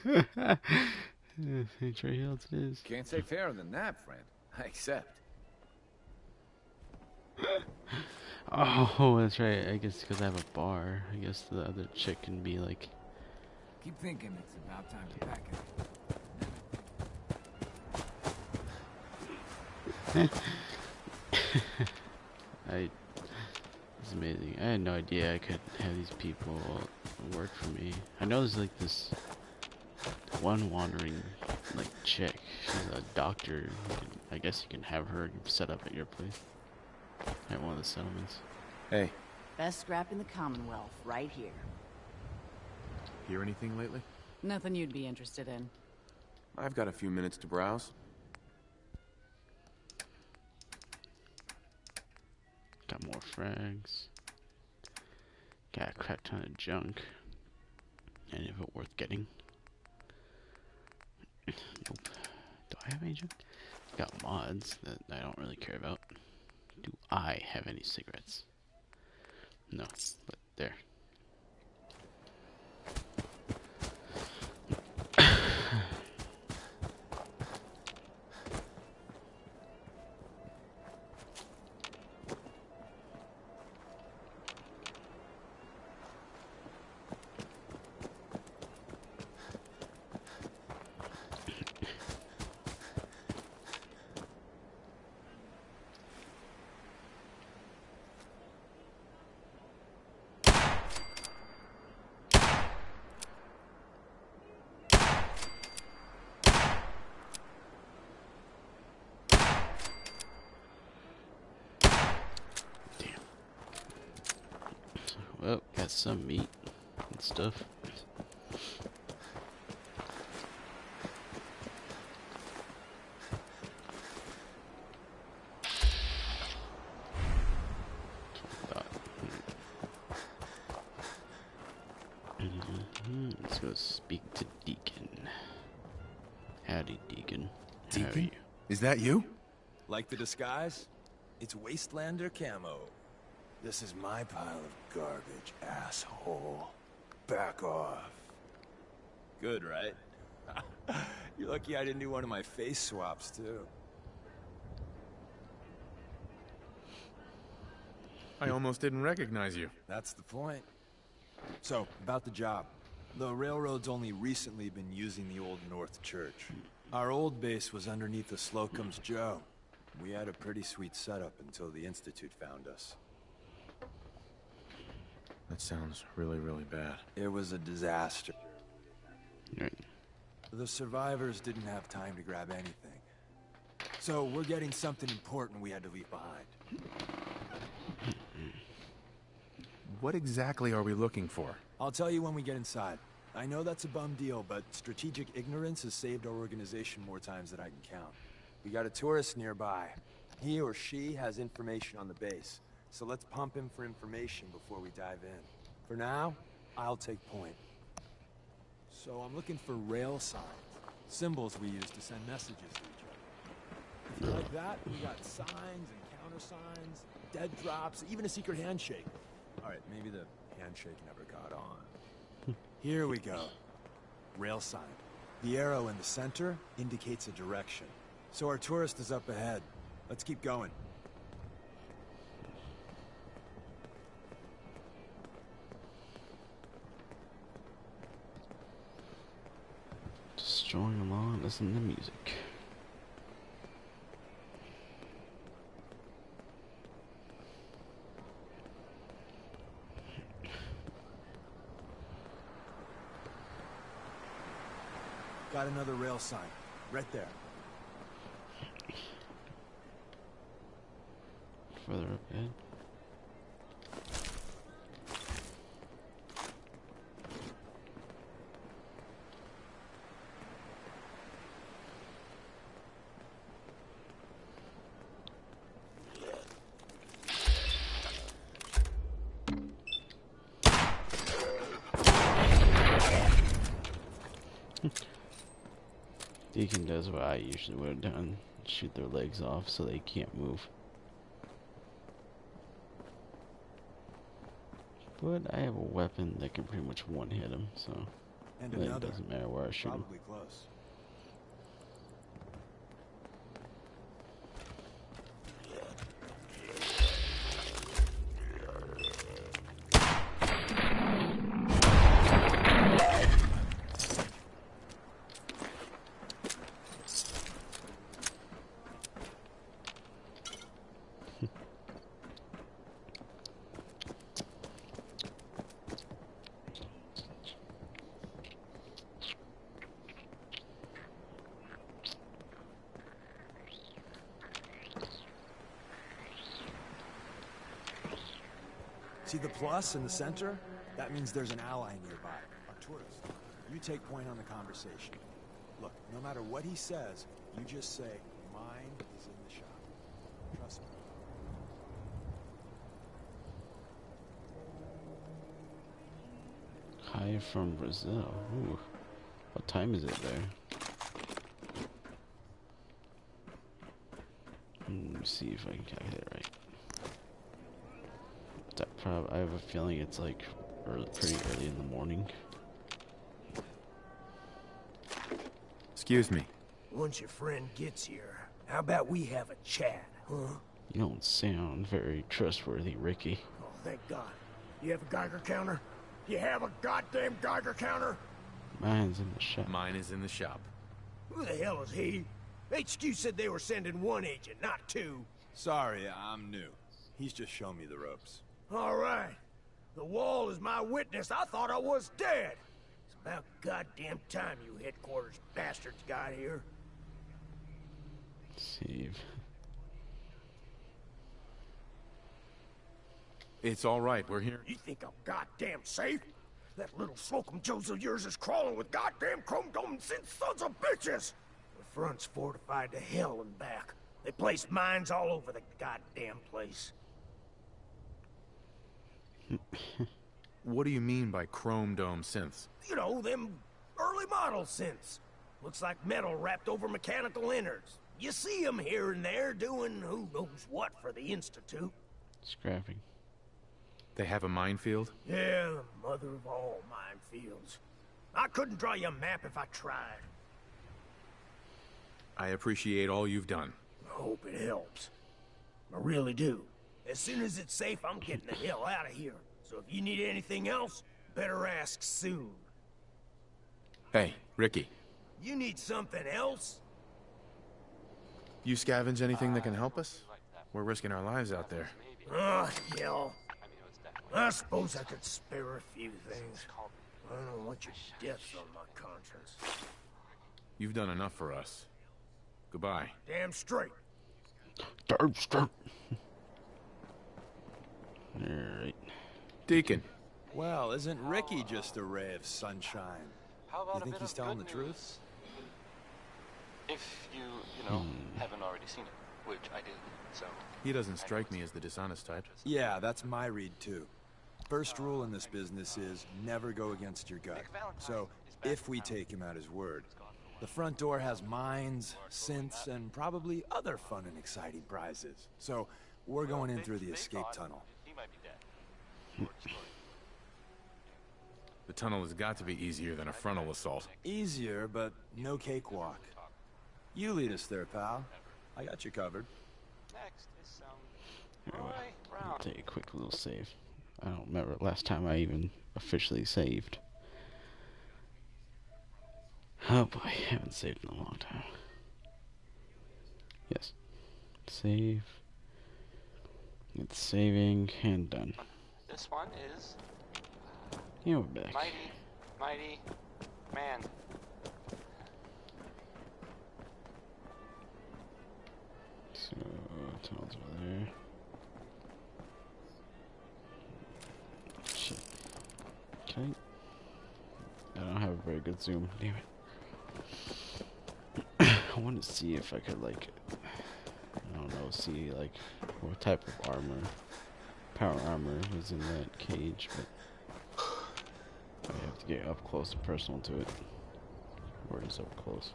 Hey, Trey Hills it is.
Can't say fairer than that, friend. I accept.
Oh, that's right. I guess because I have a bar. I guess the other chick can be like.
Keep thinking it's about time to pack it.
It's amazing. I had no idea I could have these people work for me. I know there's like this one wandering like chick. She's a doctor. I guess you can have her set up at your place. At one of the settlements.
Hey,
Best scrap in the Commonwealth, right here.
hear anything lately?
Nothing you'd be interested in.
I've got a few minutes to browse.
Got more frags. Got a crap ton of junk. Any of it worth getting? Nope. Do I have any junk? Got mods that I don't really care about. Do I have any cigarettes? No, but there. Well, got some meat and stuff. Let's go speak to Deacon. Howdy, Deacon. How are
Deacon?
you?
Is that you?
Like the disguise? It's Wastelander camo. This is my pile of garbage, asshole. Back off. Good, right? You're lucky I didn't do one of my face swaps, too.
I almost didn't recognize you.
That's the point. So, about the job. The railroad's only recently been using the Old North Church. Our old base was underneath the Slocum's Joe. We had a pretty sweet setup until the Institute found us.
That sounds really, really bad.
It was a disaster.
Right.
The survivors didn't have time to grab anything. So we're getting something important we had to leave behind.
What exactly are we looking for?
I'll tell you when we get inside. I know that's a bum deal, but strategic ignorance has saved our organization more times than I can count. We got a tourist nearby. He or she has information on the base. So let's pump him for information before we dive in. For now, I'll take point. So I'm looking for rail signs. Symbols we use to send messages to each other. If you like that, we got signs and countersigns, dead drops, even a secret handshake. Alright, maybe the handshake never got on. Here we go. Rail sign. The arrow in the center indicates a direction. So our tourist is up ahead. Let's keep going.
Just strolling along, listening to music.
Got another rail sign. Right there.
Further up ahead. Deacon does what I usually would have done. Shoot their legs off so they can't move. But I have a weapon that can pretty much one-hit them, so it doesn't matter where I shoot them.
Probably close. See the plus in the center? That means there's an ally nearby, a tourist. You take point on the conversation. Look, no matter what he says, you just say, mine is in the shop. Trust me.
Hi from Brazil. Ooh. What time is it there? Let me see if I can calculate it right. I have a feeling it's like pretty early in the morning.
Excuse me.
Once your friend gets here, how about we have a chat, huh?
You don't sound very trustworthy, Ricky.
Oh, thank God. You have a Geiger counter? You have a goddamn Geiger counter?
Mine's in the shop.
Mine is in the shop.
Who the hell is he? HQ said they were sending one agent, not two.
Sorry, I'm new. He's just showing me the ropes.
All right. The wall is my witness. I thought I was dead. It's about goddamn time you headquarters bastards got here.
Save.
It's all right. We're here.
You think I'm goddamn safe? That little Slocum Joes of yours is crawling with goddamn chrome dome synth sons of bitches. The front's fortified to hell and back. They placed mines all over the goddamn place.
What do you mean by chrome dome synths?
You know, them early model synths. Looks like metal wrapped over mechanical innards. You see them here and there doing who knows what for the Institute.
Scrapping.
They have a minefield?
Yeah, the mother of all minefields. I couldn't draw you a map if I tried.
I appreciate all you've done.
I hope it helps. I really do. As soon as it's safe, I'm getting the hell out of here. So if you need anything else, better ask soon.
Hey, Ricky.
You need something else?
You scavenge anything that can help us? We're risking our lives out there.
Oh, hell. I suppose I could spare a few things. I don't want your deaths on my conscience.
You've done enough for us. Goodbye.
Damn straight.
Damn straight. Alright.
Deacon.
Well, isn't Ricky just a ray of sunshine?
How about
You think
a bit
he's
of
telling
good
the truth?
news? If you know, haven't already seen it, which I did, so...
He doesn't strike me as the dishonest type.
Yeah, that's my read too. First rule in this business is never go against your gut. So, if we take him at his word, the front door has mines, synths, and probably other fun and exciting prizes. So, we're going in through the escape tunnel.
He might be dead.
The tunnel has got to be easier than a frontal assault.
Easier, but no cakewalk. You lead us there, pal. I got you covered.
Next is
Anyway, I'll take a quick little save. I don't remember the last time I even officially saved. Oh boy, I haven't saved in a long time. Yes. Save. It's saving and done.
This one is...
Yeah, we're back.
Mighty Man.
good zoom. Damn it. I want to see if I could, like, I don't know, see, like, what type of armor, power armor was in that cage, but I have to get up close and personal to it. Where is up close?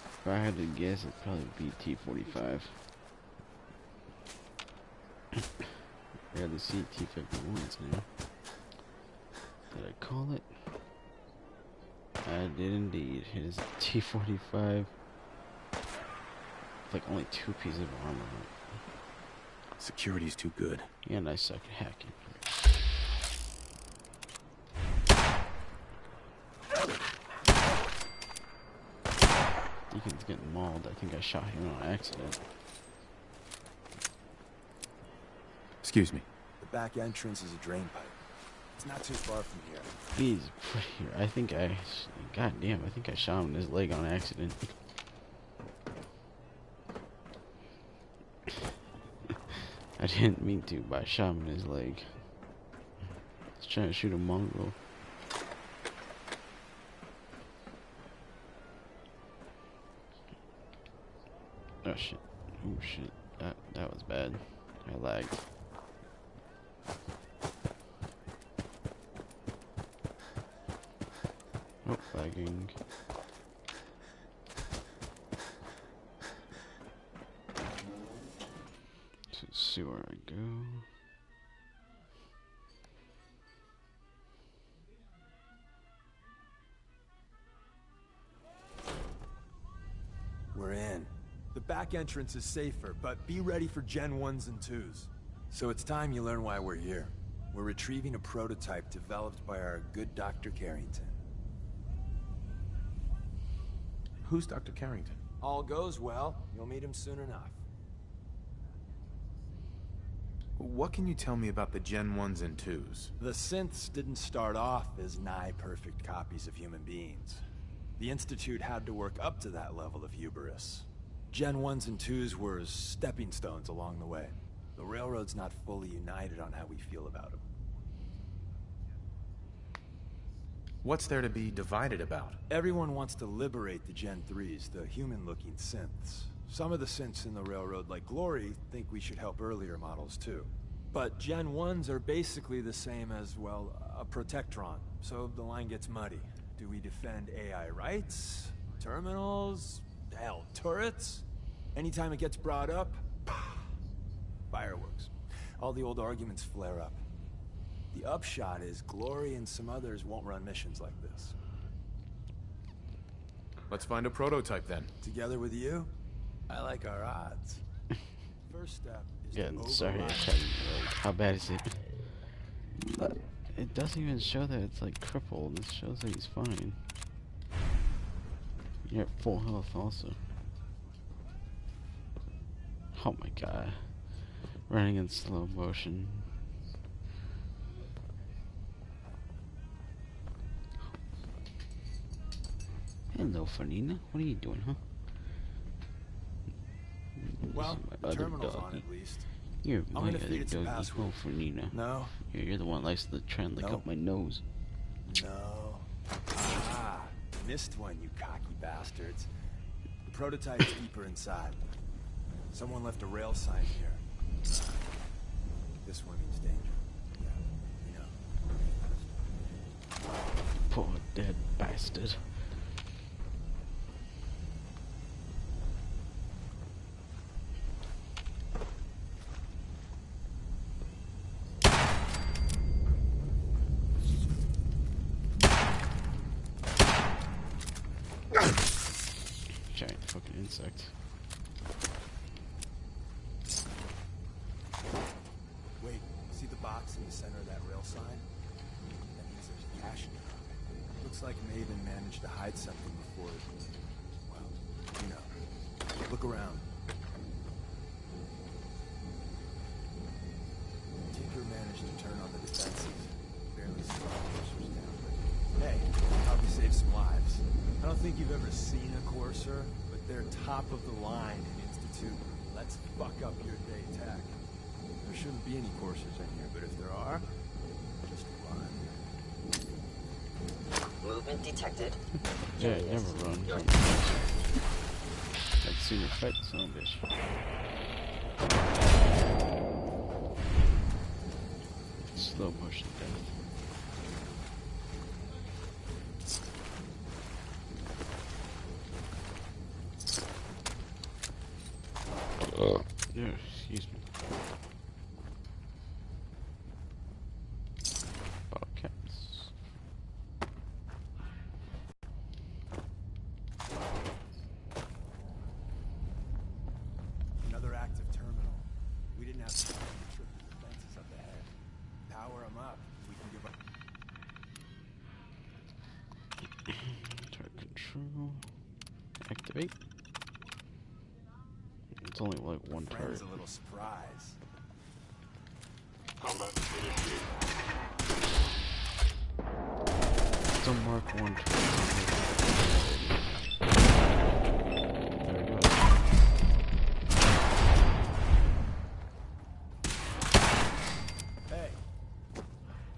If I had to guess, it'd probably be T-45. Rarely see T-51s now. Did I call it? I did indeed. It is T-45. Like only 2 pieces of armor.
Security's too good.
Yeah, and I suck at hacking. Deacon's getting mauled. I think I shot him on accident.
Excuse me.
The back entrance is a drain pipe. It's not too far from here.
He's pretty. I think I. God damn! I think I shot him in his leg on accident. I didn't mean to, but I shot him in his leg. I was trying to shoot a mongrel. Oh shit! Oh shit! That was bad. I lagged. Oh, lagging. To see where I go.
We're in. The back entrance is safer, but be ready for Gen 1s and 2s. So it's time you learn why we're here. We're retrieving a prototype developed by our good Dr. Carrington.
Who's Dr. Carrington?
All goes well, you'll meet him soon enough.
What can you tell me about the Gen 1s and 2s?
The synths didn't start off as nigh-perfect copies of human beings. The Institute had to work up to that level of hubris. Gen 1s and 2s were stepping stones along the way. The Railroad's not fully united on how we feel about them.
What's there to be divided about?
Everyone wants to liberate the Gen 3s, the human-looking synths. Some of the synths in the Railroad, like Glory, think we should help earlier models too. But Gen 1s are basically the same as, well, a Protectron, so the line gets muddy. Do we defend AI rights? Terminals? Hell, turrets? Anytime it gets brought up, fireworks. All the old arguments flare up. The upshot is Glory and some others won't run missions like this.
Let's find a prototype then.
Together with you, I like our odds. First step is
Yeah,
to
sorry,
override.
like, how bad is it? But it doesn't even show that it's like crippled. It shows that he's fine. You're at full health also. Oh my god. Running in slow motion. Hello, Fanina. What are you doing, huh?
Well,
my
the
other
terminal's on
doggy.
at least.
You're
I'm
my
gonna
other
feed it some
doggy.
password.
Oh, Fanina.
No.
You're the one that likes to try and lick
No.
up my nose.
No. Ah, missed one, you cocky bastards. The prototype's deeper inside. Someone left a rail sign here. This one means danger. Yeah, you know.
Poor dead bastard. Giant fucking insect.
Wait, see the box in the center of that rail sign? That means there's cash in it. Looks like Maven managed to hide something before, well, you know. Look around. Tinker managed to turn on the defensive. Barely saw coursers down, but hey, probably saved some lives. I don't think you've ever seen a Courser, but they're top of the line in Institute. Let's fuck up your day tech. There shouldn't be any Coursers in here, but if there are, just run.
movement detected.
Yeah, never run. I've seen her fight the son of a bitch. Slow motion death. Yeah, excuse me. Bottle caps.
Another active terminal. We didn't have to trip the defenses up ahead. Power them up. We can give up.
Turret control. Activate. It's only like one turret.
Friend's a little surprise.
Combat initiated.
It's a Mark 1 turret. There we go.
Hey.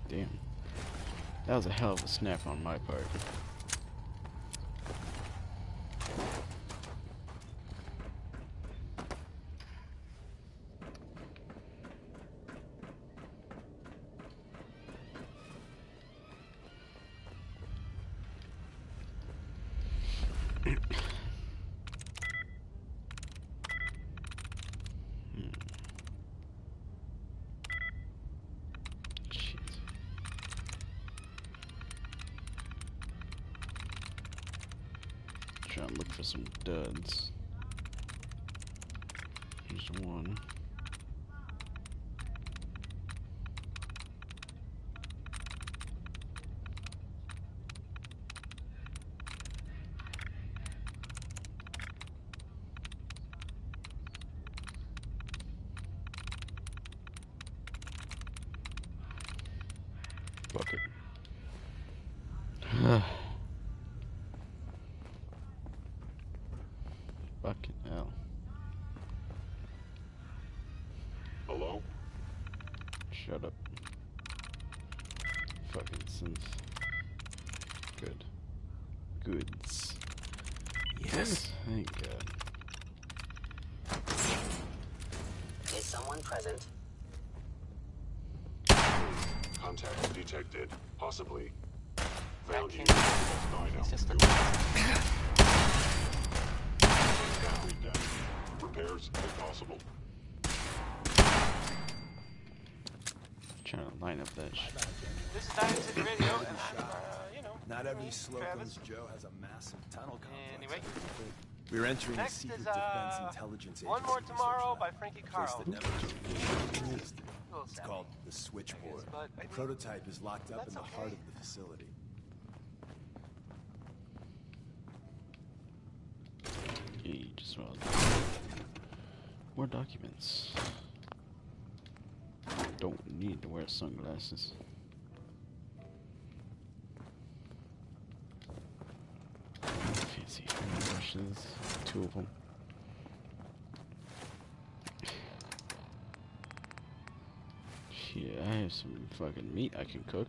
Damn. That was a hell of a snap on my part. Trying to look for some duds. Here's one. Bucket. Fucking hell.
Hello?
Shut up. Fucking synth. Good. Goods.
Yes.
Thank God.
Is someone present?
Contact detected. Possibly. Found you. Repairs if possible.
Trying to line up that shit.
This is Diamond City Radio, and I'm,
Not every
me,
Slocum's
Travis.
Joe has a massive tunnel complex.
Anyway.
We're entering
Next
the secret
is,
defense intelligence agency.
One More Tomorrow by Frankie
Place
Carl.
that never existed. It's
sad.
called the Switchboard.
but, I
The
mean,
prototype is locked up in
that's
the
okay.
heart of the facility.
Yeah, you just want more documents. Don't need to wear sunglasses. Fancy brushes, 2 of them. Yeah, I have some fucking meat I can cook.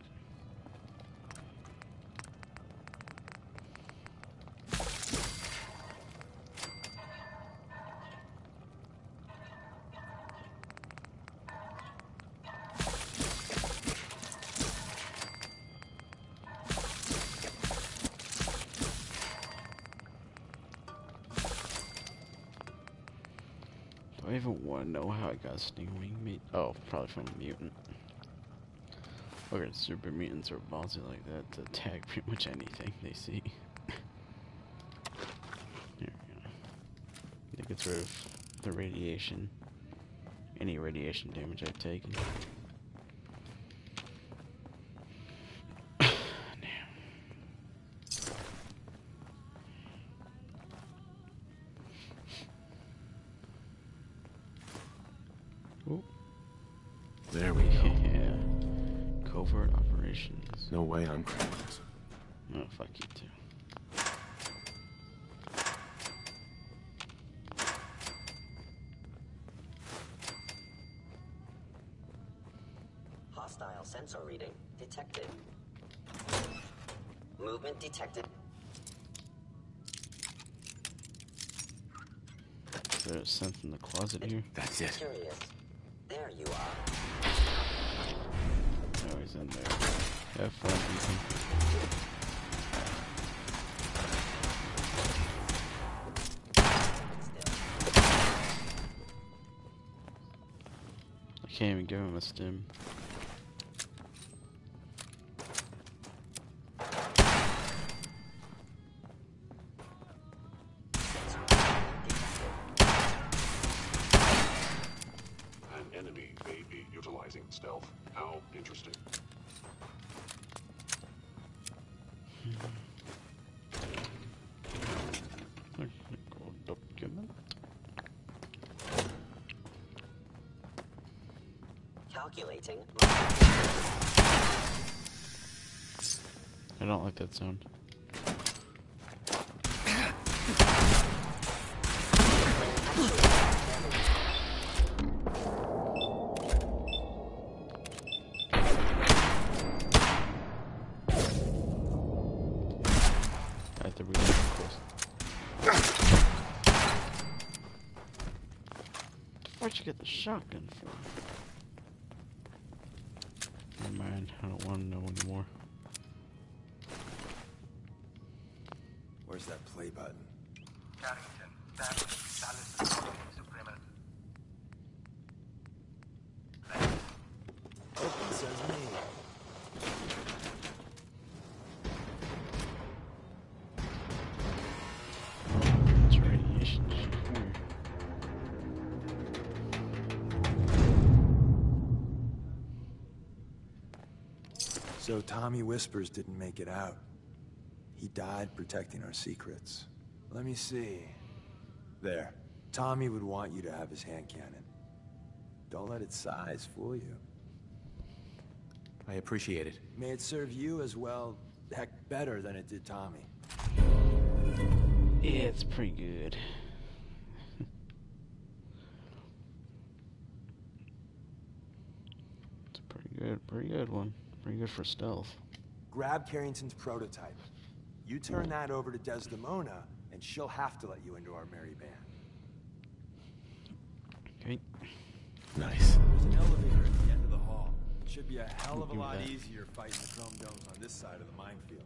Do I even want to know how I got stingwing meat? Oh, probably from a mutant. Okay, super mutants are ballsy like that to attack pretty much anything they see. There we go. That gets rid of the radiation. Any radiation damage I've taken. Ooh. There we go. Yeah. Covert operations.
No way I'm cracking this.
Oh, fuck you too.
Hostile sensor reading detected. Movement detected.
Is there a sense in the closet here?
That's it.
Curious. There you are.
Oh, he's in there. Have fun, Ethan. I can't even give him a stim.
An enemy may be utilizing stealth. How interesting.
Technical document.
Calculating.
I don't like that sound. I have to read this. Where'd you get the shotgun from? Never mind, I don't want to know anymore.
Where's that play button?
Carrington, that is Supreme.
Open sesame.
It's radiation shit here.
So Tommy Whispers didn't make it out. He died protecting our secrets. Let me see. There. Tommy would want you to have his hand cannon. Don't let its size fool you.
I appreciate it.
May it serve you as well, heck, better than it did Tommy.
Yeah, it's pretty good. It's a pretty good one. Pretty good for stealth.
Grab Carrington's prototype. You turn that over to Desdemona, and she'll have to let you into our merry band.
Okay.
Nice.
There's an elevator at the end of the hall. It should be a hell of a
Do
lot
that.
easier fighting the chrome domes on this side of the minefield.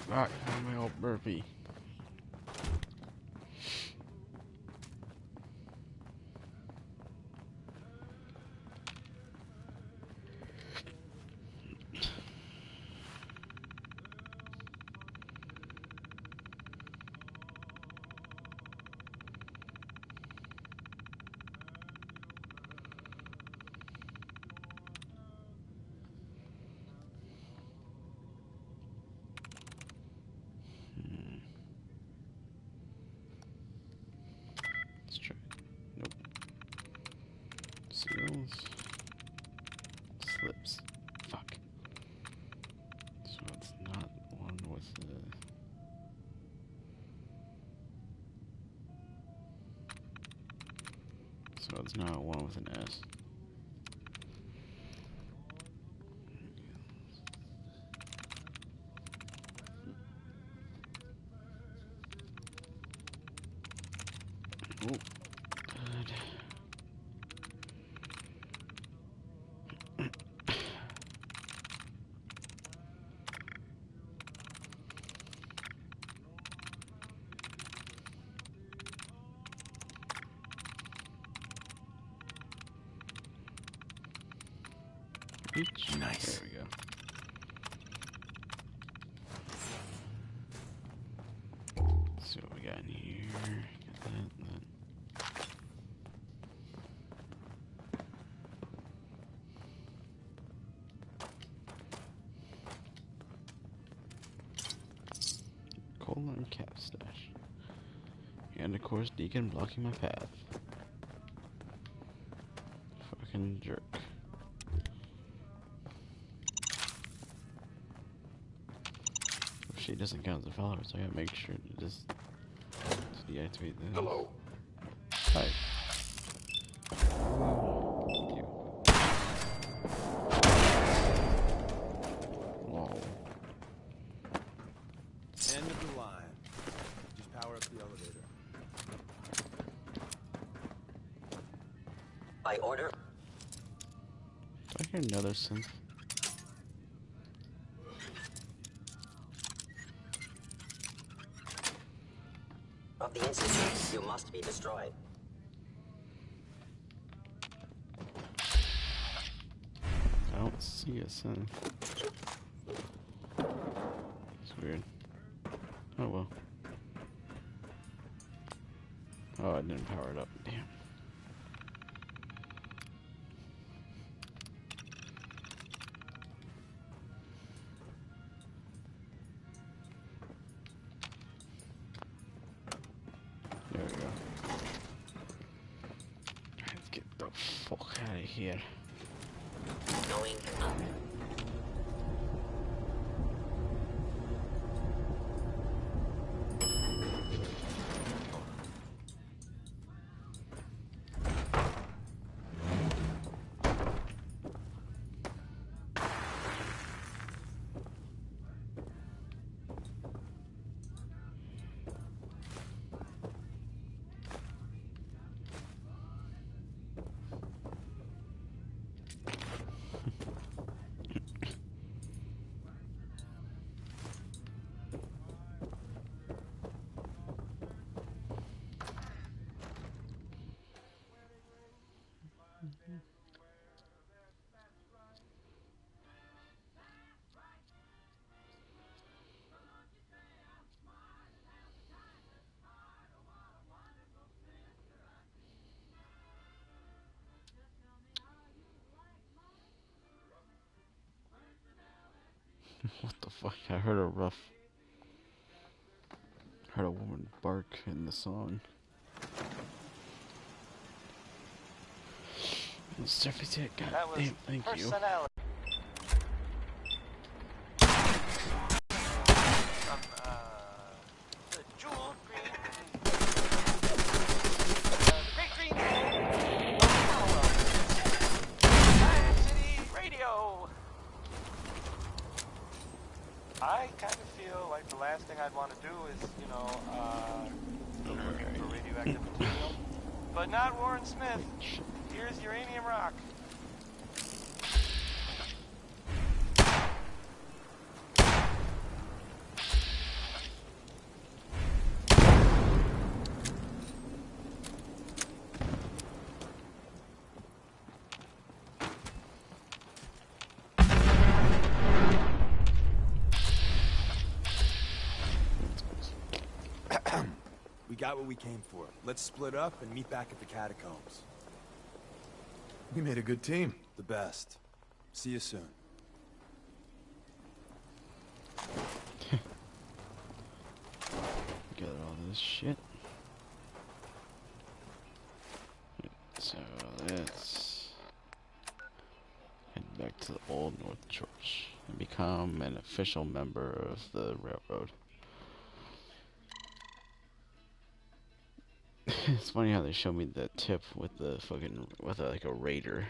Fuck, I'm my old burpee. Let's try. Nope. Seals. Slips. Fuck. So it's not one with the... So it's not one with an S. Oh, good.
Nice.
There we go. Let's see what we got in here. Got that. Cola and cap stash. And of course, Deacon blocking my path. Fucking jerk. She doesn't count as a follower, so I gotta make sure to just deactivate this.
Hello.
Hi. You.
By order.
Do I hear another synth?
Of the Institute, you must be destroyed.
I don't see a synth. It's weird. Oh well. Oh, I didn't power it up. Damn. There we go. Let's get the fuck out of here.
Going up. What the fuck? I heard a woman bark in the song. Certificate, goddamn, thank you.
The jewel green, the great green Science City Radio. I kind of feel like the last thing I'd want to do is, you know, for radioactive material. But not Warren Smith. Here's uranium rock.
We got what we came for. Let's split up and meet back at the catacombs.
We made a good team.
The best. See you soon.
Get all this shit. So let's head back to the Old North Church and become an official member of the railroad. It's funny how they show me the tip with the fucking like a raider.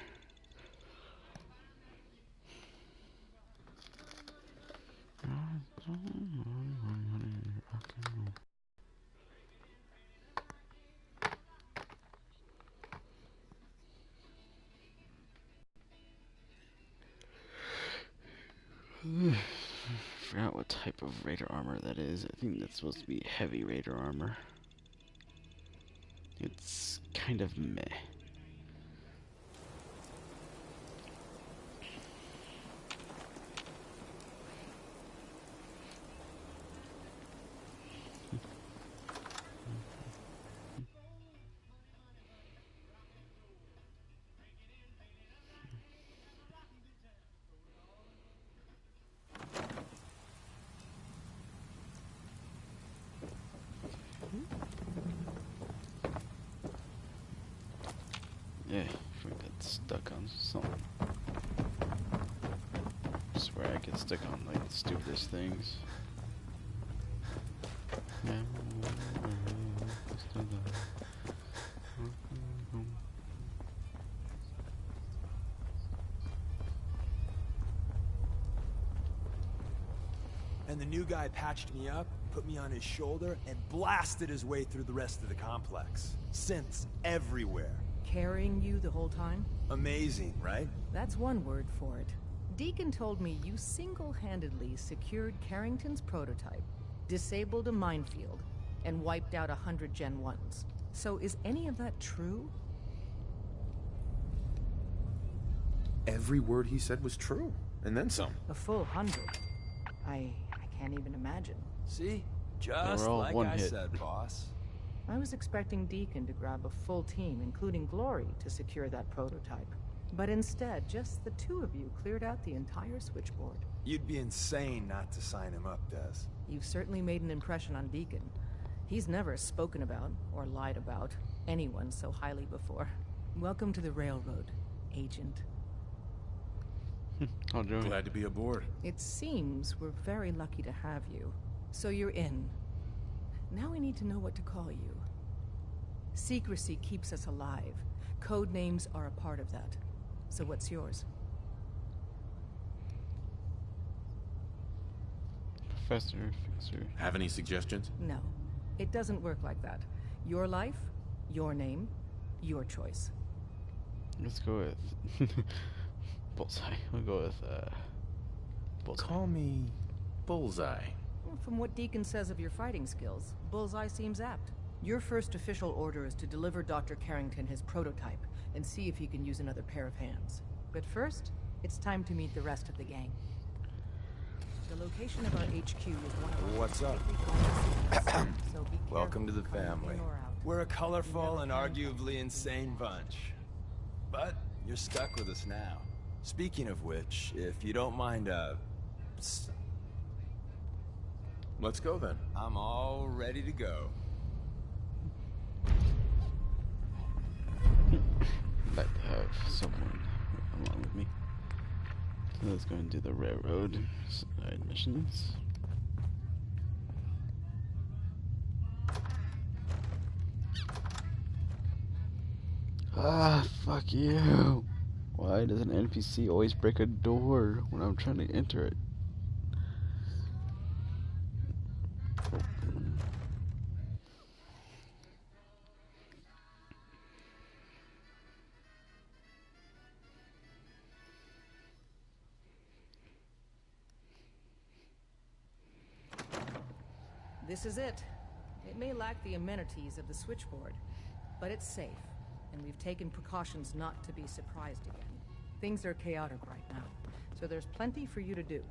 Forgot what type of raider armor that is. I think that's supposed to be heavy raider armor. It's kind of meh. Yeah, if we get stuck on something. I swear I get stuck on like the stupidest things.
And the new guy patched me up, put me on his shoulder, and blasted his way through the rest of the complex. Synths everywhere.
carrying you the whole time?
Amazing, right?
That's one word for it. Deacon told me you single-handedly secured Carrington's prototype, disabled a minefield, and wiped out 100 Gen 1s. So is any of that true?
Every word he said was true, and then some.
A full 100. I can't even imagine.
See? Just like I said, boss.
I was expecting Deacon to grab a full team, including Glory, to secure that prototype. But instead, just the two of you cleared out the entire switchboard.
You'd be insane not to sign him up, Des.
You've certainly made an impression on Deacon. He's never spoken about, or lied about, anyone so highly before. Welcome to the Railroad, Agent.
Glad to be aboard.
It seems we're very lucky to have you. So you're in. Now we need to know what to call you. Secrecy keeps us alive. Code names are a part of that. So what's yours?
Professor, Fixer.
Have any suggestions?
No. It doesn't work like that. Your life, your name, your choice.
Let's go with Bullseye. We'll go with Bullseye.
Call me Bullseye.
Well, from what Deacon says of your fighting skills, Bullseye seems apt. Your first official order is to deliver Dr. Carrington his prototype and see if he can use another pair of hands. But first, it's time to meet the rest of the gang. The location of our HQ is one of our...
What's up?
So be
Welcome to the
careful coming
family.
in or out.
We're a colorful and arguably insane bunch. But you're stuck with us now. Speaking of which, if you don't mind,
Let's go then.
I'm all ready to go.
I'd like to have someone along with me. So let's go and do the railroad side missions. Ah, fuck you. Why does an NPC always break a door when I'm trying to enter it?
This is it. It may lack the amenities of the switchboard, but it's safe, and we've taken precautions not to be surprised again. Things are chaotic right now, so there's plenty for you to do.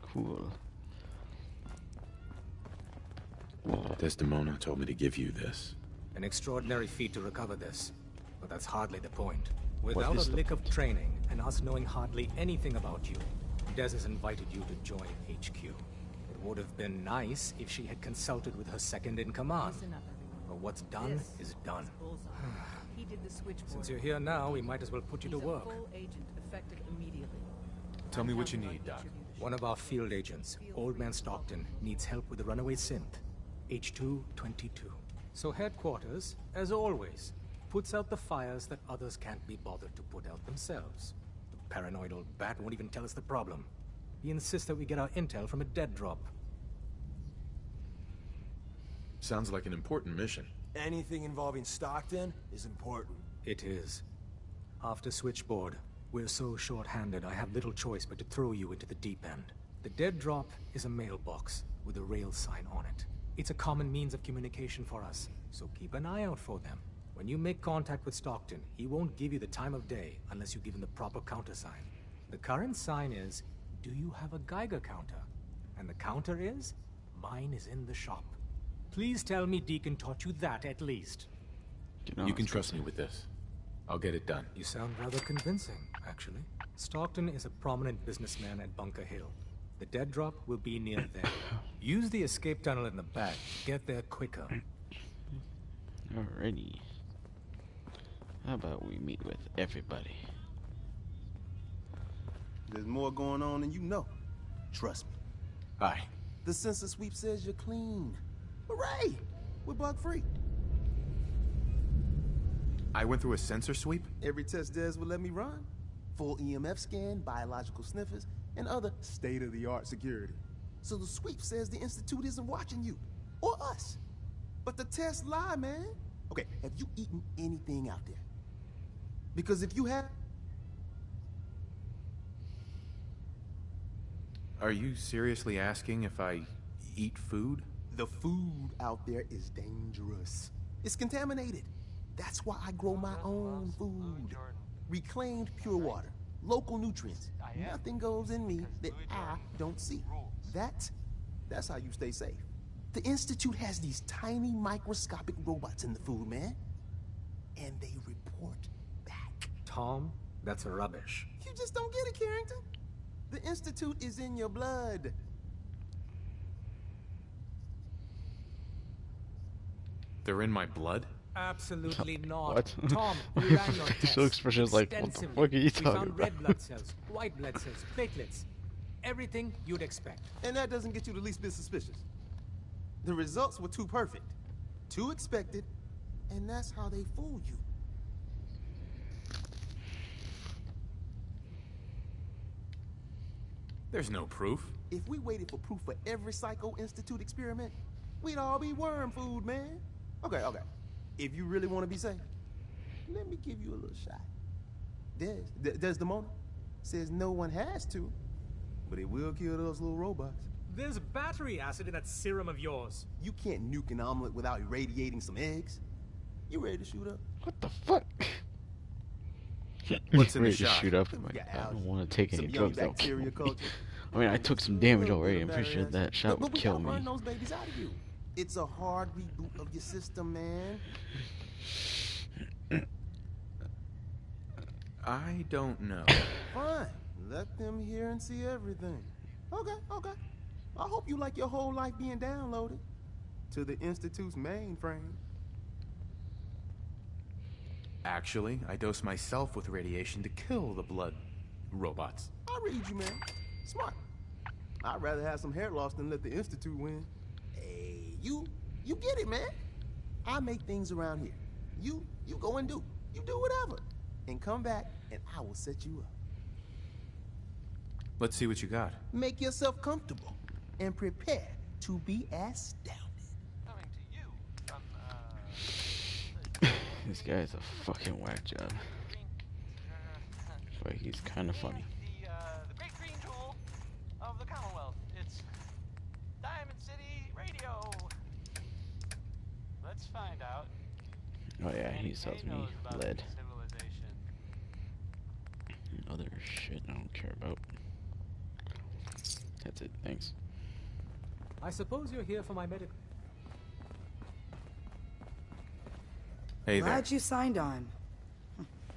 Cool.
Desdemona told me to give you this.
An extraordinary feat to recover this, but that's hardly the point. Without
is
a
the
lick of training, and us knowing hardly anything about you, Des has invited you to join HQ. It would have been nice if she had consulted with her second-in-command.
Listen up, everyone.
But what's done
This
is done.
Bullseye. He did the switchboard.
Since you're here now, we might as well put you to
He's
work.
a full agent, effective immediately.
Tell me what you need, Doc.
One of our field agents, Old Man Stockton, needs help with the runaway synth. H222. So headquarters, as always, puts out the fires that others can't be bothered to put out themselves. The paranoid old bat won't even tell us the problem. He insists that we get our intel from a dead drop.
Sounds like an important mission.
Anything involving Stockton is important.
It is. After Switchboard, we're so short-handed I have little choice but to throw you into the deep end. The dead drop is a mailbox with a rail sign on it. It's a common means of communication for us, so keep an eye out for them. When you make contact with Stockton, he won't give you the time of day unless you give him the proper countersign. The current sign is, do you have a Geiger counter? And the counter is, mine is in the shop. Please tell me Deacon taught you that at least.
You can trust me with this. I'll get it done.
You sound rather convincing, actually. Stockton is a prominent businessman at Bunker Hill. The dead drop will be near there. Use the escape tunnel in the back. Get there quicker.
Alrighty. How about we meet with everybody?
There's more going on than you know. Trust me.
Hi.
The census sweep says you're clean. Hooray! We're bug-free.
I went through a sensor sweep?
Every test Des would let me run. Full EMF scan, biological sniffers, and other state-of-the-art security. So the sweep says the Institute isn't watching you, or us. But the tests lie, man. Okay, have you eaten anything out there? Because if you have...
Are you seriously asking if I eat food?
The food out there is dangerous. It's contaminated. That's why I grow my own food. Reclaimed pure water, local nutrients. Nothing goes in me that I don't see. That's how you stay safe. The Institute has these tiny microscopic robots in the food, man. And they report back.
Tom, that's rubbish.
You just don't get it, Carrington. The Institute is in your blood.
They're in my blood?
Absolutely not.
What?
Tom, we ran your tests.
Facial expression is like, what the fuck are you talking
We found
about?
red blood cells, white blood cells, platelets. Everything you'd expect.
And that doesn't get you the least bit suspicious. The results were too perfect, too expected, and that's how they fool you.
There's no proof.
If we waited for proof for every Psycho Institute experiment, we'd all be worm food, man. Okay. If you really want to be safe, let me give you a little shot. Desdemona says no one has to, but it will kill those little robots.
There's battery acid in that serum of yours.
You can't nuke an omelet without irradiating some eggs. You ready to shoot up?
What the fuck?
What's in the
Ready to
shot?
shoot up? Like, I don't want to take any
Some young
drugs though.
bacteria culture.
I mean, I took some damage already. I'm pretty sure that shot would kill
But we gotta
me.
burn those babies out of you. It's a hard reboot of your system, man.
I don't know.
Fine. Let them hear and see everything. Okay. I hope you like your whole life being downloaded to the Institute's mainframe.
Actually, I dose myself with radiation to kill the blood robots.
I read you, man. Smart. I'd rather have some hair loss than let the Institute win. Hey, you get it, man. I make things around here. You go and do. You do whatever. And come back, and I will set you up.
Let's see what you got.
Make yourself comfortable, and prepare to be astounded.
Coming to you from,
This guy's a fucking whack job. But he's kind of funny.
the great green tool of the Commonwealth. It's Diamond City Radio. Let's find out.
Oh yeah, he sells me lead.
Civilization.
Other shit I don't care about. That's it, thanks.
I suppose you're here for my medical...
Hey there.
Glad you signed on.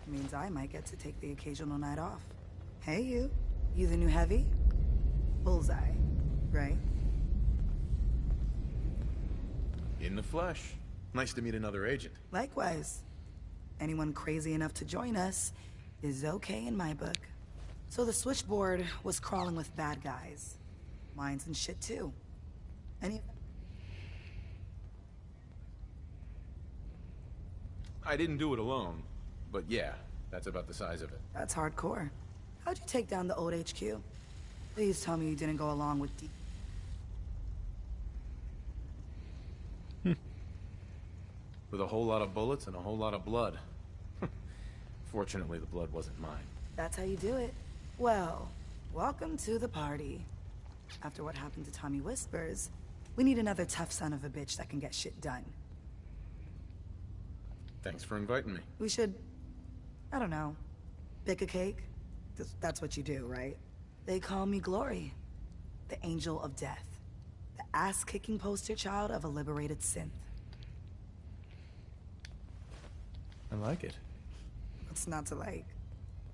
Means I might get to take the occasional night off. Hey you. You the new heavy? Bullseye, right?
In the flesh. Nice to meet another agent.
Likewise. Anyone crazy enough to join us is okay in my book. So the switchboard was crawling with bad guys. Mines and shit too. Any of them?
I didn't do it alone, but yeah, that's about the size of it.
That's hardcore. How'd you take down the old HQ? Please tell me you didn't go along with
With a whole lot of bullets and a whole lot of blood. Fortunately, the blood wasn't mine.
That's how you do it. Well, welcome to the party. After what happened to Tommy Whispers, we need another tough son of a bitch that can get shit done.
Thanks for inviting me.
We should, I don't know, bake a cake? That's what you do, right? They call me Glory, the angel of death, the ass-kicking poster child of a liberated synth.
I like it.
What's not to like?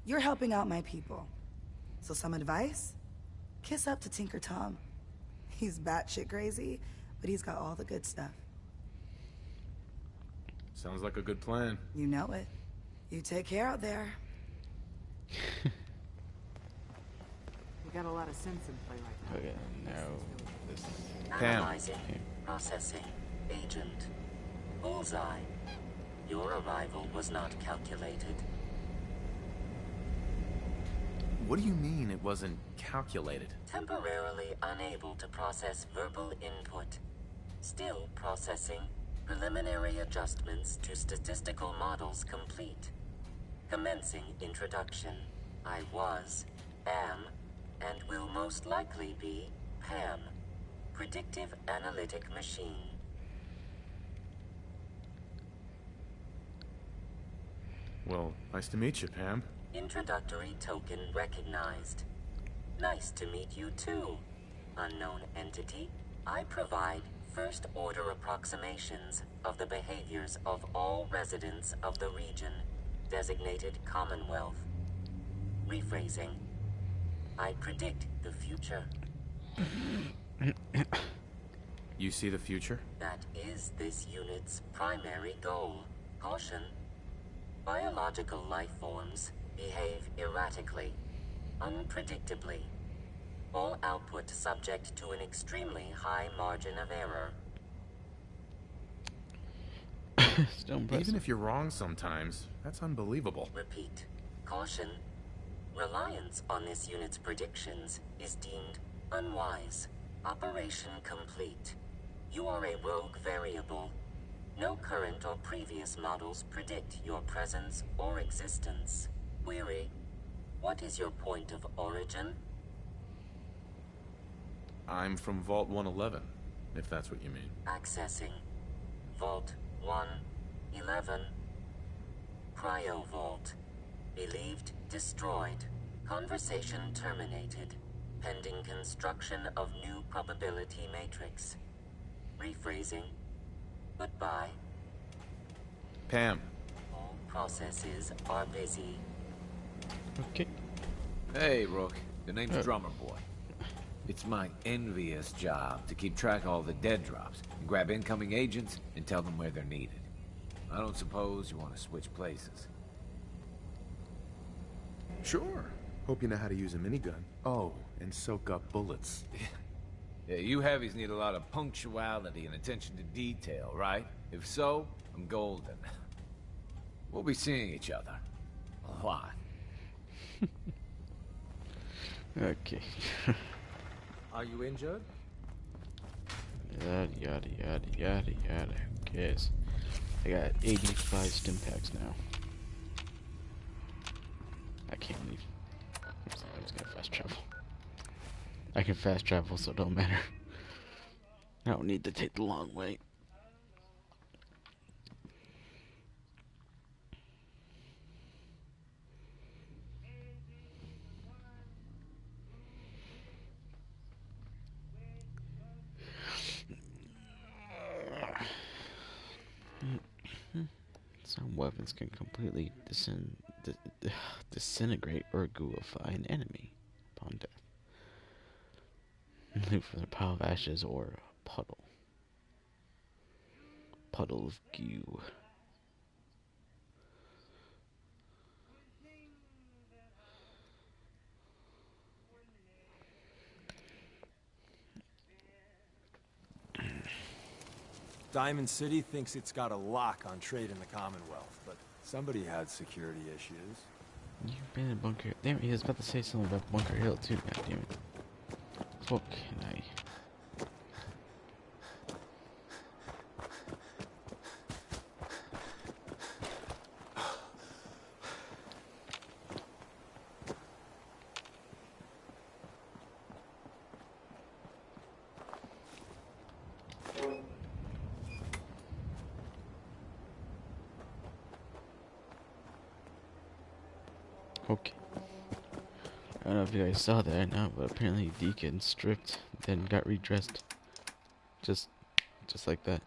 You're helping out my people. So some advice? Kiss up to Tinker Tom. He's batshit crazy, but he's got all the good stuff.
Sounds like a good plan.
You know it. You take care out there.
We got a lot of sense in play right now.
Okay, now this is
Analyzing. Processing. Agent. Bullseye. Your arrival was not calculated.
What do you mean it wasn't calculated?
Temporarily unable to process verbal input. Still processing. Preliminary adjustments to statistical models complete. Commencing introduction. I was, am, and will most likely be Pam. Predictive analytic machine.
Well, nice to meet you, Pam.
Introductory token recognized. Nice to meet you too, unknown entity. I provide first-order approximations of the behaviors of all residents of the region, designated Commonwealth. Rephrasing. I predict the future.
You see the future?
That is this unit's primary goal. Caution. Biological life forms behave erratically, unpredictably. All output subject to an extremely high margin of error.
Even if you're wrong sometimes, that's unbelievable.
Repeat. Caution. Reliance on this unit's predictions is deemed unwise. Operation complete. You are a rogue variable. No current or previous models predict your presence or existence. Query. What is your point of origin?
I'm from Vault 111, if that's what you mean.
Accessing. Vault 111. Cryo Vault. Believed destroyed. Conversation terminated. Pending construction of new probability matrix. Rephrasing. Goodbye.
Pam.
All processes are busy.
Okay.
Hey, Rook. The name's Drummer Boy. It's my envious job to keep track of all the dead drops, and grab incoming agents and tell them where they're needed. I don't suppose you want to switch places.
Sure. Hope you know how to use a minigun. Oh, and soak up bullets.
Yeah, you heavies need a lot of punctuality and attention to detail, right? If so, I'm golden. We'll be seeing each other. A lot.
Okay.
Are you injured?
Yada yada yada yada yada. Who cares? I got 85 stim packs now. I can't leave. I'm just gonna fast travel. I can fast travel, so it don't matter. I don't need to take the long way. Some weapons can completely disintegrate or gooify an enemy upon death. Look for the pile of ashes or a puddle. Puddle of goo.
Diamond City thinks it's got a lock on trade in the Commonwealth, but somebody had security issues.
You've been in Bunker. Damn, he was about to say something about Bunker Hill too. God damn it. What can I? Okay. I don't know if you guys saw that or not, but apparently Deacon stripped, then got redressed. Just like that.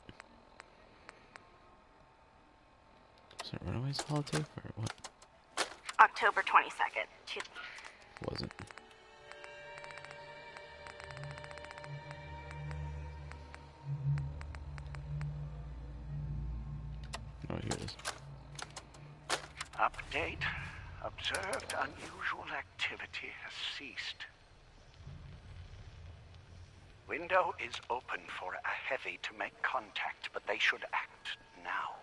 Was it Runaways holotape or what?
October 22nd.
Wasn't. Oh, here it is.
Update. Observed unusual activity has ceased. Window is open for a heavy to make contact, but they should act now.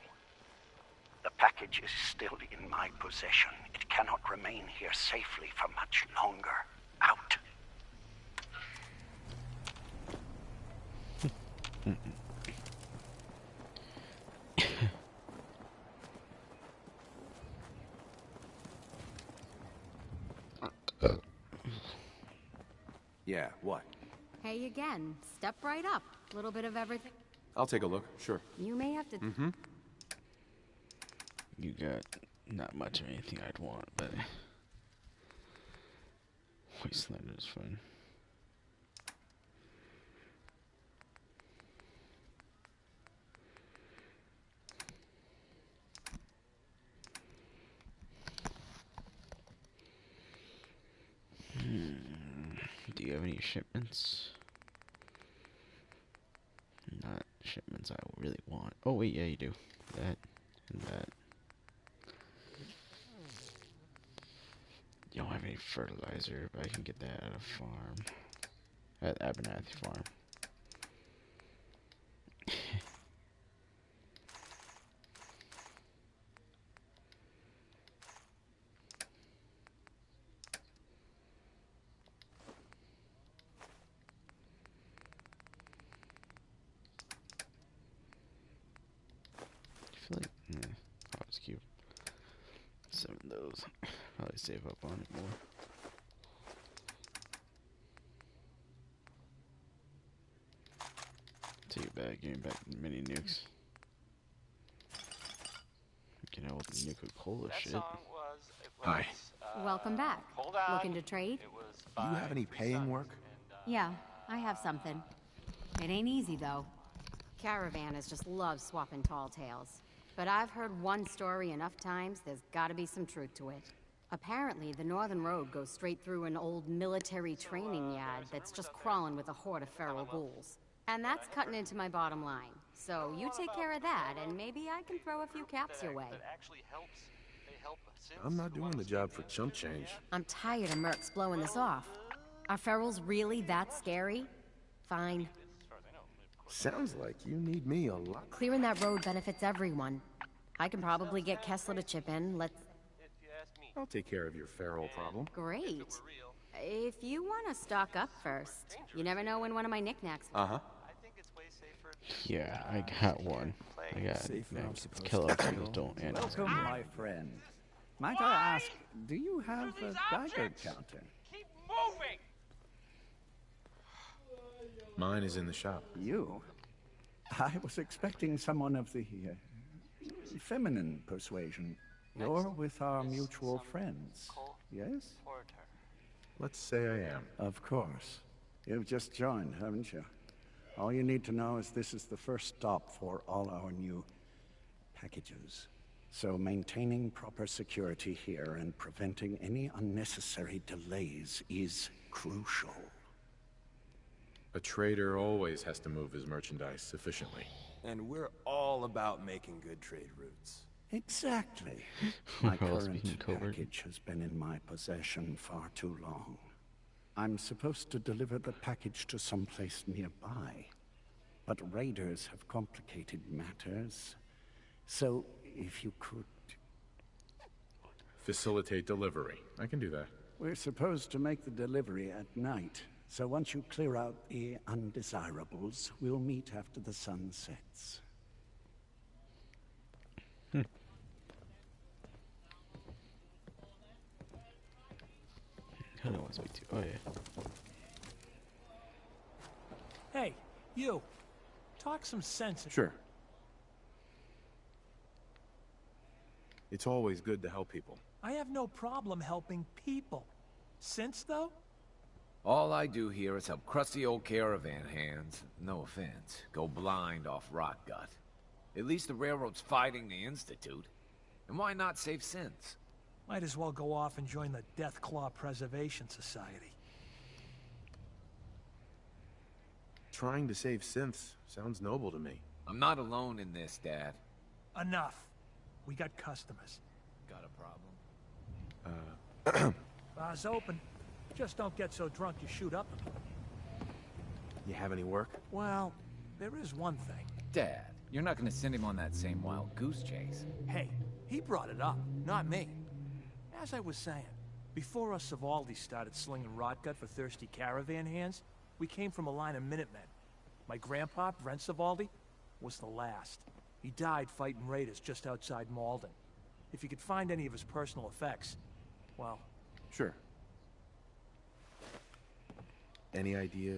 The package is still in my possession. It cannot remain here safely for much longer. Out.
Yeah, what?
Hey again. Step right up. Little bit of everything.
I'll take a look, sure.
You may have to...
Mm-hmm.
You got not much of anything I'd want, but... Wasteland is fun. Do you have any shipments? Not shipments I really want. Oh wait, yeah you do. That and that. You don't have any fertilizer, but I can get that at a farm. At Abernathy Farm. I feel like, oh, it's cute. 7 of those. Probably save up on it more. Take it back, give me back the mini nukes. You know, with the Nuka-Cola shit.
Hi.
Welcome back. Looking to trade?
Do you have any paying work?
Yeah, I have something. It ain't easy, though. Caravanners just love swapping tall tales. But I've heard one story enough times, there's gotta be some truth to it. Apparently, the Northern Road goes straight through an old military training yard that's just crawling with a horde of feral ghouls. And that's cutting into my bottom line. So you take care of that, and maybe I can throw a few caps your way.
I'm not doing the job for chump change.
I'm tired of mercs blowing this off. Are ferals really that scary? Fine.
Sounds like you need me a lot.
Clearing that road benefits everyone. I can probably get Kessler to chip in.
I'll take care of your feral problem.
Great. If you want to stock up first, you never know when one of my knickknacks...
Uh-huh.
Yeah, I got one. I got Kellogg's skills don't end.
Welcome, my friend. Might I ask, do you have a Geiger counter?
Keep moving!
Mine is in the shop.
You? I was expecting someone of the feminine persuasion. You're with our mutual friends, yes?
Let's say I am.
Of course. You've just joined, haven't you? All you need to know is this is the first stop for all our new packages. So maintaining proper security here and preventing any unnecessary delays is crucial.
A trader always has to move his merchandise efficiently.
And we're all about making good trade routes.
Exactly. My current package has been in my possession far too long. I'm supposed to deliver the package to someplace nearby. But raiders have complicated matters. So, if you could...
Facilitate delivery. I can do that.
We're supposed to make the delivery at night. So once you clear out the undesirables, we'll meet after the sun sets.
I don't want to wait too. Oh yeah.
Hey, you. Talk some sense.
Sure. It's always good to help people.
I have no problem helping people. Sense, though?
All I do here is help crusty old caravan hands, no offense, go blind off rot gut. At least the railroad's fighting the Institute. And why not save synths?
Might as well go off and join the Death Claw Preservation Society.
Trying to save synths sounds noble to me.
I'm not alone in this, Dad.
Enough. We got customers.
Got a problem?
Bar's open. Just don't get so drunk you shoot up.
You have any work?
Well, there is one thing.
Dad, you're not gonna send him on that same wild goose chase.
Hey, he brought it up, not me. As I was saying, before us Savaldi started slinging rotgut for thirsty caravan hands, we came from a line of Minutemen. My grandpa, Brent Savaldi, was the last. He died fighting raiders just outside Malden. If you could find any of his personal effects, well...
Sure.
Any idea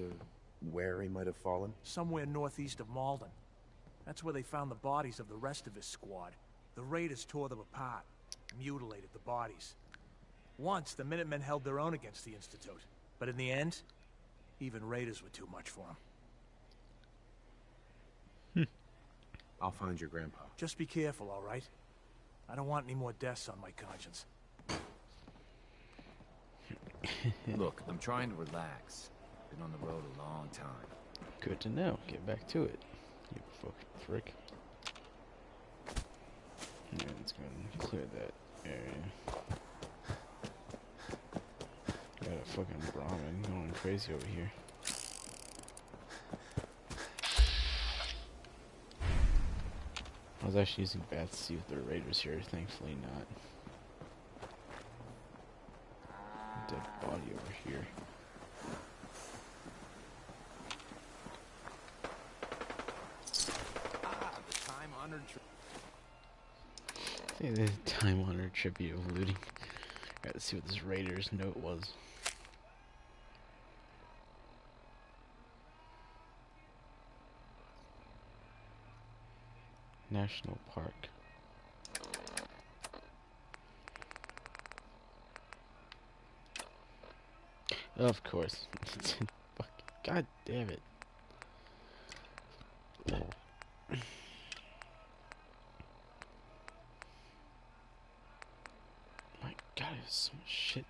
where he might have fallen?
Somewhere northeast of Malden. That's where they found the bodies of the rest of his squad. The raiders tore them apart, mutilated the bodies. Once, the Minutemen held their own against the Institute. But in the end, even raiders were too much for them.
I'll find your grandpa.
Just be careful, all right? I don't want any more deaths on my conscience.
Look, I'm trying to relax. Been on the road a long time.
Good to know. Get back to it, you fucking frick. Yeah, let's go ahead and clear that area. Got a fucking Brahmin going crazy over here. I was actually using bats to see if there are raiders here. Thankfully not. Dead body over here.
The time-honored
The time-honored tribute of looting. Gotta see what this raider's note was. National Park. Of course. God damn it. My God, there's so much shit.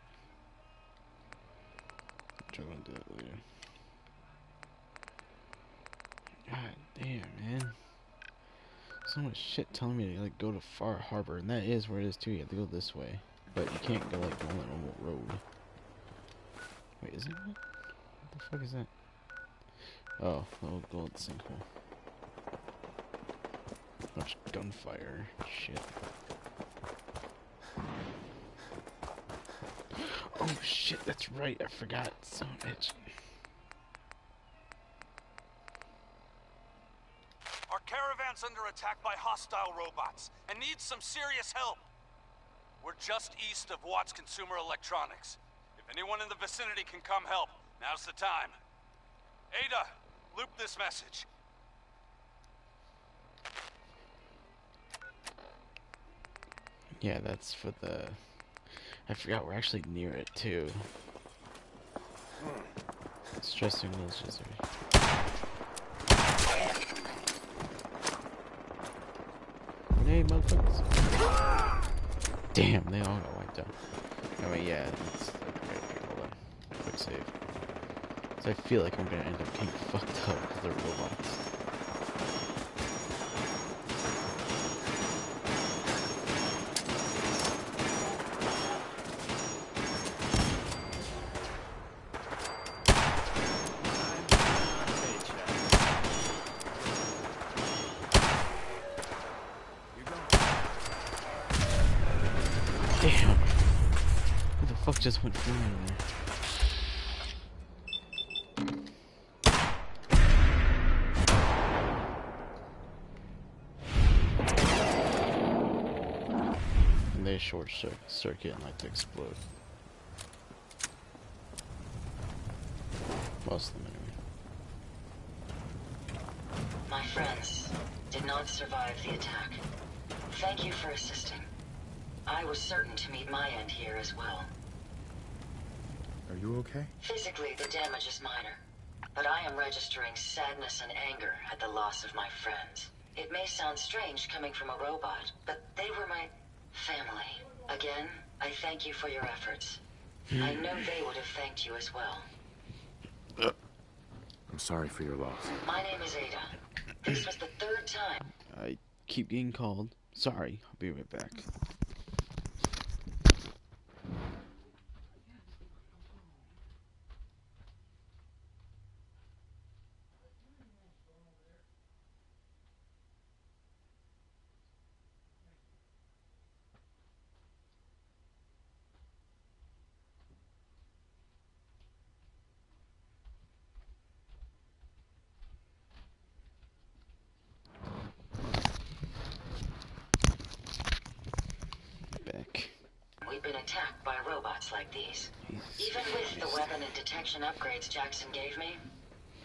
I'm gonna do that later. God damn, man. So much shit telling me to like go to Far Harbor, and that is where it is too. You have to go this way, but you can't go like on the normal road. Wait, is it? What the fuck is that? Oh, little gold sinkhole. Much gunfire. Shit. Oh shit, that's right. I forgot. Son of a bitch.
Our caravan's under attack by hostile robots and needs some serious help. We're just east of Watts Consumer Electronics. If anyone in the vicinity can come help, now's the time. Ada, loop this message.
Yeah, that's for the... I forgot we're actually near it, too. Stress signals just... Hey, motherfuckers. Damn, they all got wiped out. Anyway, yeah, it's... Okay, hold on. Quick save. So I feel like I'm gonna end up getting fucked up with the robots. Damn. Who the fuck just went flying there? And they short circuit and like to explode. Most of them anyway.
My friends did not survive the attack. Thank you for assisting. I was certain to meet my end here as well.
Are you okay?
Physically, the damage is minor, but I am registering sadness and anger at the loss of my friends. It may sound strange coming from a robot, but they were my family. Again, I thank you for your efforts. I know they would have thanked you as well.
I'm sorry for your loss.
My name is Ada. This was the third time.
I keep getting called. Sorry, I'll be right back.
attacked by robots like these. Even with the weapon and detection upgrades Jackson gave me,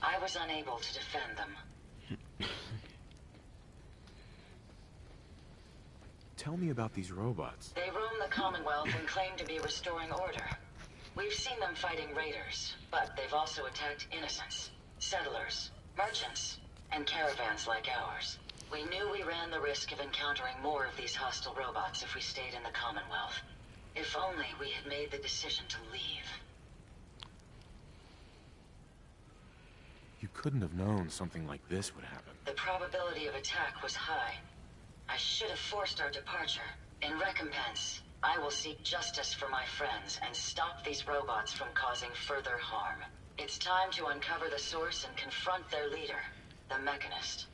I was unable to defend them.
Tell me about these robots.
They roam the Commonwealth and claim to be restoring order. We've seen them fighting raiders, but they've also attacked innocents, settlers, merchants, and caravans like ours. We knew we ran the risk of encountering more of these hostile robots if we stayed in the Commonwealth. If only we had made the decision to leave.
You couldn't have known something like this would happen.
The probability of attack was high. I should have forced our departure. In recompense, I will seek justice for my friends and stop these robots from causing further harm. It's time to uncover the source and confront their leader, the Mechanist.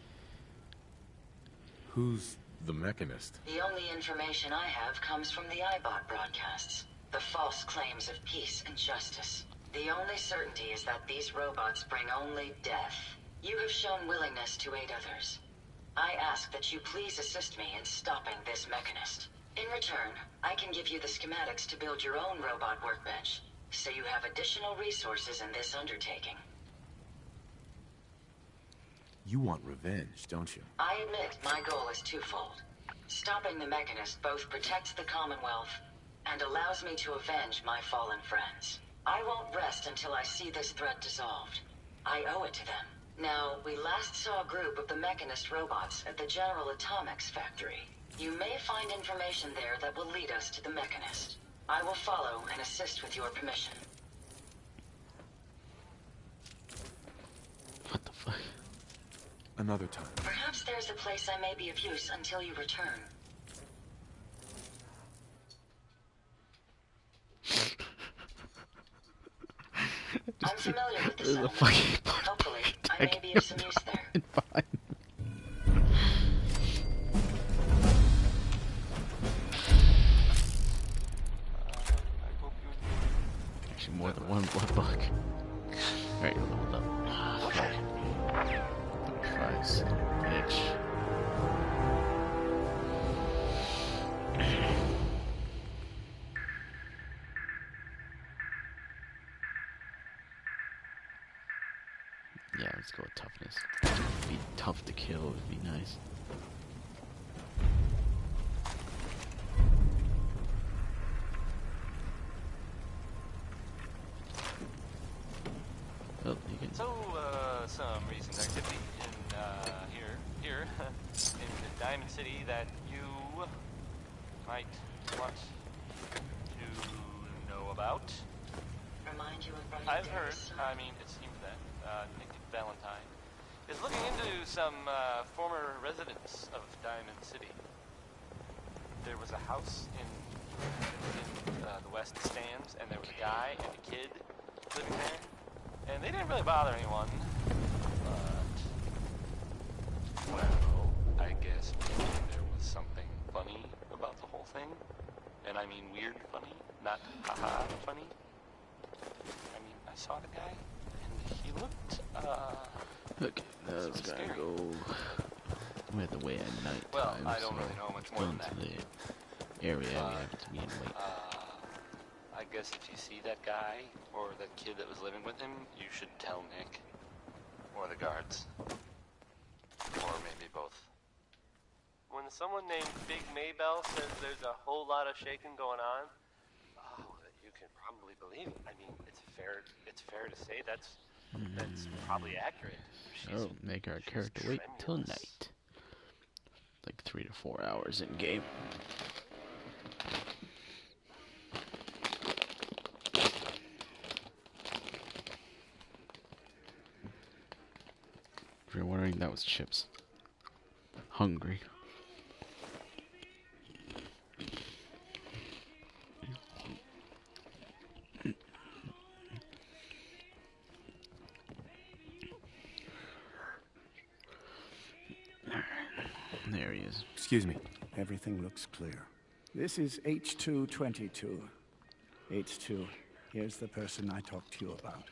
Who's the Mechanist?
The only information I have comes from the iBot broadcasts. The false claims of peace and justice. The only certainty is that these robots bring only death. You have shown willingness to aid others. I ask that you please assist me in stopping this Mechanist. In return, I can give you the schematics to build your own robot workbench, so you have additional resources in this undertaking.
You want revenge, don't you?
I admit my goal is twofold. Stopping the Mechanist both protects the Commonwealth and allows me to avenge my fallen friends. I won't rest until I see this threat dissolved. I owe it to them. Now, we last saw a group of the Mechanist robots at the General Atomics factory. You may find information there that will lead us to the Mechanist. I will follow and assist with your permission.
What the fuck?
Another time.
Perhaps there's a place I may be of use until you return. I'm familiar with the settlement. Hopefully, I may be of some use there.
Actually, more than one blood bug. Alright, hold up. Ah, fuck. Christ, bitch. Yeah, let's go with toughness. It'd be tough to kill, would be nice. Oh, you can...
So, some recent activity in, here, in Diamond City that you might want to know about.
Remind you of
I've heard, I mean, it seems that, Nick Valentine is looking into some, former residents of Diamond City. There was a house in the West Stands, and there was a guy and a kid living there, and they didn't really bother anyone, but, well, I guess maybe there was something funny about the whole thing, and I mean weird funny, not haha funny. I mean, I saw the guy, and he looked,
okay, now it's gotta go. We have to wait at night.
Well, I don't really know much more than that.
The area we have to be in wait.
I guess if you see that guy, or that kid that was living with him, you should tell Nick. Or the guards. Or maybe both.
When someone named Big Maybell says there's a whole lot of shaking going on, oh, you can probably believe it. I mean, it's fair to say that's probably accurate.
Oh, make our character wait till night. Like 3 to 4 hours in game. If you're wondering, that was Chips. Hungry. There he is.
Excuse me.
Everything looks clear. This is H222. H2, here's the person I talked to you about.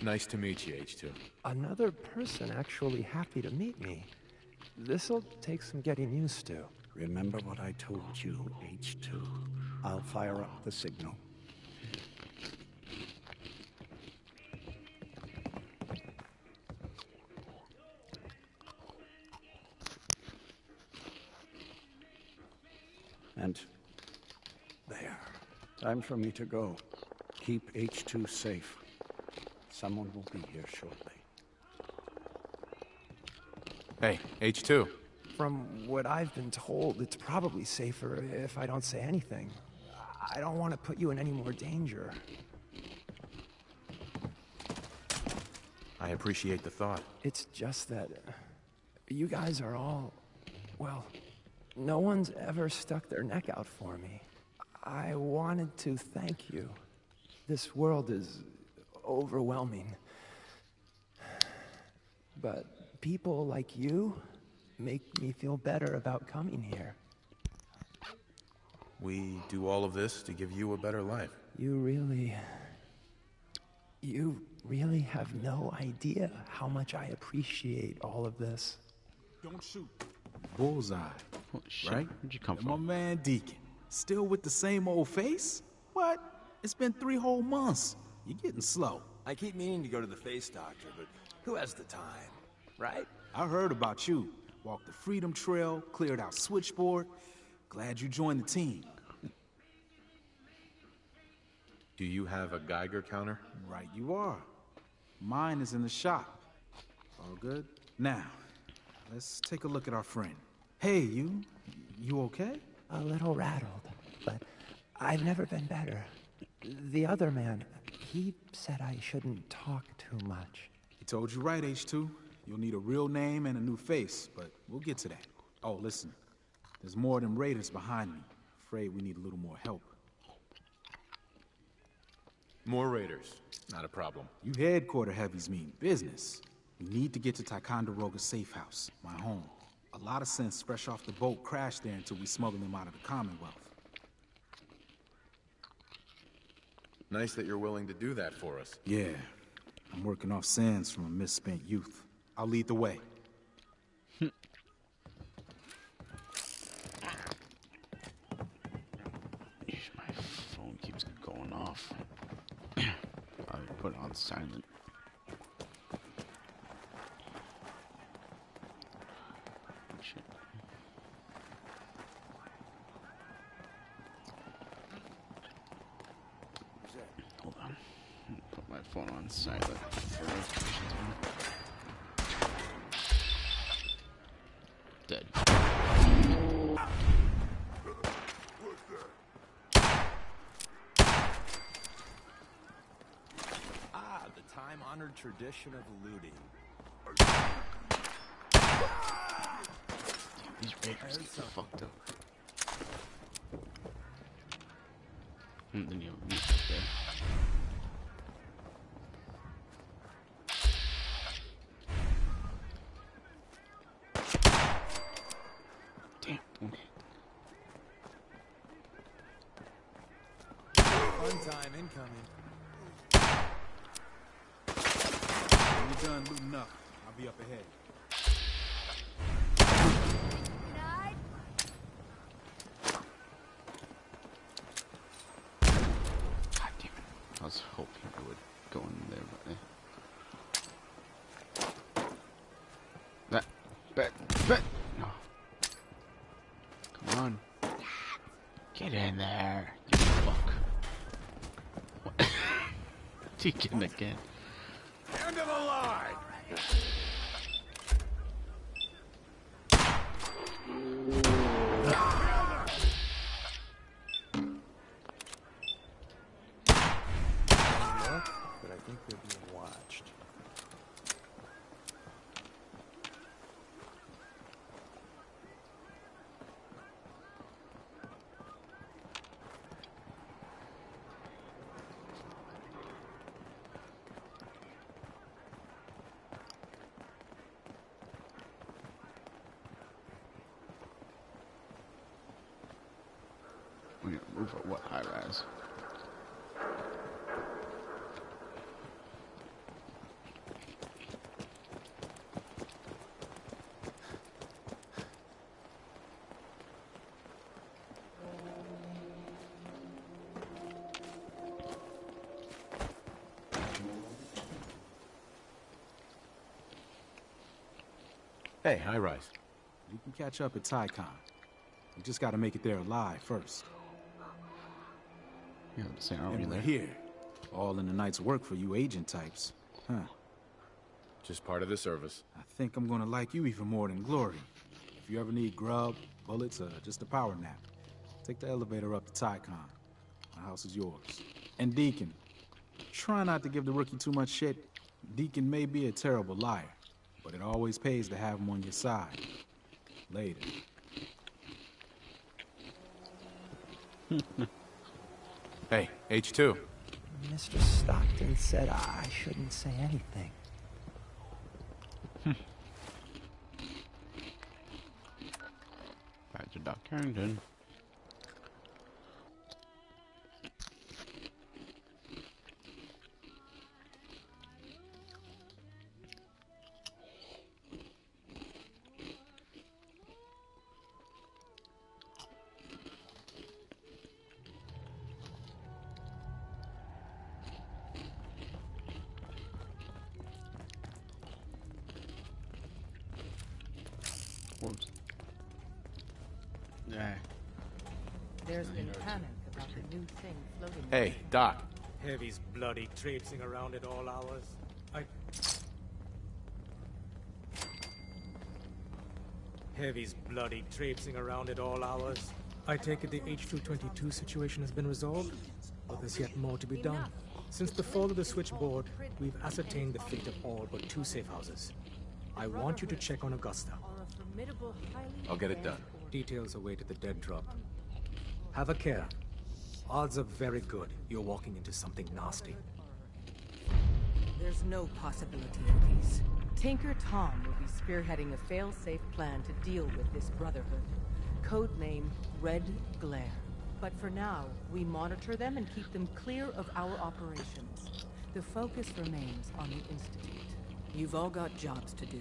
Nice to meet you, H2.
Another person actually happy to meet me. This'll take some getting used to.
Remember what I told you, H2. I'll fire up the signal. And there. Time for me to go. Keep H2 safe. Someone will be here shortly.
Hey, H2.
From what I've been told, it's probably safer if I don't say anything. I don't want to put you in any more danger.
I appreciate the thought.
It's just that you guys are all, well, no one's ever stuck their neck out for me. I wanted to thank you. This world is overwhelming. But people like you make me feel better about coming here.
We do all of this to give you a better life.
You really have no idea how much I appreciate all of this.
Don't shoot. Bullseye.
Oh, shit.
Right?
Where'd you come
And
from?
my man Deacon. Still with the same old face? What? It's been 3 whole months. You're getting slow.
I keep meaning to go to the face doctor, but who has the time, right?
I heard about you. Walked the Freedom Trail, cleared out Switchboard. Glad you joined the team.
Do you have a Geiger counter?
Right you are. Mine is in the shop. All good? Now, let's take a look at our friend. Hey, you okay?
A little rattled, but I've never been better. The other man, he said I shouldn't talk too much.
He told you right, H2. You'll need a real name and a new face, but we'll get to that. Oh, listen. There's more than raiders behind me. Afraid we need a little more help.
More raiders. Not a problem.
You headquarter heavies mean business. We need to get to Ticonderoga's safe house, my home. A lot of sense fresh off the boat crashed there until we smuggled them out of the Commonwealth.
Nice that you're willing to do that for us.
Yeah. I'm working off sands from a misspent youth. I'll lead the way.
My phone keeps going off. I'll put it on silent. Shit. Hold on. Put my phone on silent. Dead.
The time-honored tradition of looting.
Damn, these raiders get fucked up. And then you have a meat right there. Damn.
Fun time incoming.
When you're done looting up, I'll be up ahead.
God damn it. I was hoping I would go in there, but Bet. No. Come on. Get in there, you fuck. What? Deacon again.
End of the line!
But I think they're being watched.
We're gonna move at what high rise?
Hey, high rise.
We can catch up at Tycon. We just gotta make it there alive first.
Yeah, say, aren't we
And we're
there?
here. All in the night's work for you agent types. Huh.
Just part of the service.
I think I'm gonna like you even more than Glory. If you ever need grub, bullets, or just a power nap, take the elevator up to Tycon. My house is yours. And Deacon, try not to give the rookie too much shit. Deacon may be a terrible liar, but it always pays to have him on your side. Later.
Hey, H2.
Mr. Stockton said I shouldn't say anything.
Back to Doc Carrington. Whoops. Yeah.
There's been panic about the new thing floating.
Hey, Doc.
Heavy's bloody traipsing around at all hours. Heavy's bloody traipsing around at all hours. I take it the H-222 situation has been resolved, but there's yet more to be done. Since the fall of the switchboard, we've ascertained the fate of all but 2 safe houses. I want you to check on Augusta.
I'll get it done.
Details await at the dead drop. Have a care. Odds are very good you're walking into something nasty.
There's no possibility of peace. Tinker Tom will be spearheading a fail-safe plan to deal with this Brotherhood. Codename Red Glare. But for now, we monitor them and keep them clear of our operations. The focus remains on the Institute. You've all got jobs to do.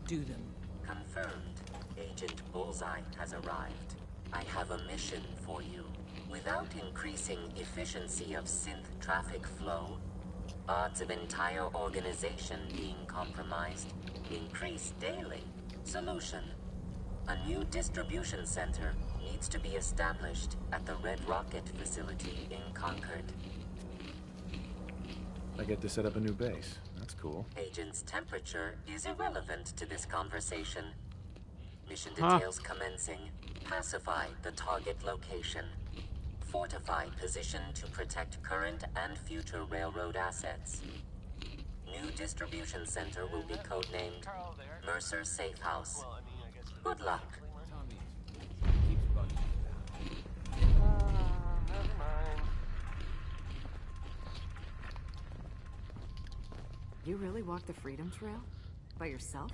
Do them.
Confirmed. Agent Bullseye has arrived. I have a mission for you. Without increasing efficiency of synth traffic flow, odds of entire organization being compromised increase daily. Solution. A new distribution center needs to be established at the Red Rocket facility in Concord.
I get to set up a new base. That's cool.
Agent's temperature is irrelevant to this conversation. Mission details commencing. Pacify the target location. Fortify position to protect current and future railroad assets. New distribution center will be codenamed Mercer Safe House. Good luck.
Never mind.
You really walked the Freedom Trail? By yourself?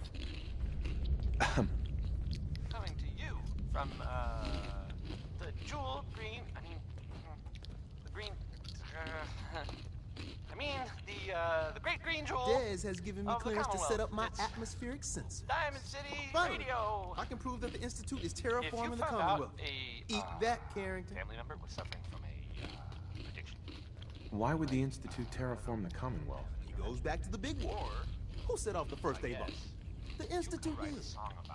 Coming to you from, the jewel green, the green, the great green jewel.
Dez has given me
of the
clearance to set up my
Commonwealth. It's
atmospheric sensor.
Diamond City
Finally,
Radio.
I can prove that the Institute is
If you
terraforming the
found
Commonwealth.
out a
Eat that, Carrington.
family member was suffering from a addiction.
Why would the Institute terraform the Commonwealth?
He goes back to the big war. Who set off the first day bomb? The Institute did.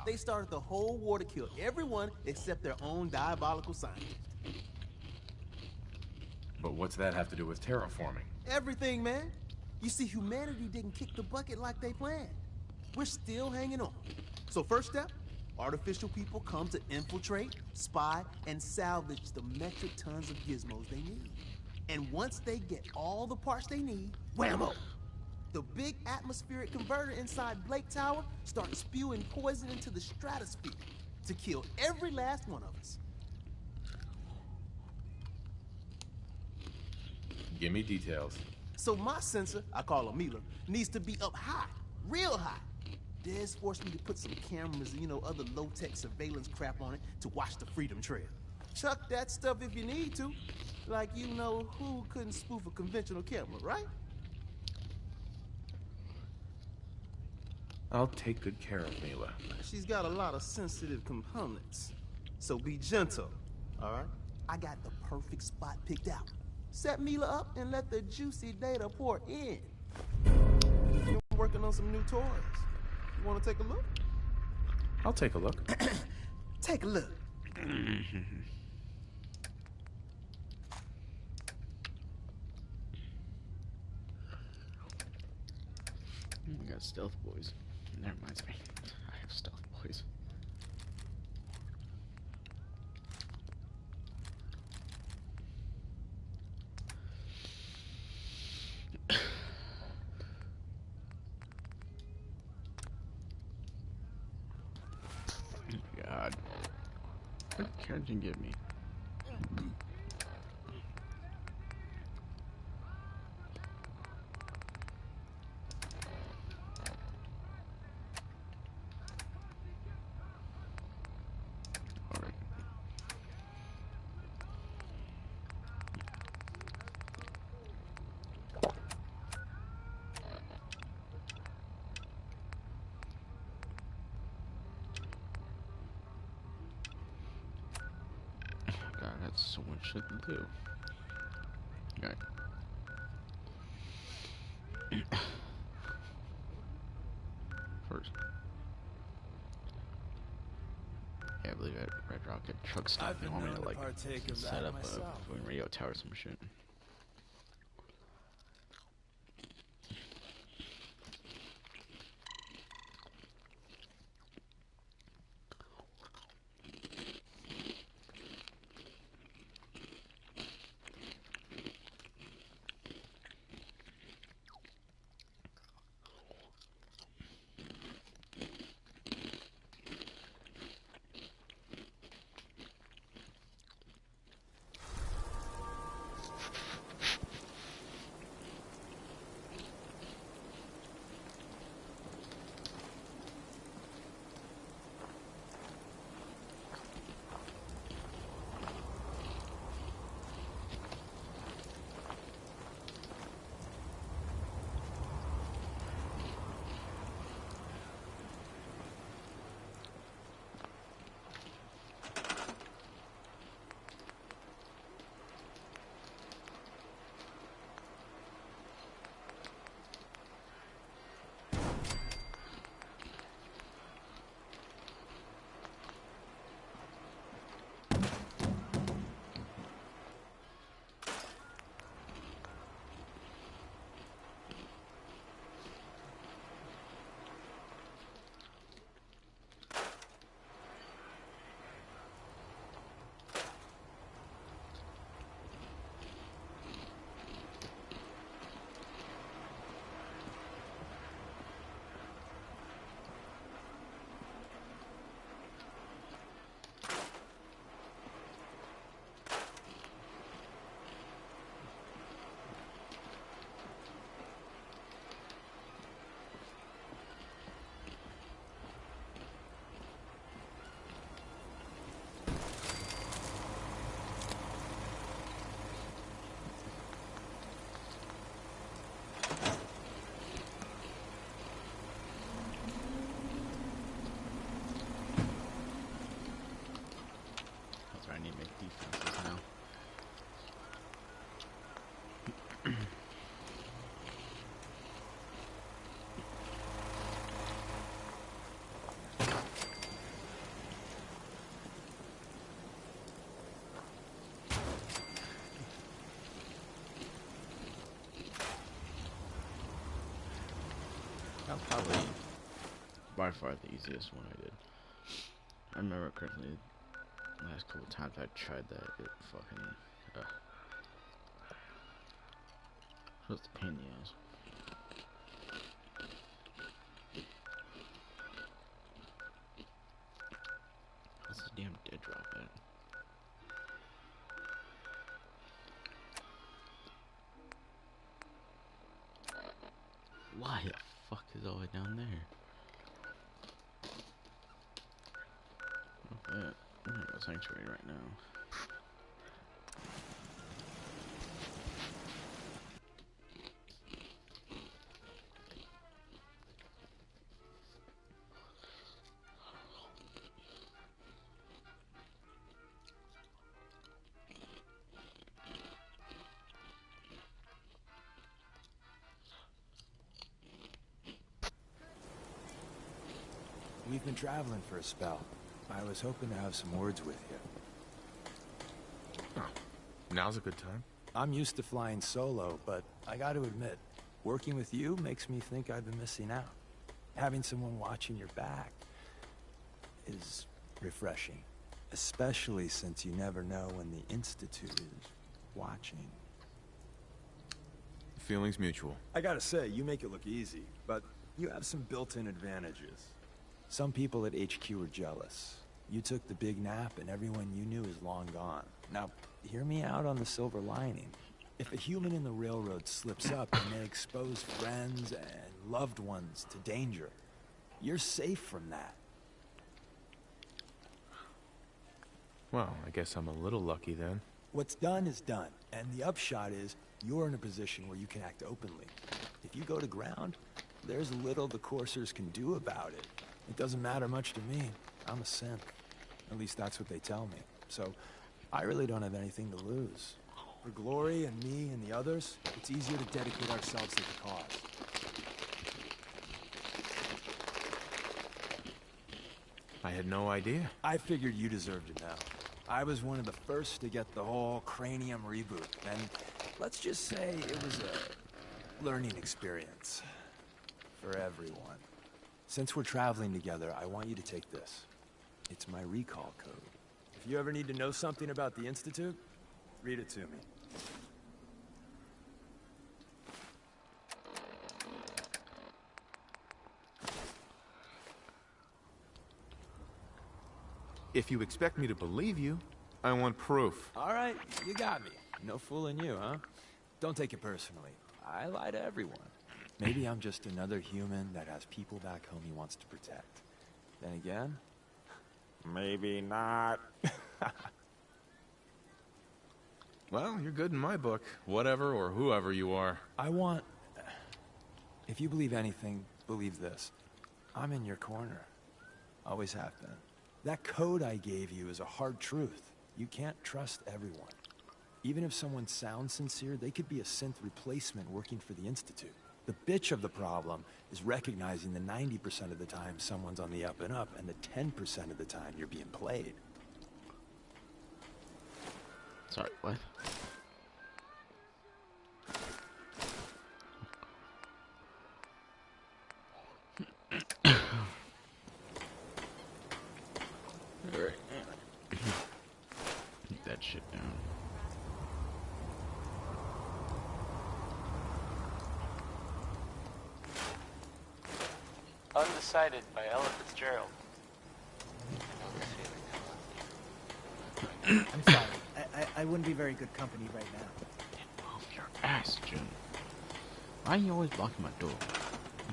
They started the whole war to kill everyone except their own diabolical scientists.
But what's that have to do with terraforming?
Everything, man. You see, humanity didn't kick the bucket like they planned. We're still hanging on. So first step, artificial people come to infiltrate, spy, and salvage the metric tons of gizmos they need. And once they get all the parts they need, whammo! The big atmospheric converter inside Blake Tower starts spewing poison into the stratosphere to kill every last one of us.
Give me details.
So my sensor, I call her Mila, needs to be up high, real high. Dez forced me to put some cameras and, other low-tech surveillance crap on it to watch the Freedom Trail. Chuck that stuff if you need to. Like who couldn't spoof a conventional camera, right?
I'll take good care of Mila.
She's got a lot of sensitive components. So be gentle, all right? I got the perfect spot picked out. Set Mila up and let the juicy data pour in. I'm working on some new toys. You want to take a look?
I'll take a look.
Take a look.
We got stealth boys. That reminds me. I have stealth boys. God. What can you give me? Alright. God, that's so much shit to do. Okay. First. Yeah, I believe that Red Rocket truck stop. You want me to like set up a fucking radio tower or some shit. I need to make defenses now. That's probably by far the easiest one I did. I remember correctly. Last couple times I tried that, it fucking was the pain in the ass. What's this damn dead drop at? Why the fuck is all the way down there? Look at that. I'm in a sanctuary right now.
We've been traveling for a spell. I was hoping to have some words with you.
Oh, now's a good time.
I'm used to flying solo, but I gotta admit, working with you makes me think I've been missing out. Having someone watching your back is refreshing. Especially since you never know when the Institute is watching.
The feeling's mutual.
I gotta say, you make it look easy, but you have some built-in advantages. Some people at HQ are jealous. You took the big nap and everyone you knew is long gone. Now, hear me out on the silver lining. If a human in the railroad slips up, they may expose friends and loved ones to danger. You're safe from that.
Well, I guess I'm a little lucky then.
What's done is done, and the upshot is you're in a position where you can act openly. If you go to ground, there's little the coursers can do about it. It doesn't matter much to me. I'm a simp. At least that's what they tell me. So, I really don't have anything to lose. For Glory and me and the others, it's easier to dedicate ourselves to the cause.
I had no idea.
I figured you deserved to know. I was one of the first to get the whole cranium reboot, and let's just say it was a learning experience for everyone. Since we're traveling together, I want you to take this. It's my recall code. If you ever need to know something about the Institute, read it to me.
If you expect me to believe you, I want proof.
All right, you got me. No fooling you, huh? Don't take it personally. I lie to everyone. Maybe I'm just another human that has people back home he wants to protect. Then again, maybe not.
Well, you're good in my book. Whatever or whoever you are.
If you believe anything, believe this. I'm in your corner. Always have been. That code I gave you is a hard truth. You can't trust everyone. Even if someone sounds sincere, they could be a synth replacement working for the Institute. The bitch of the problem is recognizing the 90% of the time someone's on the up and up, and the 10% of the time you're being played.
Sorry, what? Alright. Keep that shit down.
Undecided by Ella Fitzgerald.
I'm sorry. I wouldn't be very good company right now.
Move your ass, Jim. Why are you always blocking my door?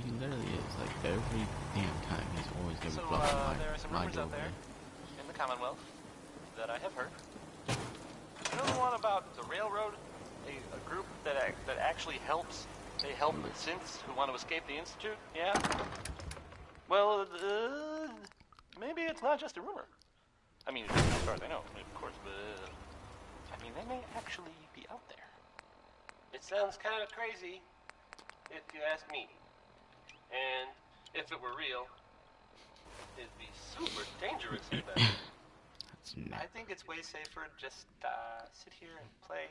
He literally is. Like, every damn time he's always gonna be blocking
There are some
my
rumors out
doorway.
there in the Commonwealth that I have heard. You know the one about the railroad? A group that actually helps? They help synths who want to escape the Institute? Yeah? Well, maybe it's not just a rumor. I mean, as far as I know, of course, but I mean, they may actually be out there. It sounds kind of crazy, if you ask me. And if it were real, it'd be super dangerous at that. I think it's way safer to just sit here and play.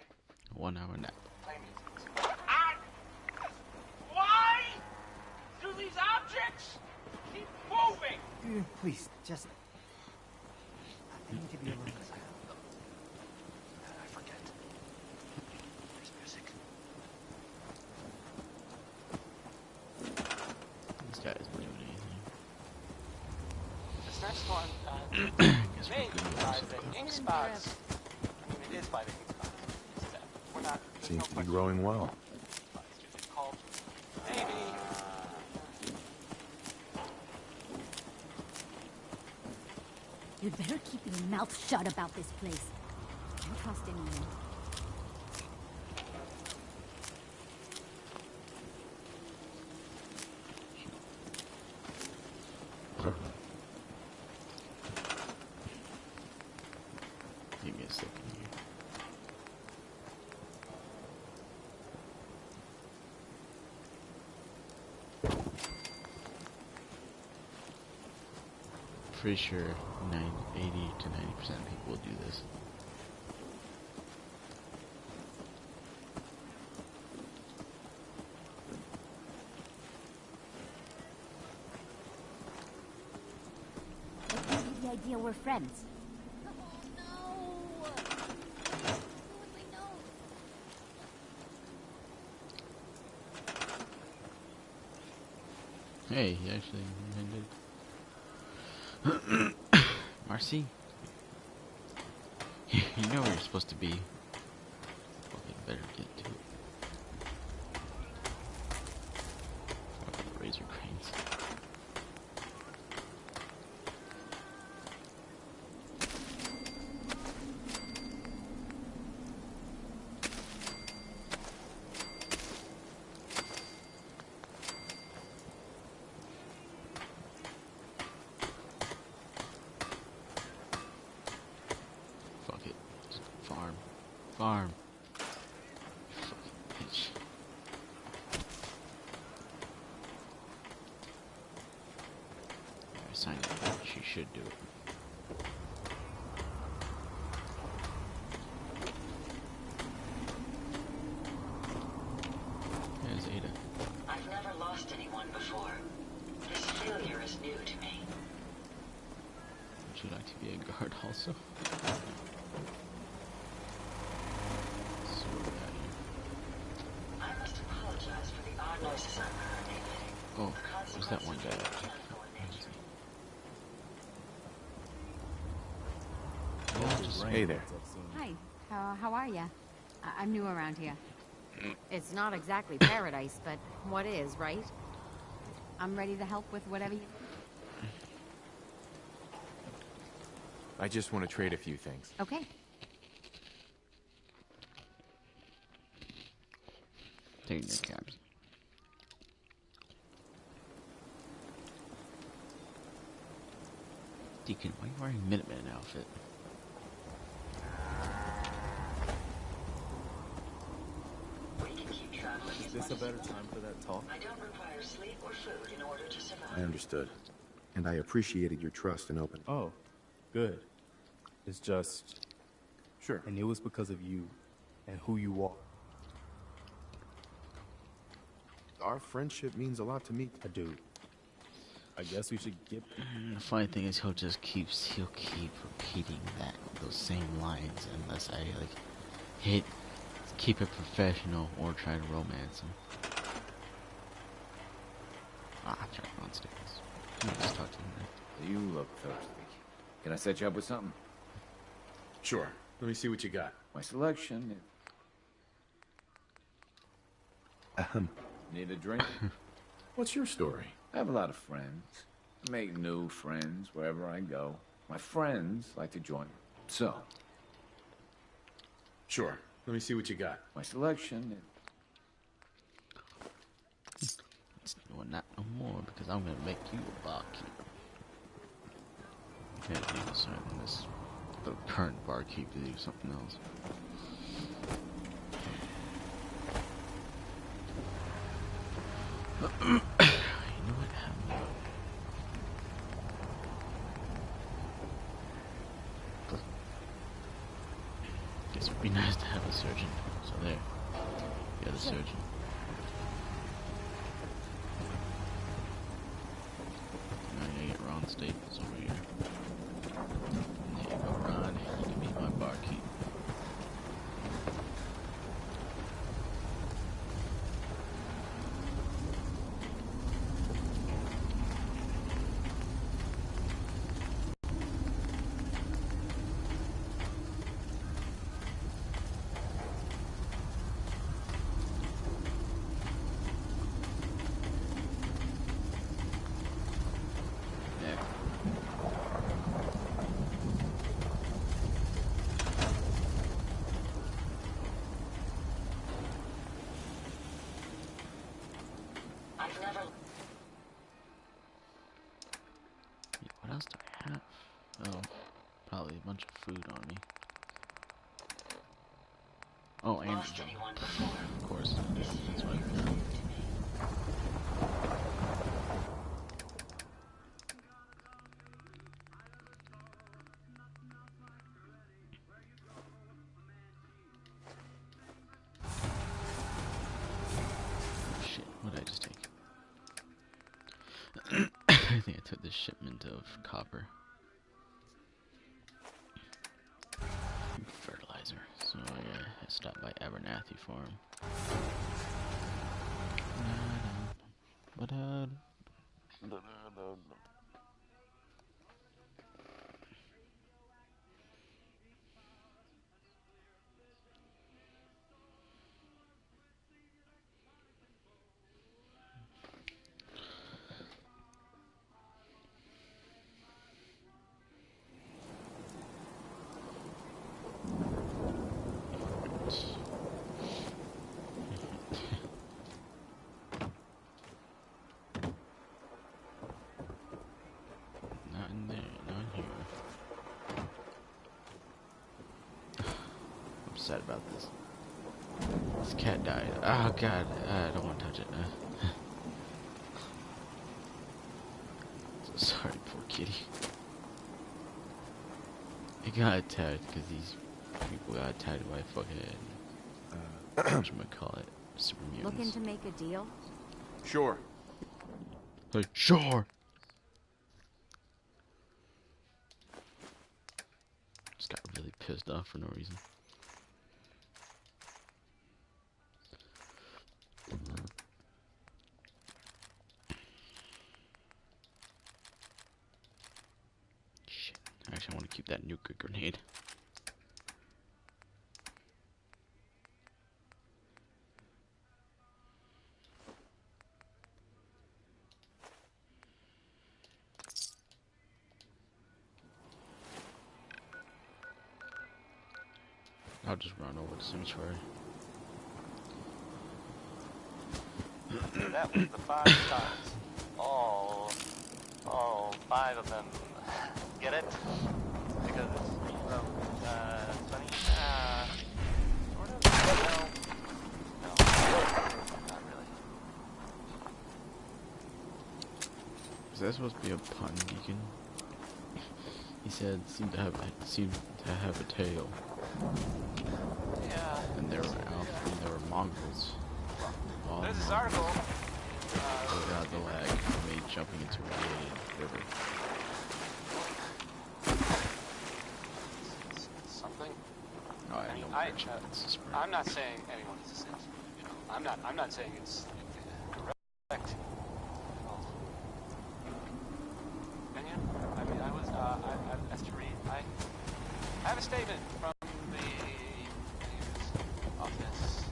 1 hour nap.
Play music. Why do these objects keep moving?
Please, just... I need to be alone.
I forget. There's music.
This guy isn't doing anything.
This next one, may utilize the ink spots. I mean, it is by the ink spots. It's that. We're not...
Seems to be growing well.
It's called... Maybe...
You'd better keep your mouth shut about this place. Can't trust anyone.
Give me a second here. pretty sure 80 to 90% of people will do this.
What gives you the idea we're friends?
Hey, he actually ended. Marcy? You know where you're supposed to be. Well, you better get to it. Fucking razor cranes. Farm. Fucking bitch. I signed it. She should do it. There's Ada.
I've never lost anyone before. This failure is new to me.
Would you like to be a guard also? Oh, who's that one guy?
Hey there.
Hi, how are ya? I'm new around here. It's not exactly paradise, but what is, right? I'm ready to help with whatever you...
I just want to trade a few things.
Okay.
Taking your caps. Deacon, why are you wearing a Minuteman outfit?
Is this a better time for that talk?
I don't require sleep or food in order to survive.
I understood. And I appreciated your trust and openness.
Oh, good. It's just... Sure. I knew it was because of you and who you are.
Our friendship means a lot to me.
I do. I guess we should get...
The funny thing is he'll keep repeating those same lines unless I keep it professional or try to romance him. I'm trying to go on stage. Just talk to him, right?
You look thirsty. Can I set you up with something?
Sure. Let me see what you got.
My selection is... Need a drink?
What's your story?
I have a lot of friends. I make new friends wherever I go. My friends like to join me. So...
Sure. Let me see what you got.
My selection is...
Well, not no more, because I'm gonna make you a barkeeper. Yeah, you decide on this. The current barkeep to do something else. You know what happened? Guess it would be nice to have a surgeon. So there. Yeah, the surgeon. Now I gotta get Ron Staples over here. There you go, Ron. You can be my barkeep. What else do I have? Oh, probably a bunch of food on me. Oh, and of course. That's what I got. I think I took this shipment of copper. Fertilizer. So yeah, I stopped by Abernathy Farm. Not in there, not here. I'm sad about this. This cat died. Oh god, I don't want to touch it. So sorry, poor kitty. It got attacked because these people got attacked by fucking whatchamacallit, super mutants.
Looking to make a deal?
Sure.
Hey, sure. Just got really pissed off for no reason. Shit. Actually, I want to keep that nuclear grenade. I'll just run over to Sanctuary.
That was the 5 stars. All 5 of them. Get it? Because it's from Sunny. Sort of. No, not really.
Is that supposed to be a pun, Deacon? He said seemed to have a tail.
Yeah.
And they were mongrels. Oh,
There's this article.
Oh god, the lag made jumping into a river.
Something.
Oh, I mean,
I'm not saying anyone is a citizen. You know, I'm not saying it's correct. Opinion? I mean, I as to read. I have a statement from the office.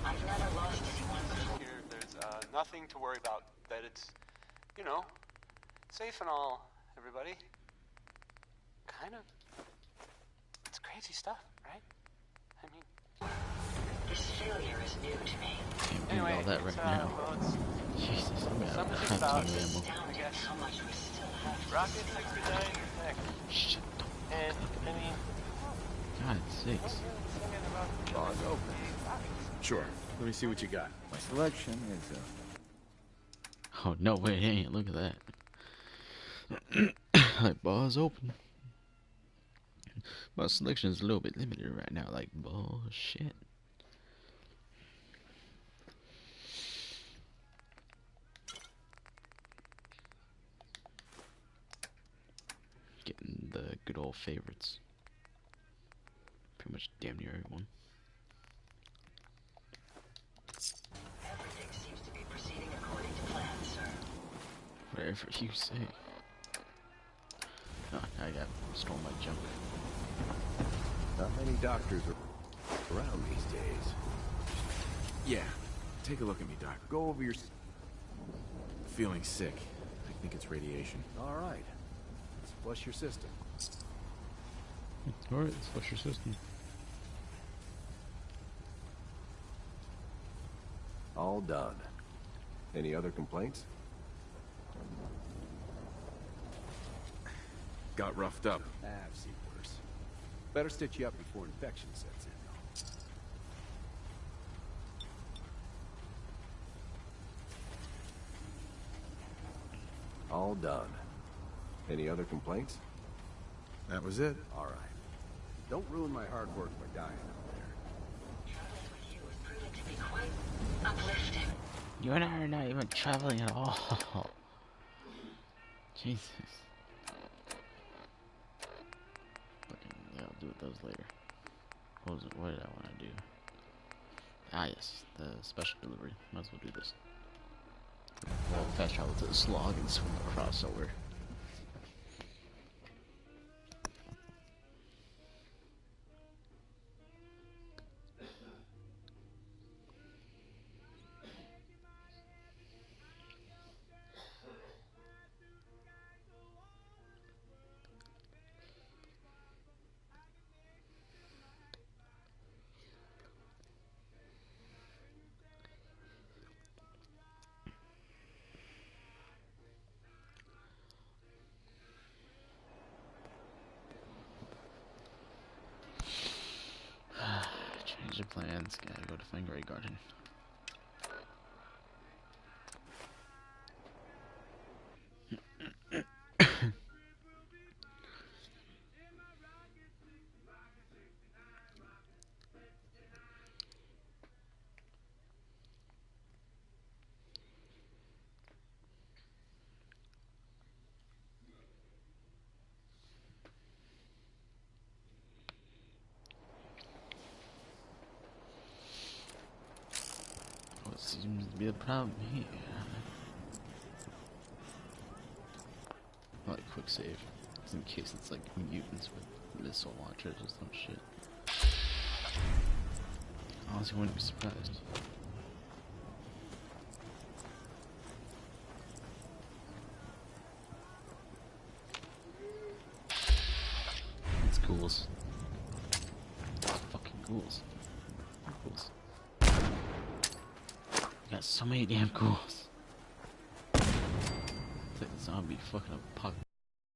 I've never lost anyone before.
Here, there's nothing to worry about. That it's, you know, safe and all. Everybody. Kind of. It's crazy stuff, right? I mean,
This failure is new to me.
Can't read all that right now.
Well, it's
Jesus, I'm out
something to
of
think about.
ammo.
Astounding how much we still have to
Rocket 69 next.
Shit.
And, I mean,
God sakes.
Bar's open.
Sure. Let me see what you got.
My selection is
Oh, no, wait, hey, look at that. Like, bar's open. My selection is a little bit limited right now, like, bullshit. Getting the good old favorites. Pretty much damn near everyone.
Everything seems to be proceeding according to plan, sir.
Whatever you say. Oh, I got stole my junk.
Not many doctors are around these days.
Yeah. Take a look at me, Doc. Go over your... Feeling sick. I think it's radiation.
All right. Let's flush your system.
Alright, let's flush your system.
All done. Any other complaints?
Got roughed up.
I've seen worse. Better stitch you up before infection sets in. All done. Any other complaints?
That was it.
All right. Don't ruin my hard work by dying out there.
Traveling with you has proven to be quite uplifting.
You and I are not even traveling at all. Jesus. Yeah, I'll do those later. What did I want to do? Ah, yes, the special delivery. Might as well do this. We'll fast travel to the slog and swim across somewhere. Change of plans. Gotta go to find Grey Garden. What seems to be a problem here? I like quick save, just in case it's like mutants with missile launchers or some shit. Honestly, wouldn't be surprised. It's ghouls. It's fucking ghouls. Ghouls. Got so many damn ghouls. It's like a zombie fucking apocalypse.